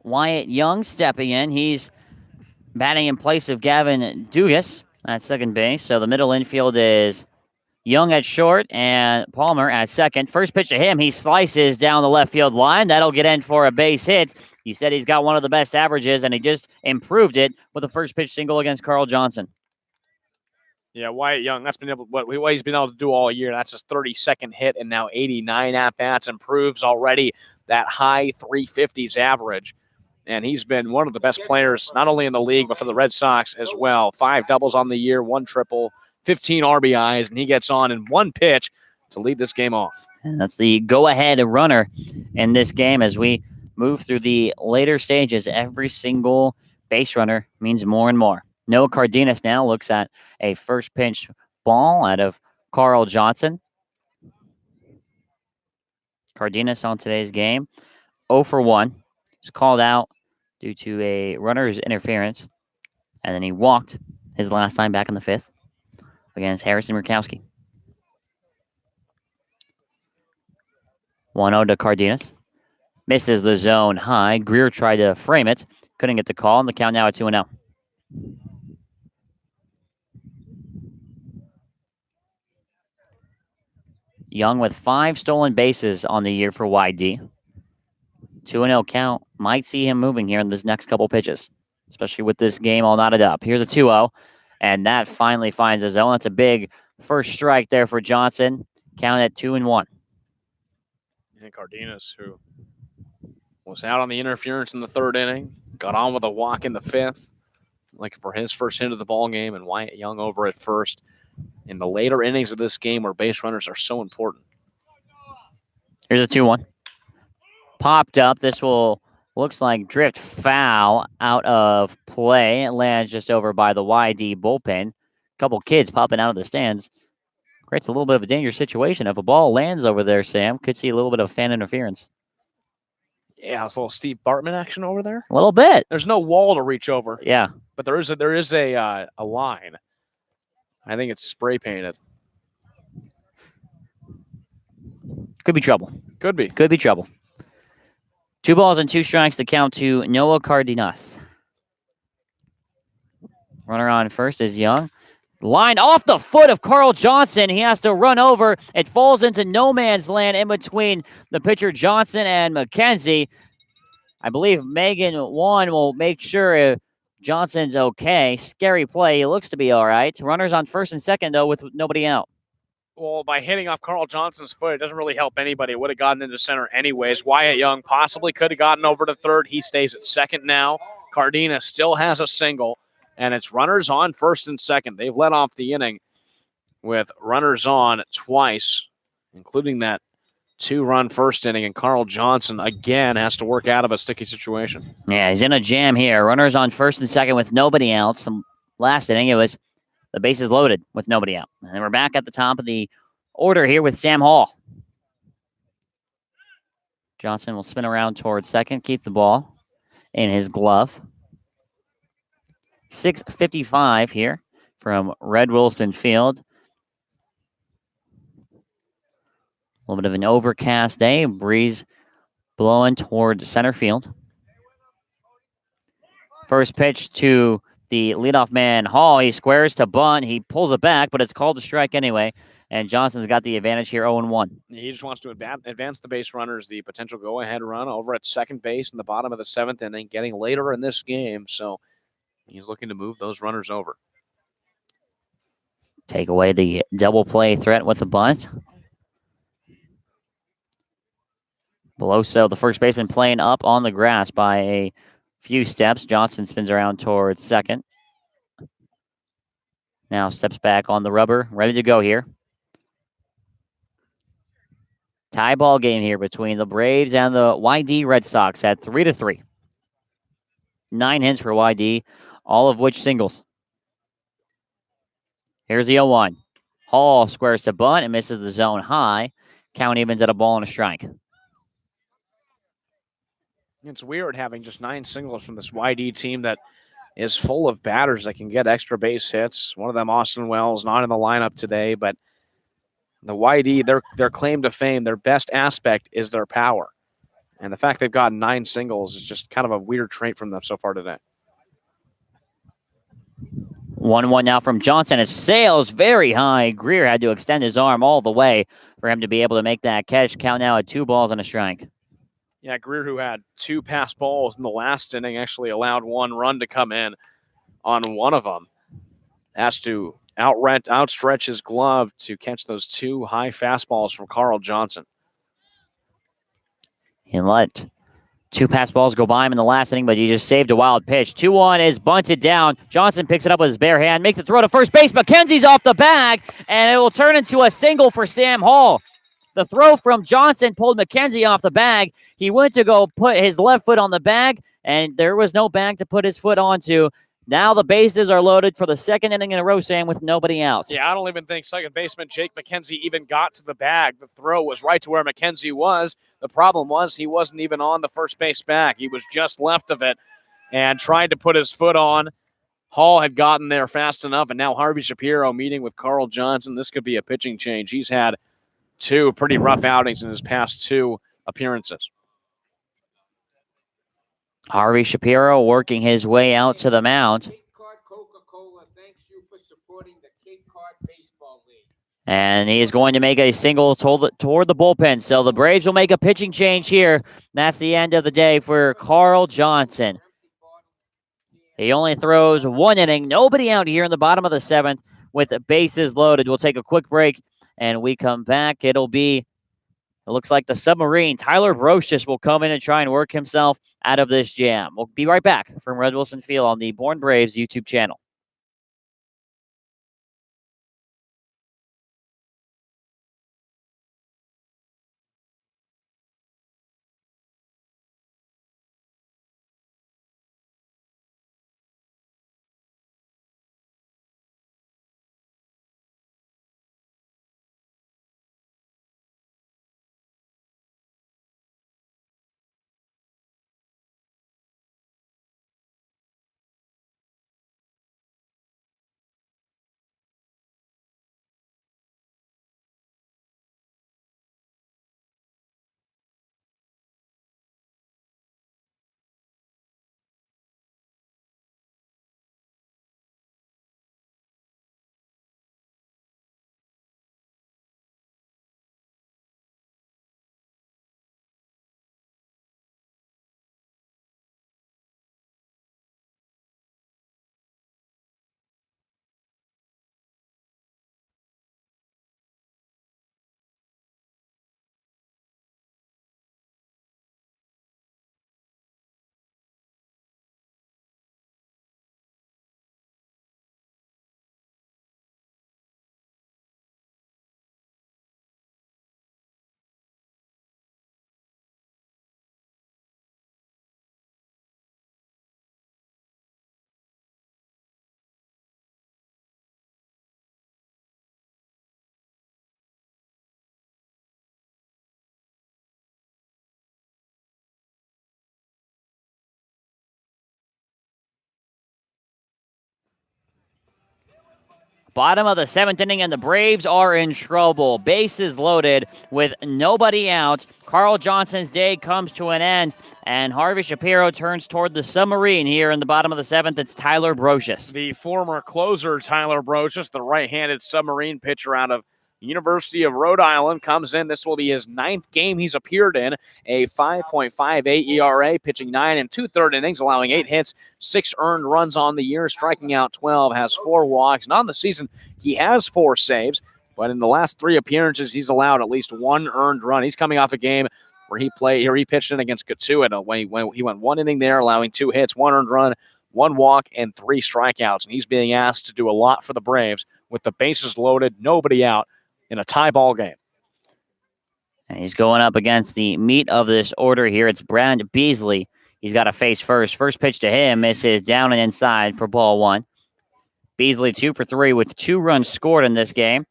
Wyatt Young stepping in. He's batting in place of Gavin Dugas at second base. So the middle infield is Young at short and Palmer at second. First pitch to him, he slices down the left field line. That'll get in for a base hit. He said he's got one of the best averages, and he just improved it with a first pitch single against Carl Johnson. Yeah, Wyatt Young, that's been what he's been able to do all year. That's his 32nd hit and now 89 at-bats, improves already that high 350s average. And he's been one of the best players, not only in the league, but for the Red Sox as well. 5 doubles on the year, 1 triple, 15 RBIs, and he gets on in one pitch to lead this game off. And that's the go-ahead runner in this game as we move through the later stages. Every single base runner means more and more. Noah Cardenas now looks at a first pitch ball out of Carl Johnson. Cardenas on today's game, 0 for 1. He's called out due to a runner's interference, and then he walked his last time back in the 5th against Harrison Murkowski. 1-0 to Cardenas. Misses the zone high. Greer tried to frame it. Couldn't get the call, and the count now at 2-0. Young with 5 stolen bases on the year for YD. 2-0 count. Might see him moving here in this next couple pitches, especially with this game all knotted up. Here's a 2-0, and that finally finds a zone. That's a big first strike there for Johnson. Count at 2-1. And Cardenas, who was out on the interference in the 3rd inning, got on with a walk in the 5th, looking for his first hit of the ball game, and Wyatt Young over at first. In the later innings of this game where base runners are so important. Here's a 2-1. Popped up. This looks like drift foul out of play. It lands just over by the YD bullpen. A couple kids popping out of the stands. Creates a little bit of a dangerous situation. If a ball lands over there, Sam, could see a little bit of fan interference. Yeah, it's a little Steve Bartman action over there. A little bit. There's no wall to reach over. Yeah. But there is a line. I think it's spray painted. Could be trouble. Could be. Could be trouble. 2 balls and 2 strikes to count to Noah Cardenas. Runner on first is Young. Line off the foot of Carl Johnson. He has to run over. It falls into no man's land in between the pitcher Johnson and McKenzie. I believe Megan Wan will make sure Johnson's okay. Scary play. He looks to be all right. Runners on first and second, though, with nobody out. Well, by hitting off Carl Johnson's foot, it doesn't really help anybody. It would have gotten into center anyways. Wyatt Young possibly could have gotten over to third. He stays at second now. Cardenas still has a single, and it's runners on first and second. They've led off the inning with runners on twice, including that 2-run first inning, and Carl Johnson again has to work out of a sticky situation. Yeah, he's in a jam here. Runners on first and second with nobody else. Last inning, it was the bases loaded with nobody out. And we're back at the top of the order here with Sam Hall. Johnson will spin around towards second, keep the ball in his glove. 6:55 here from Red Wilson Field. A little bit of an overcast day, breeze blowing toward center field. First pitch to the leadoff man, Hall. He squares to bunt. He pulls it back, but it's called a strike anyway. And Johnson's got the advantage here, 0-1. He just wants to advance the base runners, the potential go-ahead run over at second base in the bottom of the 7th inning, getting later in this game. So he's looking to move those runners over. Take away the double play threat with a bunt. Beloso, the first baseman, playing up on the grass by a few steps. Johnson spins around towards second. Now steps back on the rubber, ready to go here. Tie ball game here between the Braves and the YD Red Sox at 3-3. 9 hits for YD, all of which singles. Here's the 0-1. Hall squares to bunt and misses the zone high. Count evens at a ball and a strike. It's weird having just 9 singles from this YD team that is full of batters that can get extra base hits. One of them, Austin Wells, not in the lineup today, but the YD, their claim to fame, their best aspect is their power. And the fact they've gotten 9 singles is just kind of a weird trait from them so far today. 1-1 now from Johnson. It sails very high. Greer had to extend his arm all the way for him to be able to make that catch. Count now at 2 balls and a strike. Yeah, Greer, who had 2 pass balls in the last inning, actually allowed 1 run to come in on one of them. Has to outstretch his glove to catch those 2 high fastballs from Carl Johnson. He let 2 pass balls go by him in the last inning, but he just saved a wild pitch. 2-1 is bunted down. Johnson picks it up with his bare hand, makes the throw to first base. McKenzie's off the bag, and it will turn into a single for Sam Hall. The throw from Johnson pulled McKenzie off the bag. He went to go put his left foot on the bag, and there was no bag to put his foot onto. Now the bases are loaded for the second inning in a row, Sam, with nobody out. Yeah, I don't even think second baseman Jake McKenzie even got to the bag. The throw was right to where McKenzie was. The problem was he wasn't even on the first base bag. He was just left of it and tried to put his foot on. Hall had gotten there fast enough, and now Harvey Shapiro meeting with Carl Johnson. This could be a pitching change. He's had 2 pretty rough outings in his past 2 appearances. Harvey Shapiro working his way out to the mound. And he is going to make a single toward the bullpen. So the Braves will make a pitching change here. That's the end of the day for Carl Johnson. He only throws 1 inning. Nobody out here in the bottom of the 7th with the bases loaded. We'll take a quick break, and we come back. It looks like the Submarine, Tyler Brocious, will come in and try and work himself out of this jam. We'll be right back from Red Wilson Field on the Bourne Braves YouTube channel. Bottom of the 7th inning, and the Braves are in trouble. Bases loaded with nobody out. Carl Johnson's day comes to an end, and Harvey Shapiro turns toward the Submarine here in the bottom of the 7th. It's Tyler Brocious. The former closer, Tyler Brocious, the right-handed Submarine pitcher out of University of Rhode Island, comes in. This will be his 9th game he's appeared in. A 5.58 ERA, pitching 9 2/3 innings, allowing 8 hits, 6 earned runs on the year, striking out 12, has 4 walks. And on the season, he has 4 saves, but in the last 3 appearances, he's allowed at least 1 earned run. He's coming off a game where he pitched in against Katsuya. He went 1 inning there, allowing 2 hits, 1 earned run, 1 walk, and 3 strikeouts. And he's being asked to do a lot for the Braves with the bases loaded, nobody out, in a tie ball game. And he's going up against the meat of this order here. It's Brad Beasley. He's got to face first. First pitch to him misses down and inside for ball 1. Beasley 2 for 3 with 2 runs scored in this game.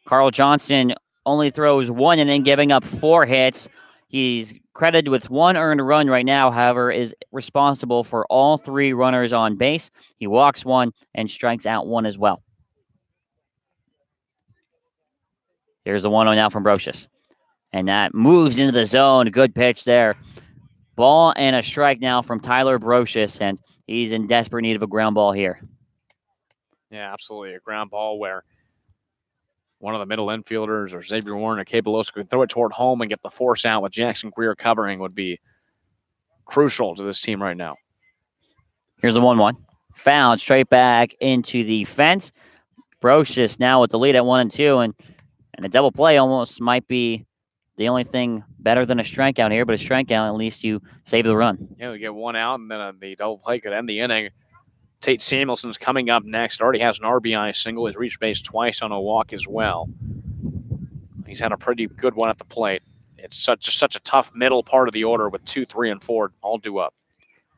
Carl Johnson only throws 1 inning, giving up 4 hits. He's credited with 1 earned run right now, however, is responsible for all 3 runners on base. He walks 1 and strikes out 1 as well. Here's the 1-0 now from Brocious. And that moves into the zone. Good pitch there. Ball and a strike now from Tyler Brocious, and he's in desperate need of a ground ball here. Yeah, absolutely. A ground ball where one of the middle infielders or Xavier Warren or Capeloso can throw it toward home and get the force out with Jackson Greer covering would be crucial to this team right now. Here's the 1-1. Fouled straight back into the fence. Brocious now with the lead at 1-2, and a double play almost might be the only thing better than a strikeout here, but a strikeout, at least you save the run. Yeah, we get one out, and then the double play could end the inning. Tate Samuelson's coming up next. Already has an RBI single. He's reached base twice on a walk as well. He's had a pretty good one at the plate. It's such a tough middle part of the order with 2, 3, and 4 all due up.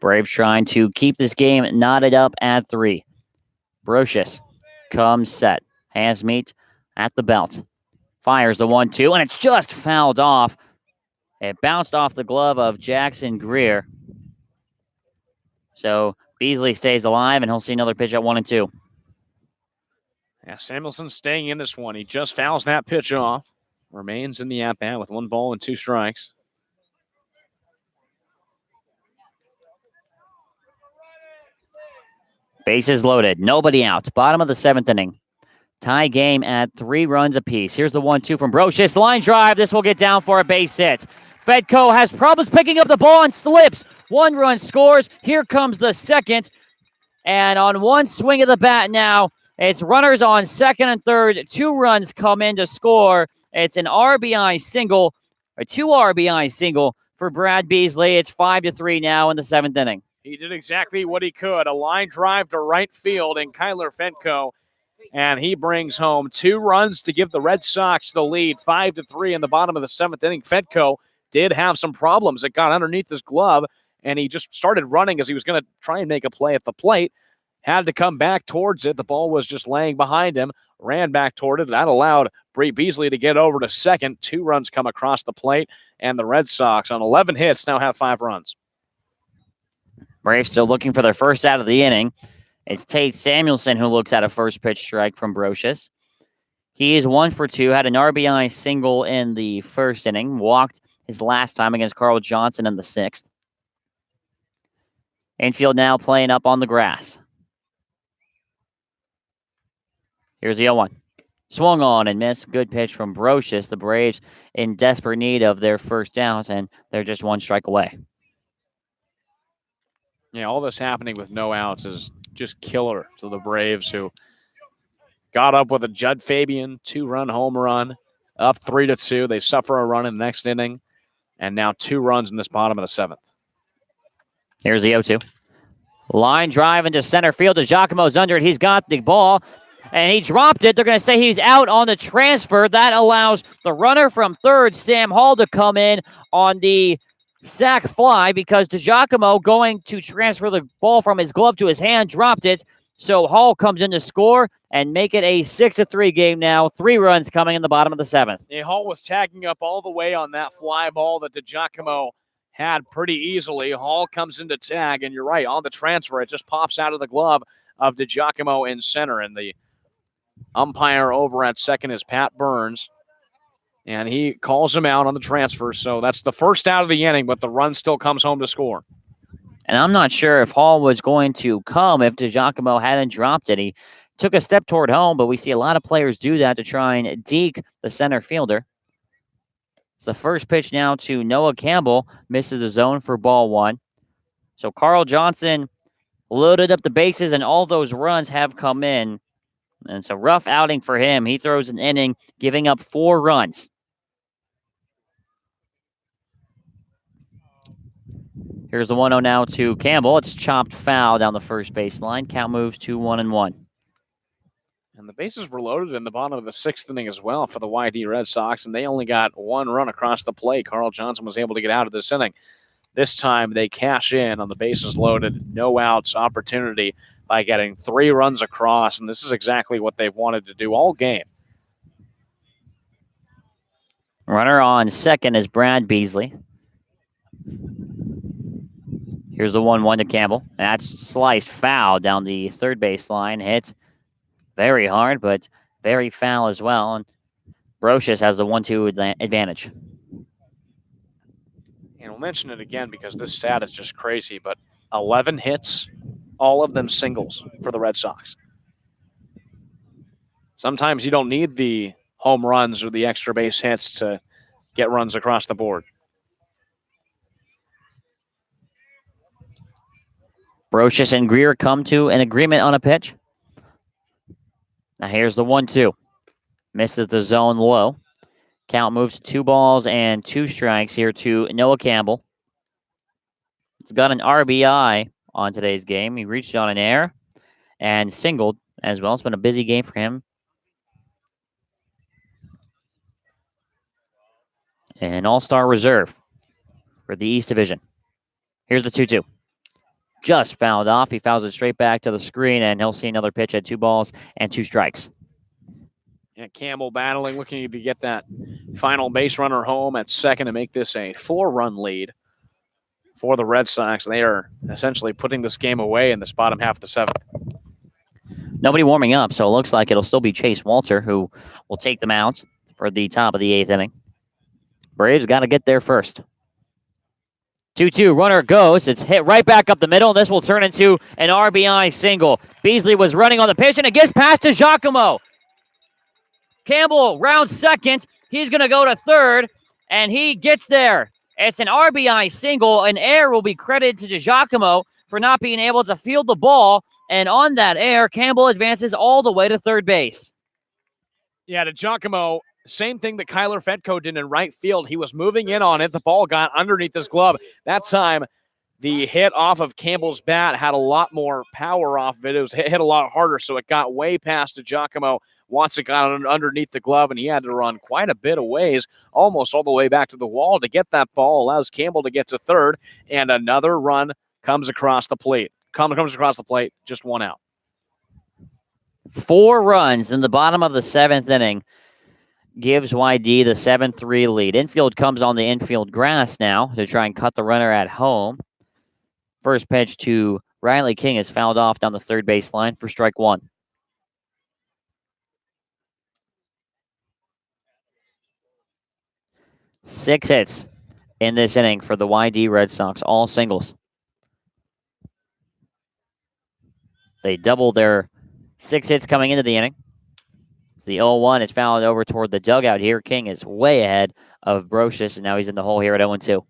Braves trying to keep this game knotted up at 3. Brocious comes set. Hands meet at the belt. Fires the 1-2, and it's just fouled off. It bounced off the glove of Jackson Greer. So Beasley stays alive, and he'll see another pitch at 1-2. Yeah, Samuelson staying in this one. He just fouls that pitch off. Remains in the at-bat with 1 ball and 2 strikes. Bases loaded. Nobody out. Bottom of the 7th inning. Tie game at 3 runs apiece. Here's the 1-2 from Brocious. Line drive. This will get down for a base hit. Fedko has problems picking up the ball and slips. 1 run scores. Here comes the second. And on one swing of the bat now, it's runners on second and third. 2 runs come in to score. It's an RBI single, a 2 RBI single for Brad Beasley. It's 5-3 now in the 7th inning. He did exactly what he could. A line drive to right field in Kyler Fedko. And he brings home 2 runs to give the Red Sox the lead, 5-3 in the bottom of the 7th inning. Fedko did have some problems. It got underneath his glove, and he just started running as he was going to try and make a play at the plate. Had to come back towards it. The ball was just laying behind him. Ran back toward it. That allowed Bree Beasley to get over to second. 2 runs come across the plate, and the Red Sox, on 11 hits, now have 5 runs. Braves still looking for their first out of the inning. It's Tate Samuelson who looks at a first pitch strike from Brocious. He is 1 for 2, had an RBI single in the first inning, walked his last time against Carl Johnson in the 6th. Infield now playing up on the grass. Here's the 0-1. Swung on and missed. Good pitch from Brocious. The Braves in desperate need of their first downs, and they're just 1 strike away. Yeah, all this happening with no outs is just killer to the Braves, who got up with a Judd Fabian 2-run home run, up 3-2. They suffer a run in the next inning, and now 2 runs in this bottom of the 7th. Here's the 0-2. Line drive into center field. Giacomo's under it. He's got the ball, and he dropped it. They're going to say he's out on the transfer. That allows the runner from third, Sam Hall, to come in on the sac fly because DiGiacomo, going to transfer the ball from his glove to his hand, dropped it. So Hall comes in to score and make it a 6-3 game now. 3 runs coming in the bottom of the 7th. Yeah, Hall was tagging up all the way on that fly ball that DiGiacomo had pretty easily. Hall comes into tag, and you're right, on the transfer, it just pops out of the glove of DiGiacomo in center. And the umpire over at second is Pat Burns, and he calls him out on the transfer. So that's the first out of the inning, but the run still comes home to score. And I'm not sure if Hall was going to come if DiGiacomo hadn't dropped it. He took a step toward home, but we see a lot of players do that to try and deke the center fielder. It's the first pitch now to Noah Campbell. Misses the zone for ball 1. So Carl Johnson loaded up the bases, and all those runs have come in. And it's a rough outing for him. He throws an inning, giving up 4 runs. Here's the 1-0 now to Campbell. It's chopped foul down the first baseline. Count moves to 1-1. And the bases were loaded in the bottom of the 6th inning as well for the YD Red Sox, and they only got 1 run across the plate. Carl Johnson was able to get out of this inning. This time they cash in on the bases loaded, no outs opportunity by getting 3 runs across, and this is exactly what they've wanted to do all game. Runner on second is Brad Beasley. Here's the 1-1 to Campbell. That's sliced foul down the third baseline. Hit very hard, but very foul as well. And Brocious has the 1-2 advantage. mention it again because this stat is just crazy, but 11 hits, all of them singles for the Red Sox. Sometimes you don't need the home runs or the extra base hits to get runs across the board. Brocious and Greer come to an agreement on a pitch. Now here's the 1-2. Misses the zone low. Count moves to 2 balls and 2 strikes here to Noah Campbell. He's got an RBI on today's game. He reached on an air and singled as well. It's been a busy game for him. An all-star reserve for the East Division. Here's the 2-2. Just fouled off. He fouls it straight back to the screen, and he'll see another pitch at 2 balls and 2 strikes. Yeah, Campbell battling, looking to get that final base runner home at second to make this a 4-run lead for the Red Sox. They are essentially putting this game away in this bottom half of the 7th. Nobody warming up, so it looks like it'll still be Chase Walter who will take them out for the top of the 8th inning. Braves got to get there first. 2-2, runner goes. It's hit right back up the middle, and this will turn into an RBI single. Beasley was running on the pitch, and it gets past to Giacomo. Campbell rounds second. He's going to go to third, and he gets there. It's an RBI single. An error will be credited to Giacomo for not being able to field the ball, and on that error, Campbell advances all the way to third base. Yeah, to Giacomo, same thing that Kyler Fetko did in right field. He was moving in on it. The ball got underneath his glove. That time, the hit off of Campbell's bat had a lot more power off of it. It was hit a lot harder, so it got way past to Giacomo once it got underneath the glove, and he had to run quite a bit of ways, almost all the way back to the wall to get that ball. Allows Campbell to get to third, and another run comes across the plate. Comes across the plate, just 1 out. 4 runs in the bottom of the 7th inning gives YD the 7-3 lead. Infield comes on the infield grass now to try and cut the runner at home. First pitch to Riley King is fouled off down the third base line for strike 1. Six hits in this inning for the YD Red Sox, all singles. They doubled their 6 hits coming into the inning. The 0-1 is fouled over toward the dugout here. King is way ahead of Brocious, and now he's in the hole here at 0-2.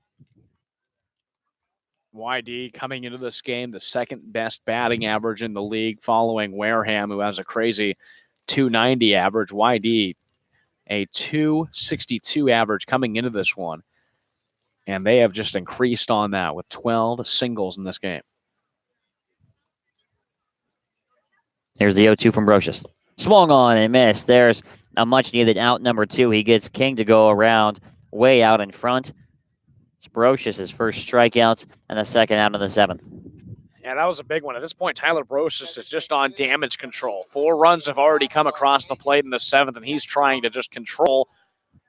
YD coming into this game, the second best batting average in the league, following Wareham, who has a crazy 290 average. YD, a 262 average coming into this one. And they have just increased on that with 12 singles in this game. Here's the 0-2 from Brocious. Swung on and missed. There's a much-needed out number 2. He gets King to go around way out in front. It's Brocious' first strikeouts and the second out of the 7th. Yeah, that was a big one. At this point, Tyler Brocious is just on damage control. 4 runs have already come across the plate in the 7th, and he's trying to just control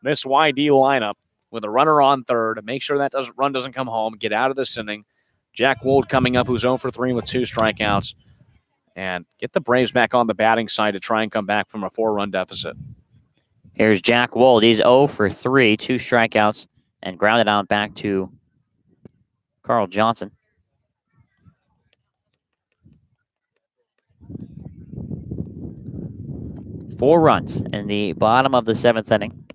this YD lineup with a runner on third, make sure that run doesn't come home, get out of this inning. Jack Wold coming up, who's 0 for 3 with 2 strikeouts, and get the Braves back on the batting side to try and come back from a 4-run deficit. Here's Jack Wold. He's 0 for 3, 2 strikeouts, and grounded out back to Carl Johnson. Four runs in the bottom of the 7th inning.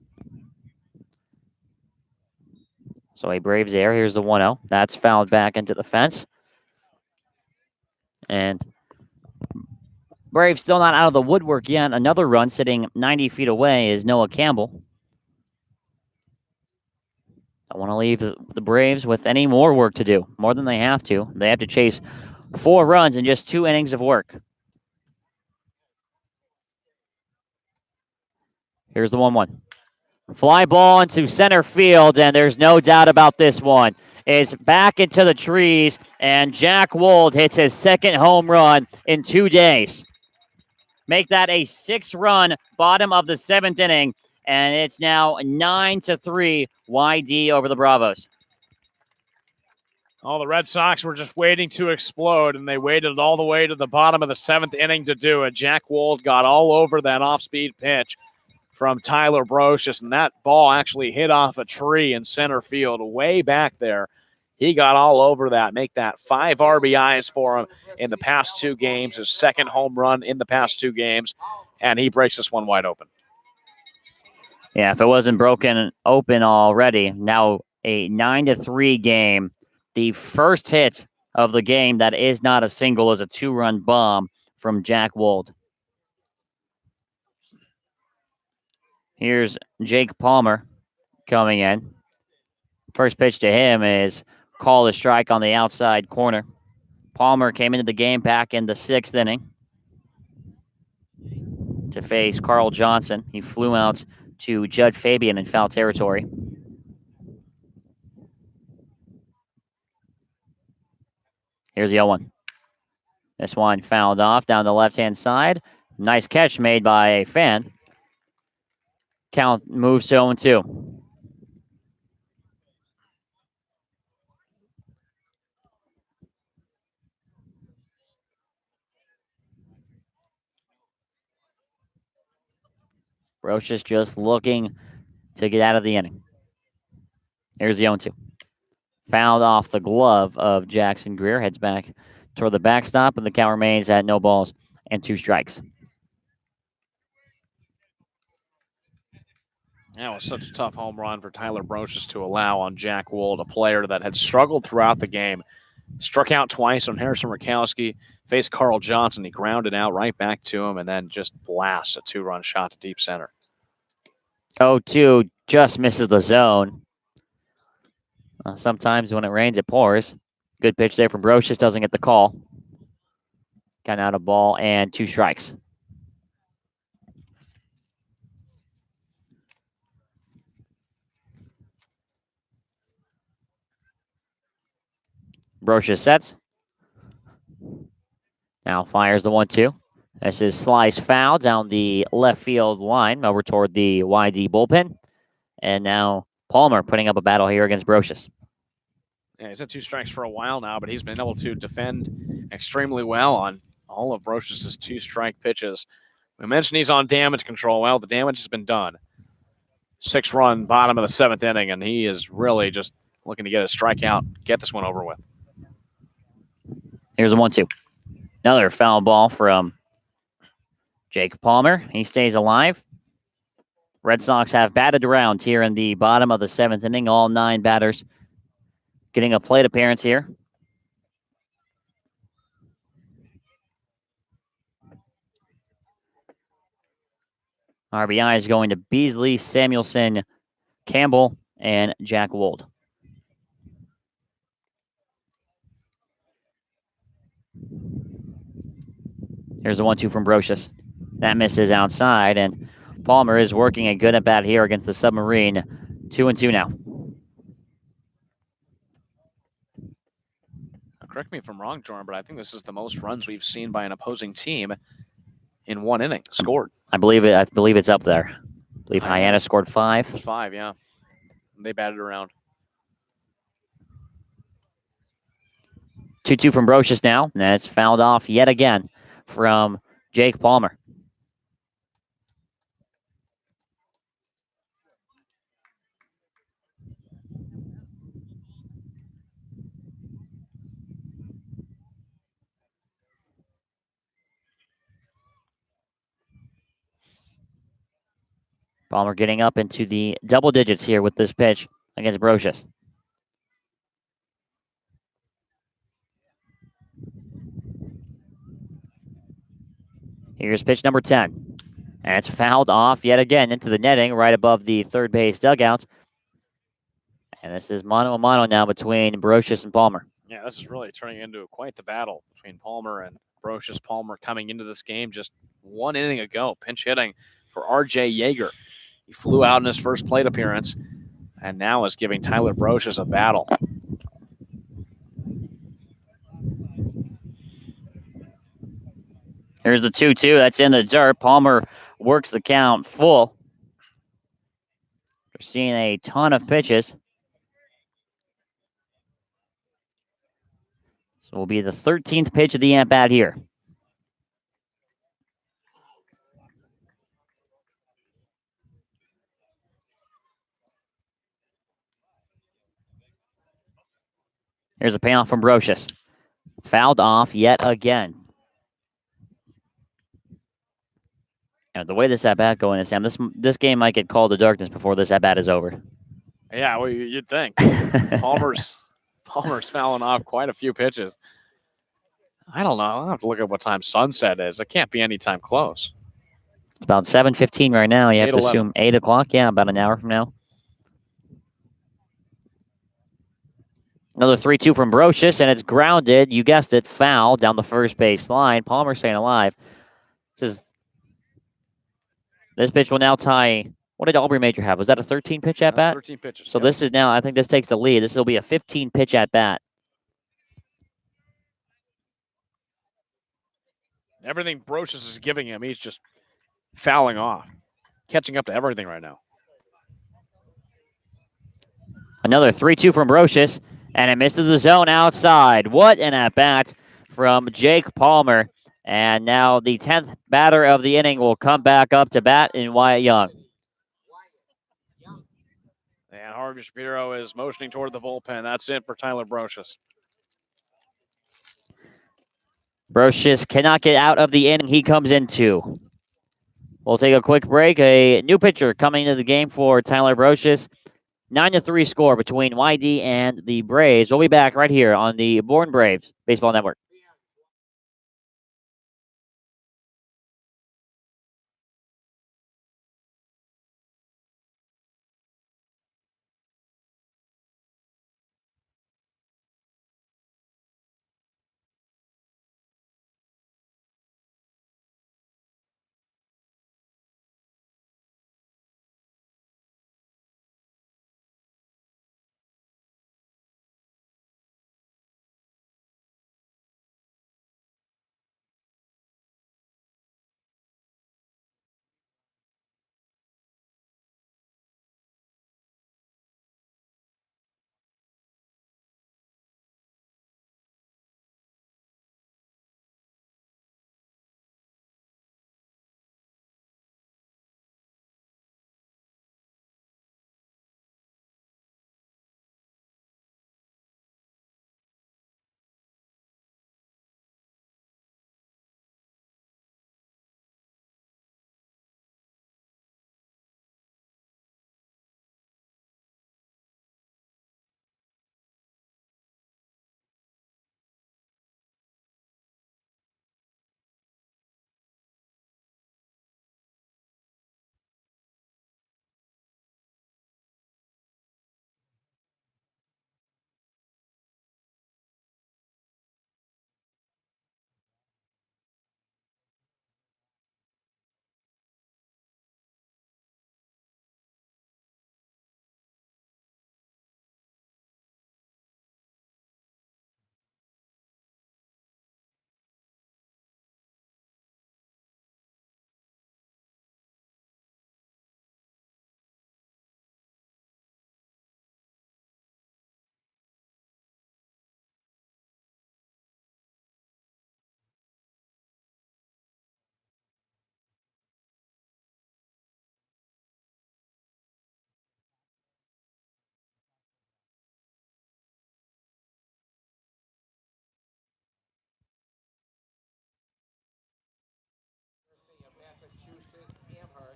So a Braves error. Here's the 1-0. That's fouled back into the fence. And Braves still not out of the woodwork yet. Another run sitting 90 feet away is Noah Campbell. I want to leave the Braves with any more work to do, more than they have to. They have to chase 4 runs in just 2 innings of work. Here's the 1-1. Fly ball into center field, and there's no doubt about this one. It's back into the trees, and Jack Wold hits his 2nd home run in 2 days. Make that a 6-run bottom of the 7th inning, and it's now 9-3 YD over the Bravos. Oh, the Red Sox were just waiting to explode, and they waited all the way to the bottom of the 7th inning to do it. Jack Wold got all over that off-speed pitch. from Tyler Brocious, and that ball actually hit off a tree in center field way back there. He got all over that, make that 5 RBIs for him in the past 2 games, his second home run in the past 2 games, and he breaks this one wide open. Yeah, if it wasn't broken open already, now a 9-3 game. The first hit of the game that is not a single is a 2-run bomb from Jack Wold. Here's Jake Palmer coming in. First pitch to him is called a strike on the outside corner. Palmer came into the game back in the 6th inning to face Carl Johnson. He flew out to Judd Fabian in foul territory. Here's the 0-1. This one fouled off down the left-hand side. Nice catch made by a fan. Count moves to 0-2. Brocious just looking to get out of the inning. Here's the 0-2. Fouled off the glove of Jackson Greer. Heads back toward the backstop, and the count remains at 0 balls and 2 strikes. That was such a tough home run for Tyler Brocious to allow on Jack Wold, a player that had struggled throughout the game. Struck out twice on Harrison Rakowski, faced Carl Johnson. He grounded out right back to him, and then just blasts a 2-run shot to deep center. 0-2 just misses the zone. Sometimes when it rains, it pours. Good pitch there from Brocious, doesn't get the call. Got out a ball and 2 strikes. Brocious sets. Now fires the 1-2. This is slice foul down the left field line over toward the YD bullpen. And now Palmer putting up a battle here against Brocious. Yeah, he's had 2 strikes for a while now, but he's been able to defend extremely well on all of Brocious' 2-strike pitches. We mentioned he's on damage control. Well, the damage has been done. 6-run, bottom of the 7th inning, and he is really just looking to get a strikeout, get this one over with. Here's a 1-2. Another foul ball from Jake Palmer. He stays alive. Red Sox have batted around here in the bottom of the 7th inning. All 9 batters getting a plate appearance here. RBI is going to Beasley, Samuelson, Campbell, and Jack Wold. Here's the 1-2 from Brocious. That misses outside, and Palmer is working a good at-bat here against the Submarine. 2-2 now. Correct me if I'm wrong, Jordan, but I think this is the most runs we've seen by an opposing team in 1 inning scored. I believe it's up there. I believe Hyannis scored 5. 5, yeah. They batted around. 2-2 from Brocious now. And it's fouled off yet again from Jake Palmer. Palmer getting up into the double digits here with this pitch against Brocious. Here's pitch number 10. And it's fouled off yet again into the netting right above the third base dugout. And this is mano a mano now between Brocious and Palmer. Yeah, this is really turning into quite the battle between Palmer and Brocious. Palmer coming into this game just 1 inning ago, pinch hitting for R.J. Yeager. He flew out in his first plate appearance and now is giving Tyler Brocious a battle. Here's the 2-2. That's in the dirt. Palmer works the count full. We're seeing a ton of pitches. So will be the 13th pitch of the at-bat here. Here's a payoff from Brocious. Fouled off yet again. And the way this at-bat going is, Sam, this game might get called to darkness before this at-bat is over. Yeah, well, you'd think. Palmer's fouling off quite a few pitches. I don't know. I'll have to look at what time sunset is. It can't be any time close. It's about 7:15 right now. You have to 8:11. assume 8 o'clock. Yeah, about an hour from now. Another 3-2 from Brocious, and it's grounded. You guessed it, foul down the first base line. Palmer staying alive. This pitch will now tie. What did Aubrey Major have? Was that a 13-pitch at bat? 13 pitches. So this is now, I think this takes the lead. This will be a 15-pitch at bat. Everything Brocious is giving him, he's just fouling off, catching up to everything right now. Another 3-2 from Brocious, and it misses the zone outside. What an at-bat from Jake Palmer. And now the 10th batter of the inning will come back up to bat in Wyatt Young. And Harvey Shapiro is motioning toward the bullpen. That's it for Tyler Brocious. Brocious cannot get out of the inning he comes into. We'll take a quick break. A new pitcher coming into the game for Tyler Brocious. 9-3 score between YD and the Braves. We'll be back right here on the Bourne Braves Baseball Network.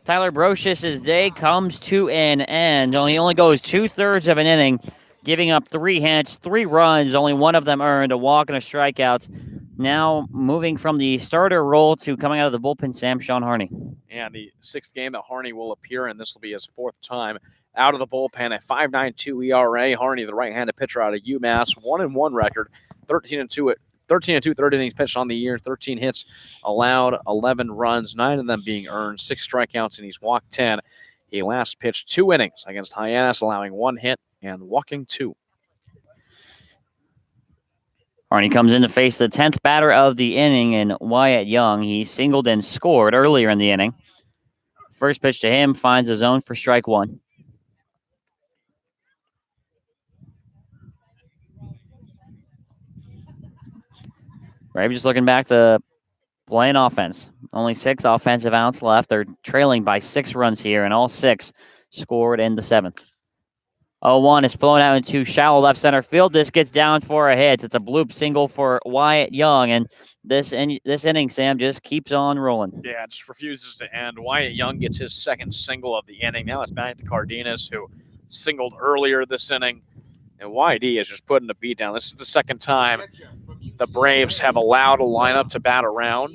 Tyler Brocious' day comes to an end. He only goes 2/3 of an inning, giving up 3 hits, 3 runs, only one of them earned, a walk and a strikeout. Now moving from the starter role to coming out of the bullpen, Sean Harney. And the 6th game that Harney will appear in, this will be his 4th time out of the bullpen. A 5.92 ERA. Harney, the right-handed pitcher out of UMass, 1-1 record, 13-2 third innings pitched on the year, 13 hits allowed, 11 runs, 9 of them being earned, 6 strikeouts, and he's walked 10. He last pitched 2 innings against Hyannis, allowing 1 hit and walking 2. Harney comes in to face the 10th batter of the inning in Wyatt Young. He singled and scored earlier in the inning. First pitch to him finds a zone for strike 1. Braves just looking back to playing offense. Only 6 offensive outs left. They're trailing by 6 runs here, and all 6 scored in the 7th. 0-1 is flown out into shallow left center field. This gets down for a hit. It's a bloop single for Wyatt Young, and this inning, Sam, just keeps on rolling. Yeah, it just refuses to end. Wyatt Young gets his second single of the inning. Now it's back to Cardenas, who singled earlier this inning. And YD is just putting the beat down. This is the second time the Braves have allowed a lineup to bat around.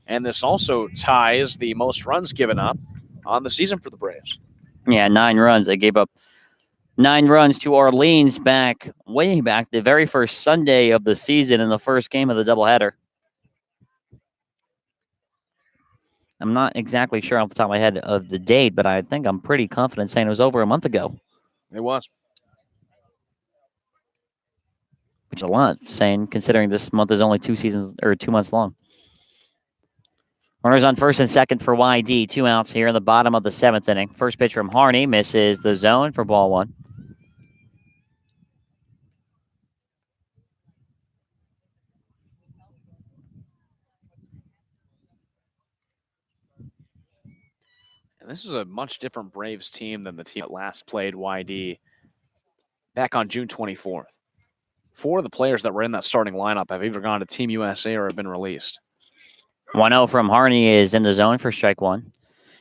And this also ties the most runs given up on the season for the Braves. Yeah, 9 runs. They gave up 9 runs to Orleans way back the very first Sunday of the season in the first game of the doubleheader. I'm not exactly sure off the top of my head of the date, but I think I'm pretty confident saying it was over a month ago. It was. Which is a lot, considering this month is only 2 months long. Runners on first and second for YD. 2 outs here in the bottom of the 7th inning. First pitch from Harney misses the zone for ball 1. And this is a much different Braves team than the team that last played YD back on June 24th. 4 of the players that were in that starting lineup have either gone to Team USA or have been released. 1-0 from Harney is in the zone for strike 1.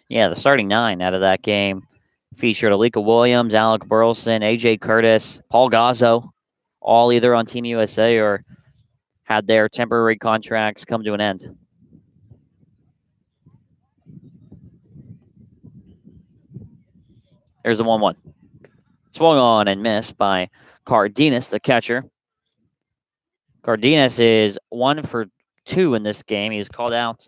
Yeah, the starting 9 out of that game featured Alika Williams, Alec Burleson, AJ Curtis, Paul Gazzo, all either on Team USA or had their temporary contracts come to an end. There's the 1-1. Swung on and missed by Cardenas, the catcher. Cardenas is 1 for 2 in this game. He was called out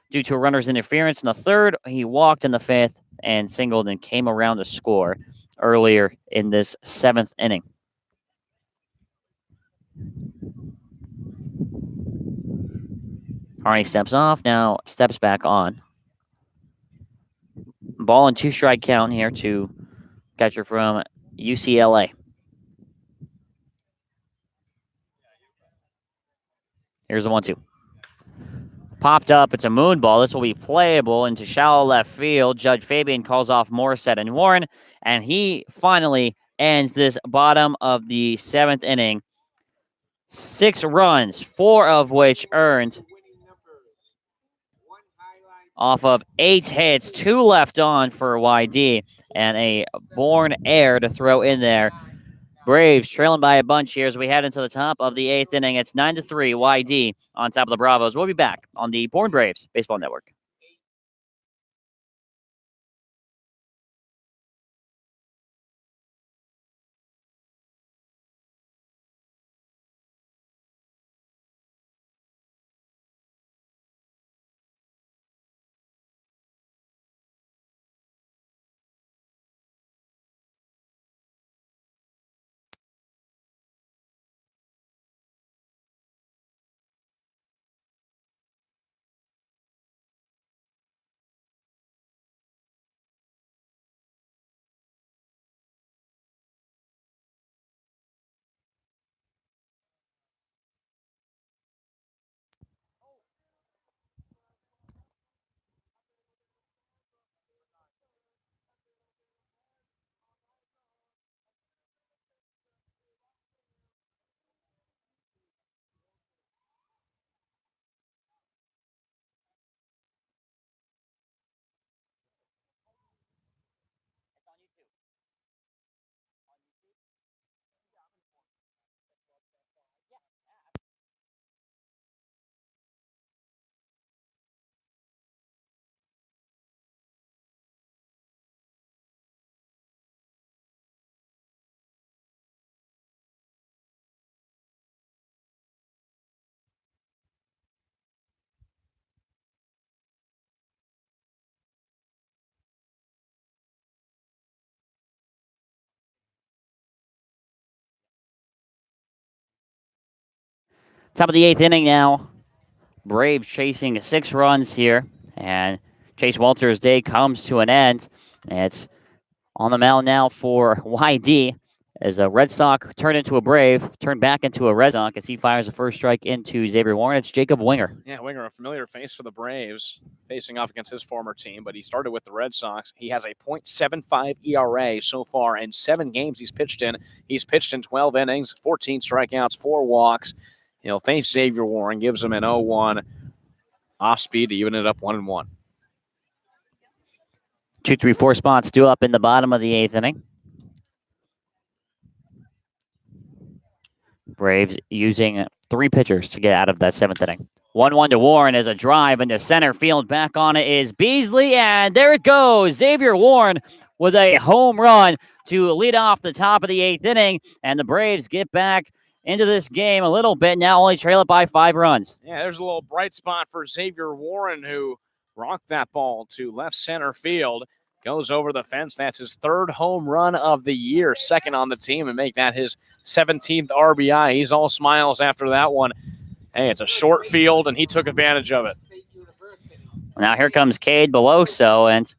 due to a runner's interference in the 3rd. He walked in the 5th and singled and came around to score earlier in this 7th inning. Harney steps off, now steps back on. Ball and 2 strike count here to catcher from UCLA. Here's the 1-2. Popped up. It's a moon ball. This will be playable into shallow left field. Judge Fabian calls off Morissette and Warren, and he finally ends this bottom of the 7th inning. 6 runs, 4 of which earned off of 8 hits, 2 left on for YD, and a Bourne air to throw in there. Braves trailing by a bunch here as we head into the top of the 8th inning. It's 9-3 YD on top of the Bravos. We'll be back on the Bourne Braves Baseball Network. Top of the 8th inning now. Braves chasing 6 runs here, and Chase Walter's day comes to an end. It's on the mound now for YD. as a Red Sox turned back into a Red Sox as he fires the first strike into Xavier Warren. It's Jacob Winger. Yeah, Winger, a familiar face for the Braves, facing off against his former team, but he started with the Red Sox. He has a .75 ERA so far in 7 games he's pitched in. He's pitched in 12 innings, 14 strikeouts, 4 walks. He'll face Xavier Warren, gives him an 0-1 off speed to even it up 1-1. 2, 3, 4 spots due up in the bottom of the 8th inning. Braves using 3 pitchers to get out of that 7th inning. 1-1 to Warren as a drive into center field. Back on it is Beasley, and there it goes. Xavier Warren with a home run to lead off the top of the 8th inning, and the Braves get back into this game a little bit. Now only trail it by 5 runs. Yeah, there's a little bright spot for Xavier Warren, who rocked that ball to left center field. Goes over the fence. That's his 3rd home run of the year, 2nd on the team, and make that his 17th RBI. He's all smiles after that one. Hey, it's a short field, and he took advantage of it. Now here comes Cade Beloso, and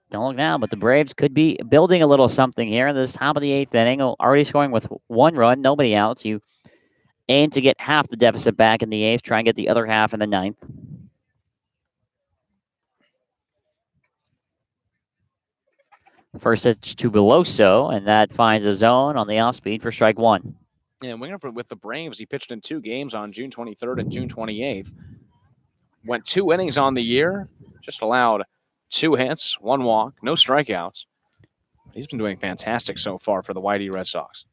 don't look now, but the Braves could be building a little something here in this top of the 8th inning. Already scoring with 1 run, nobody out. You aim to get half the deficit back in the 8th, try and get the other half in the 9th. First pitch to Beloso, and that finds a zone on the off speed for strike 1. Yeah, Winger with the Braves, he pitched in 2 games on June 23rd and June 28th. Went 2 innings on the year, just allowed 2 hits, 1 walk, no strikeouts. He's been doing fantastic so far for the YD Red Sox.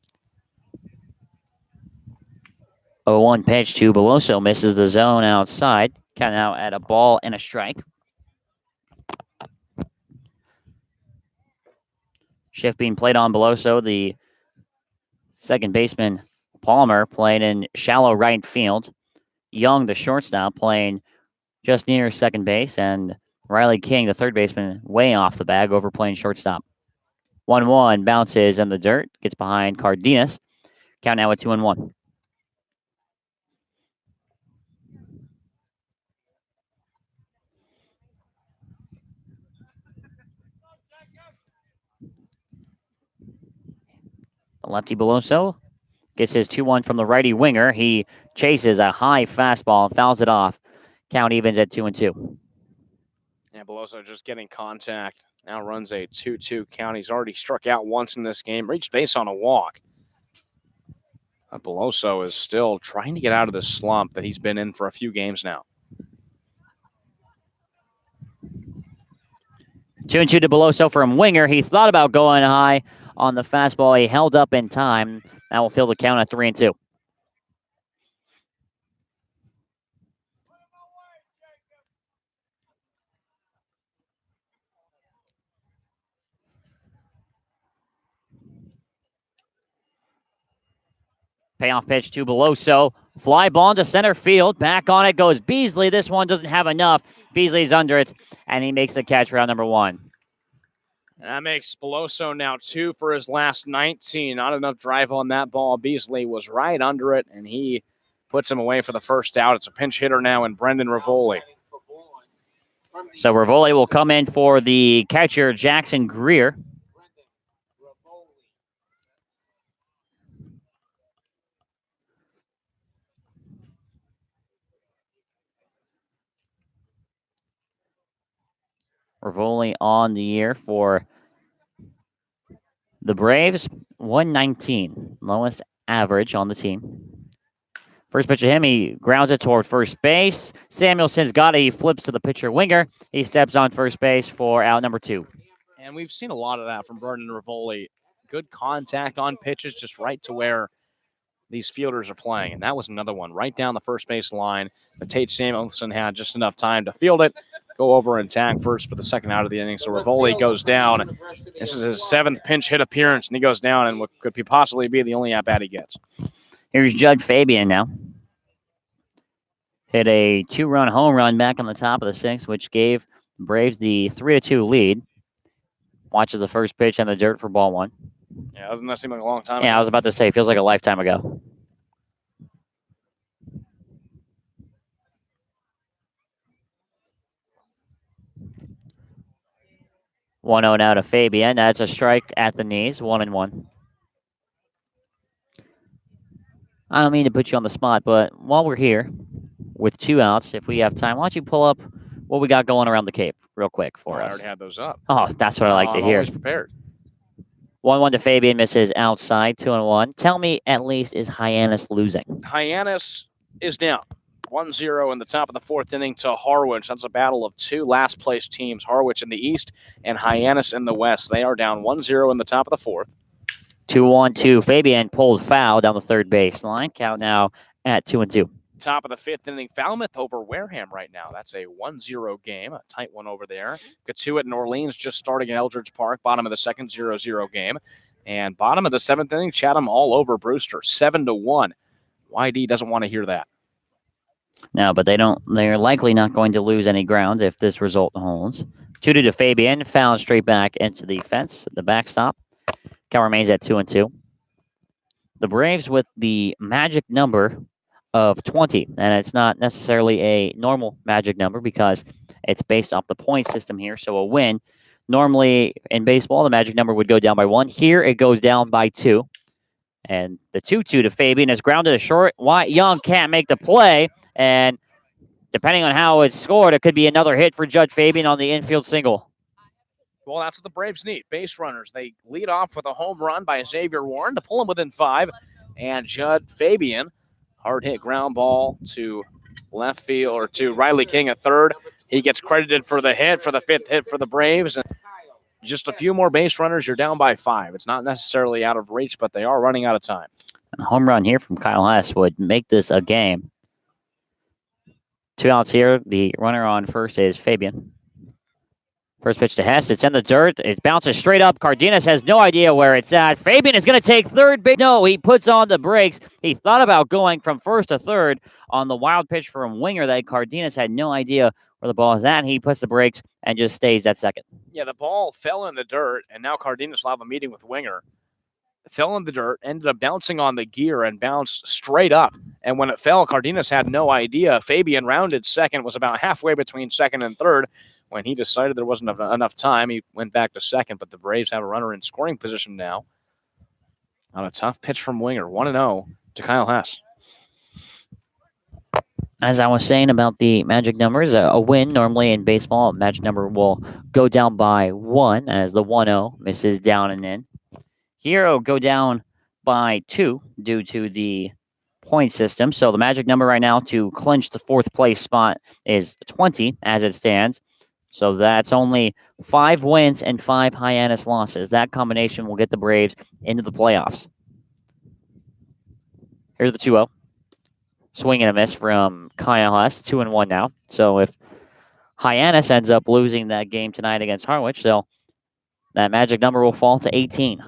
0-1 pitch to Beloso, misses the zone outside. Count out at a ball and a strike. Shift being played on Beloso. The second baseman, Palmer, playing in shallow right field. Young, the shortstop, playing just near second base. And Riley King, the third baseman, way off the bag, over playing shortstop. 1-1, bounces in the dirt, gets behind Cardenas. Count now at 2-1. The lefty Beloso gets his 2-1 from the righty Winger. He chases a high fastball and fouls it off. Count evens at 2-2. Yeah, Beloso just getting contact. Now runs a 2-2 count. He's already struck out once in this game, reached base on a walk. But Beloso is still trying to get out of the slump that he's been in for a few games now. 2-2 to Beloso from Winger. He thought about going high on the fastball. He held up in time. That will fill the count at 3-2. Payoff pitch to Beloso. Fly ball into center field. Back on it goes Beasley. This one doesn't have enough. Beasley's under it, and he makes the catch for out number 1. That makes Beloso now 2 for his last 19. Not enough drive on that ball. Beasley was right under it, and he puts him away for the first out. It's a pinch hitter now in Brendan Rivoli. So Rivoli will come in for the catcher, Jackson Greer. Rivoli on the year for the Braves, 119, lowest average on the team. First pitch of him, he grounds it toward first base. Samuelson's got it. He flips to the pitcher Winger. He steps on first base for out number 2. And we've seen a lot of that from Brendan Rivoli. Good contact on pitches, just right to where these fielders are playing. And that was another one right down the first base line. But Tate Samuelson had just enough time to field it, go over and tag first for the second out of the inning. So Rivoli goes down. This is his 7th pinch hit appearance, and he goes down and what could possibly be the only at-bat he gets. Here's Judd Fabian now. Hit a 2-run home run back on the top of the 6th, which gave the Braves the 3-2 lead. Watches the first pitch on the dirt for ball 1. Yeah, doesn't that seem like a long time Yeah, ago? I was about to say, feels like a lifetime ago. 1-0 now to Fabian. That's a strike at the knees, 1-1. I don't mean to put you on the spot, but while we're here with 2 outs, if we have time, why don't you pull up what we got going around the Cape real quick for I us? already had those up. Oh, that's what I like to I'm hear. always prepared. 1-1 to Fabian, misses outside, 2-1. Tell me, at least, is Hyannis losing? Hyannis is down 1-0 in the top of the 4th inning to Harwich. That's a battle of 2 last-place teams, Harwich in the East and Hyannis in the West. They are down 1-0 in the top of the 4th. 2-1-2. Fabian pulled foul down the third baseline. Count now at 2-2. Top of the 5th inning, Falmouth over Wareham right now. That's a 1-0 game, a tight one over there. Katuitt and Orleans just starting at Eldridge Park, bottom of the 2nd, 0-0 game. And bottom of the 7th inning, Chatham all over Brewster, 7-1. YD doesn't want to hear that. No, but they're likely not going to lose any ground if this result holds. 2-2 to Fabian, foul straight back into the fence, the backstop. Count remains at 2-2. The Braves with the magic number of 20, and it's not necessarily a normal magic number because it's based off the point system here. So a win, normally in baseball, the magic number would go down by 1. Here it goes down by 2. And the 2-2 to Fabian is grounded to short. Wyatt Young can't make the play, and depending on how it's scored, it could be another hit for Judge Fabian on the infield single. Well, that's what the Braves need. Base runners. They lead off with a home run by Xavier Warren to pull him within 5. And Judd Fabian, hard hit ground ball to left field, or to Riley King at third. He gets credited for the hit, for the 5th hit for the Braves. And just a few more base runners, you're down by 5. It's not necessarily out of reach, but they are running out of time. A home run here from Kyle Hess would make this a game. 2 outs here. The runner on first is Fabian. First pitch to Hess. It's in the dirt. It bounces straight up. Cardenas has no idea where it's at. Fabian is going to take third base. No, he puts on the brakes. He thought about going from first to third on the wild pitch from Winger that Cardenas had no idea where the ball is at. He puts the brakes and just stays at second. Yeah, the ball fell in the dirt, and now Cardenas will have a meeting with Winger. It fell in the dirt, ended up bouncing on the gear and bounced straight up. And when it fell, Cardenas had no idea. Fabian rounded second, was about halfway between second and third. When he decided there wasn't enough time, he went back to second, but the Braves have a runner in scoring position now. On a tough pitch from Winger, 1-0 to Kyle Hess. As I was saying about the magic numbers, a win normally in baseball, a magic number will go down by 1 as the 1-0 misses down and in. Here it'll go down by 2 due to the point system. So the magic number right now to clinch the 4th place spot is 20 as it stands. So that's only 5 wins and 5 Hyannis losses. That combination will get the Braves into the playoffs. Here's the 2-0. Swing and a miss from Kyle Hess, 2-1 now. So if Hyannis ends up losing that game tonight against Harwich, that magic number will fall to 18.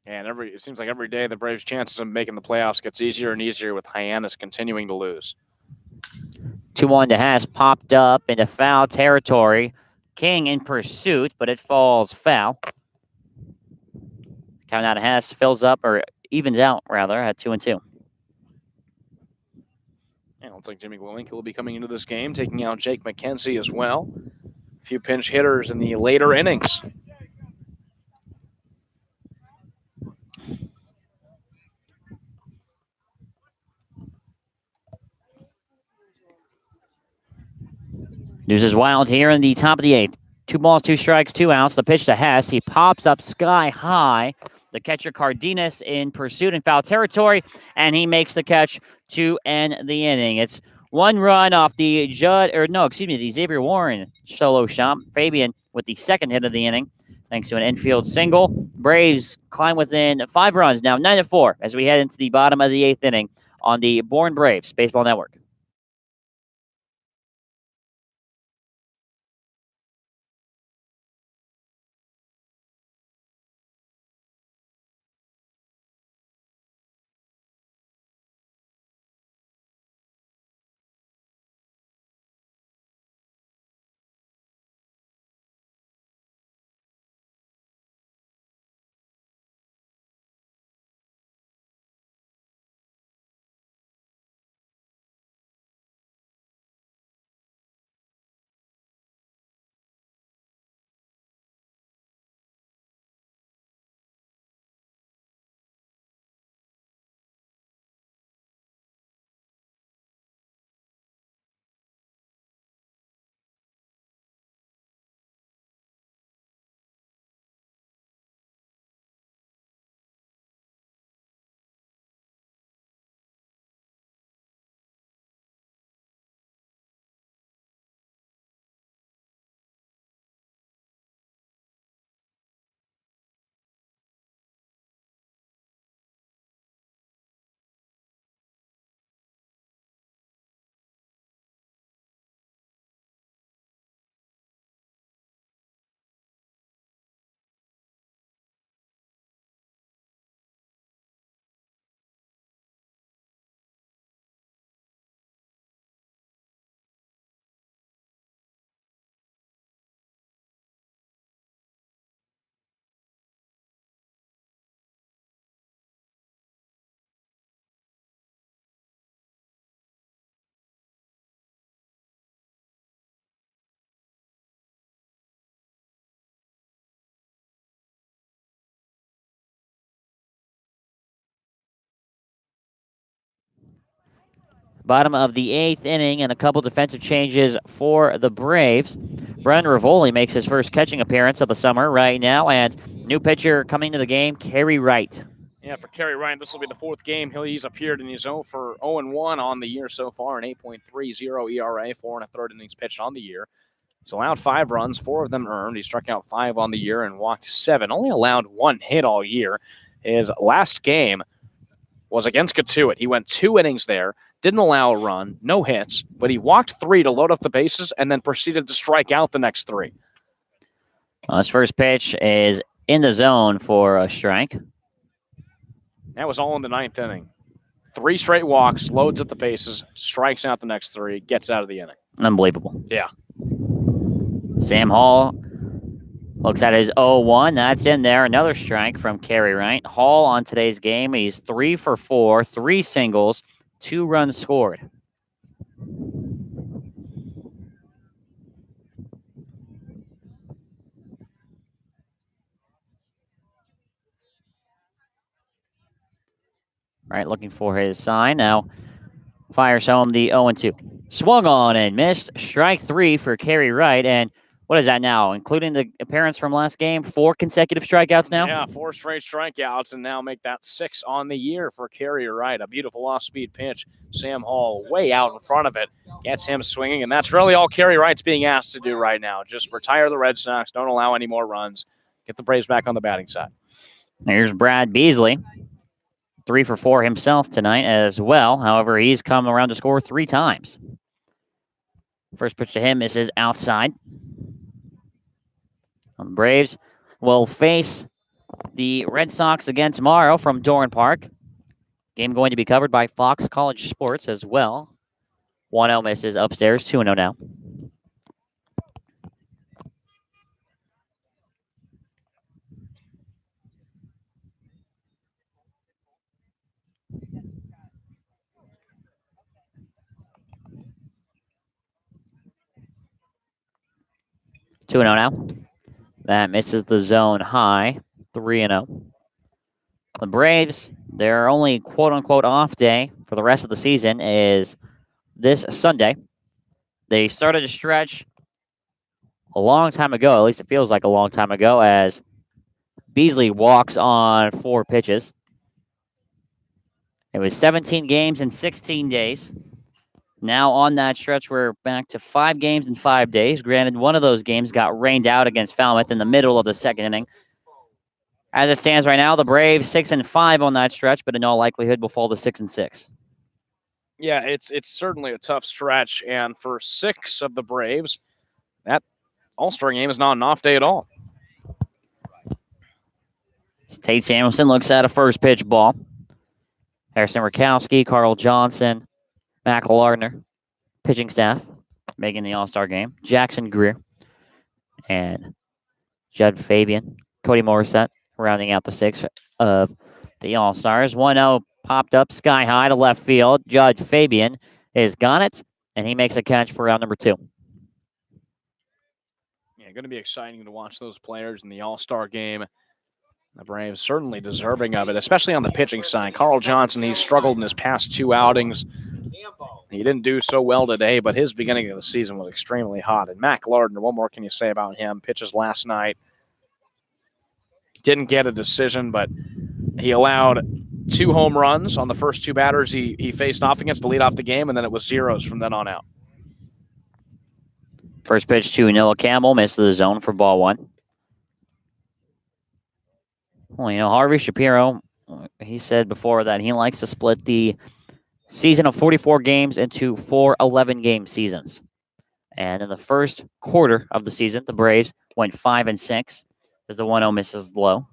And it seems like every day the Braves' chances of making the playoffs gets easier and easier with Hyannis continuing to lose. 2-1 to Hess, popped up into foul territory. King in pursuit, but it falls foul. Count out to Hess, fills up, or evens out, rather, at 2-2. And it looks like Jimmy Glowinkel will be coming into this game, taking out Jake McKenzie as well. A few pinch hitters in the later innings. News is wild here in the top of the 8th. 2 balls, 2 strikes, 2 outs. The pitch to Hess. He pops up sky high. The catcher Cardenas in pursuit in foul territory, and he makes the catch to end the inning. It's 1 run off the the Xavier Warren solo shot. Fabian with the 2nd hit of the inning, thanks to an infield single. Braves climb within 5 runs now, 9-4, as we head into the bottom of the 8th inning on the Bourne Braves Baseball Network. Bottom of the 8th inning, and a couple defensive changes for the Braves. Brendan Rivoli makes his first catching appearance of the summer right now, and new pitcher coming to the game, Kerry Wright. Yeah, for Kerry Ryan, this will be the 4th game he's appeared in. His 0-1 on the year so far, an 8.30 ERA, 4 1/3 innings pitched on the year. He's allowed 5 runs, 4 of them earned. He struck out 5 on the year and walked 7. Only allowed 1 hit all year. His last game was against Katuitt. He went 2 innings there, didn't allow a run, no hits, but he walked 3 to load up the bases and then proceeded to strike out the next 3. Well, his first pitch is in the zone for a strike. That was all in the 9th inning. 3 straight walks, loads at the bases, strikes out the next 3, gets out of the inning. Unbelievable. Yeah. Sam Hall looks at his 0-1. That's in there. Another strike from Kerry Wright. Hall on today's game, he's 3 for 4, 3 singles, 2 runs scored. Right, looking for his sign. Now fires home the 0-2. Swung on and missed. Strike 3 for Kerry Wright. And what is that now? Including the appearance from last game, 4 consecutive strikeouts now? Yeah, 4 straight strikeouts, and now make that 6 on the year for Kerry Wright. A beautiful off-speed pitch. Sam Hall way out in front of it. Gets him swinging, and that's really all Kerry Wright's being asked to do right now. Just retire the Red Sox. Don't allow any more runs. Get the Braves back on the batting side. Here's Brad Beasley. 3 for 4 himself tonight as well. However, he's come around to score 3 times. First pitch to him is his outside. The Braves will face the Red Sox again tomorrow from Bourne Park. Game going to be covered by Fox College Sports as well. 1-0 misses upstairs, 2-0 now. Two and 0 now. That misses the zone high. 3-0. The Braves, their only quote-unquote off day for the rest of the season is this Sunday. They started a stretch a long time ago, at least it feels like a long time ago, as Beasley walks on 4 pitches. It was 17 games in 16 days. Now on that stretch, we're back to 5 games in 5 days. Granted, one of those games got rained out against Falmouth in the middle of the 2nd inning. As it stands right now, the Braves 6-5 on that stretch, but in all likelihood will fall to 6-6. Yeah, it's certainly a tough stretch, and for 6 of the Braves, that All-Star game is not an off day at all. Tate Samuelson looks at a first pitch ball. Harrison Rakowski, Carl Johnson, Mac Lardner, pitching staff making the All-Star game. Jackson Greer and Judd Fabian, Cody Morissette rounding out the 6 of the All-Stars. 1-0 popped up sky high to left field. Judd Fabian is got it, and he makes a catch for round number 2. Yeah, going to be exciting to watch those players in the All-Star game. The Braves certainly deserving of it, especially on the pitching side. Carl Johnson, he's struggled in his past 2 outings. He didn't do so well today, but his beginning of the season was extremely hot. And Mac Lardner, what more can you say about him? Pitches last night. Didn't get a decision, but he allowed 2 home runs on the first 2 batters he faced off against to lead off the game, and then it was zeros from then on out. First pitch to Noah Campbell, missed the zone for ball 1. Well, Harvey Shapiro, he said before that he likes to split the season of 44 games into 4 11-game seasons. And in the first quarter of the season, the Braves went 5-6 as the 1-0 misses low.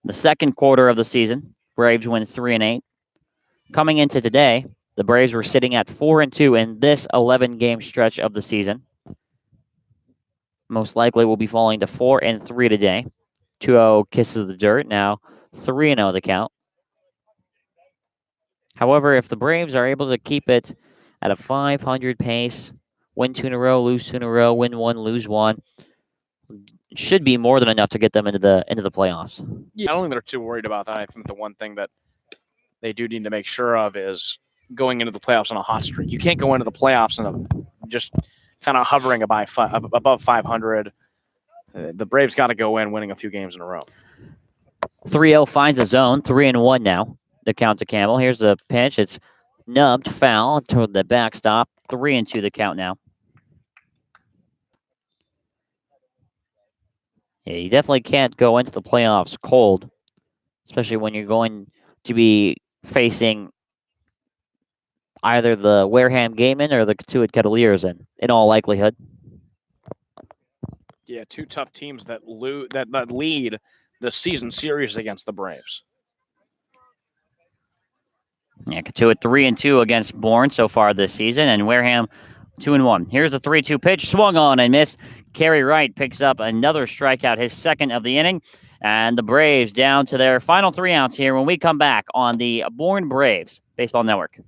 The second quarter of the season, Braves went 3-8. Coming into today, the Braves were sitting at 4-2 in this 11-game stretch of the season. Most likely will be falling to 4-3 today. 2-0 kisses the dirt. Now 3-0 the count. However, if the Braves are able to keep it at a 500 pace, win 2 in a row, lose 2 in a row, win 1, lose 1, it should be more than enough to get them into the playoffs. Yeah, I don't think they're too worried about that. I think the one thing that they do need to make sure of is going into the playoffs on a hot streak. You can't go into the playoffs and just kind of hovering above 500. The Braves got to go in winning a few games in a row. 3-0 finds the zone. 3-1 now. The count to Campbell. Here's the pitch. It's nubbed, foul toward the backstop. 3-2 the count now. Yeah, you definitely can't go into the playoffs cold, especially when you're going to be facing either the Wareham Gaiman or the Katuitt Cavaliers in all likelihood. Yeah, two tough teams that lead the season series against the Braves. Yeah, Katuitt 3-2 against Bourne so far this season, and Wareham 2-1. Here's the 3-2 pitch, swung on and missed. Kerry Wright picks up another strikeout, his second of the inning, and the Braves down to their final 3 outs here when we come back on the Bourne Braves Baseball Network.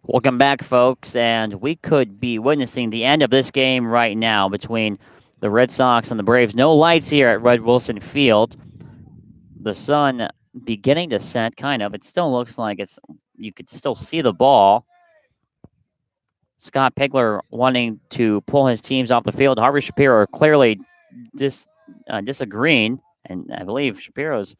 Welcome back, folks, and we could be witnessing the end of this game right now between the Red Sox and the Braves. No lights here at Red Wilson Field. The sun beginning to set, kind of. It still looks like you could still see the ball. Scott Pickler wanting to pull his teams off the field. Harvey Shapiro clearly disagreeing, and I believe Shapiro's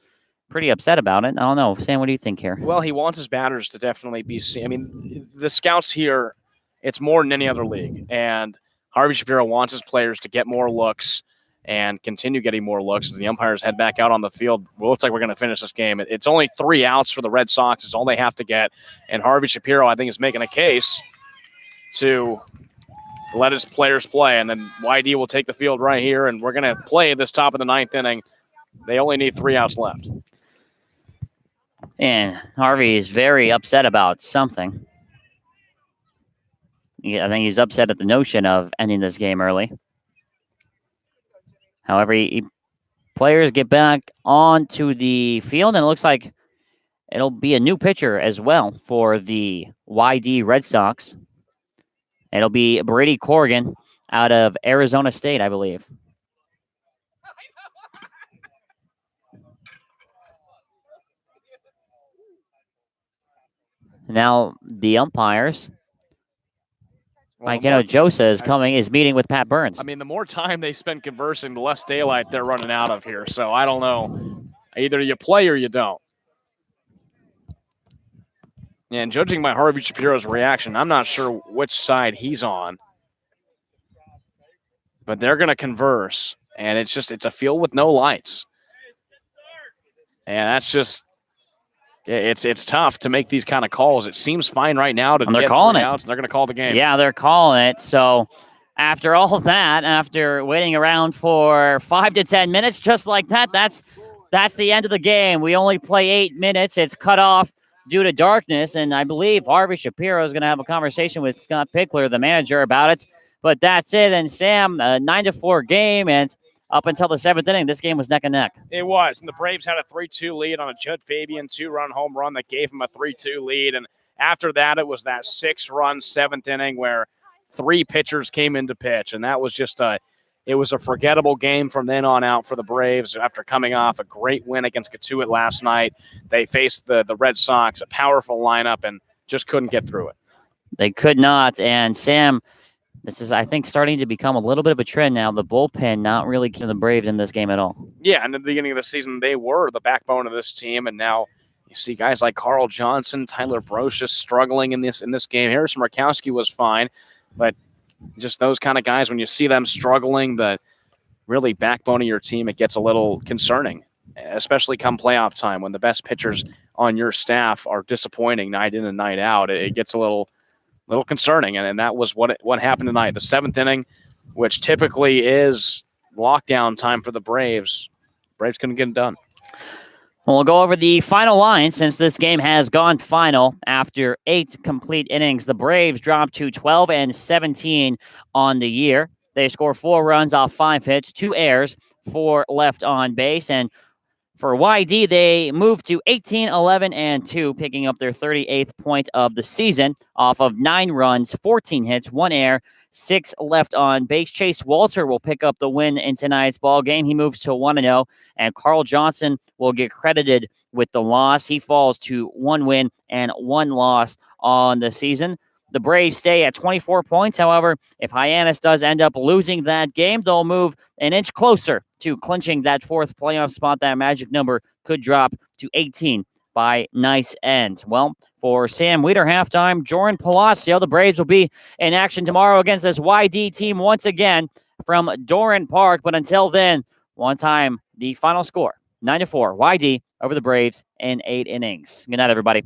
pretty upset about it. I don't know. Sam, what do you think here? Well, he wants his batters to definitely be seen. I mean, the scouts here, it's more than any other league. And Harvey Shapiro wants his players to get more looks and continue getting more looks as the umpires head back out on the field. Well, it looks like we're going to finish this game. It's only 3 outs for the Red Sox. It's all they have to get. And Harvey Shapiro, I think, is making a case to let his players play. And then YD will take the field right here, and we're going to play this top of the 9th inning. They only need 3 outs left. And Harvey is very upset about something. I think he's upset at the notion of ending this game early. However, players get back onto the field, and it looks like it'll be a new pitcher as well for the YD Red Sox. It'll be Brady Corrigan out of Arizona State, I believe. Now the umpires. Mike Josa is meeting with Pat Burns. I mean, the more time they spend conversing, the less daylight they're running out of here. So I don't know. Either you play or you don't. And judging by Harvey Shapiro's reaction, I'm not sure which side he's on. But they're going to converse. And it's a field with no lights. And that's just, it's tough to make these kind of calls. It seems fine right now to get 3 outs. They're going to call the game. Yeah, they're calling it. So after all that, after waiting around for 5 to 10 minutes, just like that, that's the end of the game. We only play 8 minutes. It's cut off due to darkness, and I believe Harvey Shapiro is going to have a conversation with Scott Pickler, the manager, about it. But that's it. And Sam, a 9-4 game, and up until the 7th inning, this game was neck and neck. It was, and the Braves had a 3-2 lead on a Judd Fabian 2-run home run that gave him a 3-2 lead. And after that, it was that 6-run 7th inning where 3 pitchers came into pitch, and that was just it was a forgettable game from then on out for the Braves after coming off a great win against Katuitt last night. They faced the Red Sox, a powerful lineup, and just couldn't get through it. They could not. And Sam, this is, I think, starting to become a little bit of a trend now. The bullpen not really keeping the Braves in this game at all. Yeah, and at the beginning of the season, they were the backbone of this team, and now You see guys like Carl Johnson, Tyler Brocious struggling in this game. Harrison Murkowski was fine, but just those kind of guys, when you see them struggling, the really backbone of your team, it gets a little concerning, especially come playoff time when the best pitchers on your staff are disappointing night in and night out. It gets a little concerning, and that was what happened tonight. The 7th inning, which typically is lockdown time for the Braves couldn't get it done. We'll go over the final line since this game has gone final after 8 complete innings. The Braves dropped to 12-17 on the year. They score 4 runs off 5 hits, 2 errors, 4 left on base. And for YD, they moved to 18-11-2, picking up their 38th point of the season off of 9 runs, 14 hits, 1 error, 6 left on base. Chase Walter will pick up the win in tonight's ball game. He moves to 1-0, and Carl Johnson will get credited with the loss. He falls to 1 win and 1 loss on the season. The Braves stay at 24 points. However, if Hyannis does end up losing that game, they'll move an inch closer to clinching that 4th playoff spot. That magic number could drop to 18 by night's end. Well, for Sam Weeder halftime, Joran Palacio, the Braves will be in action tomorrow against this YD team once again from Doran Park. But until then, one time, the final score, 9-4, YD over the Braves in 8 innings. Good night, everybody.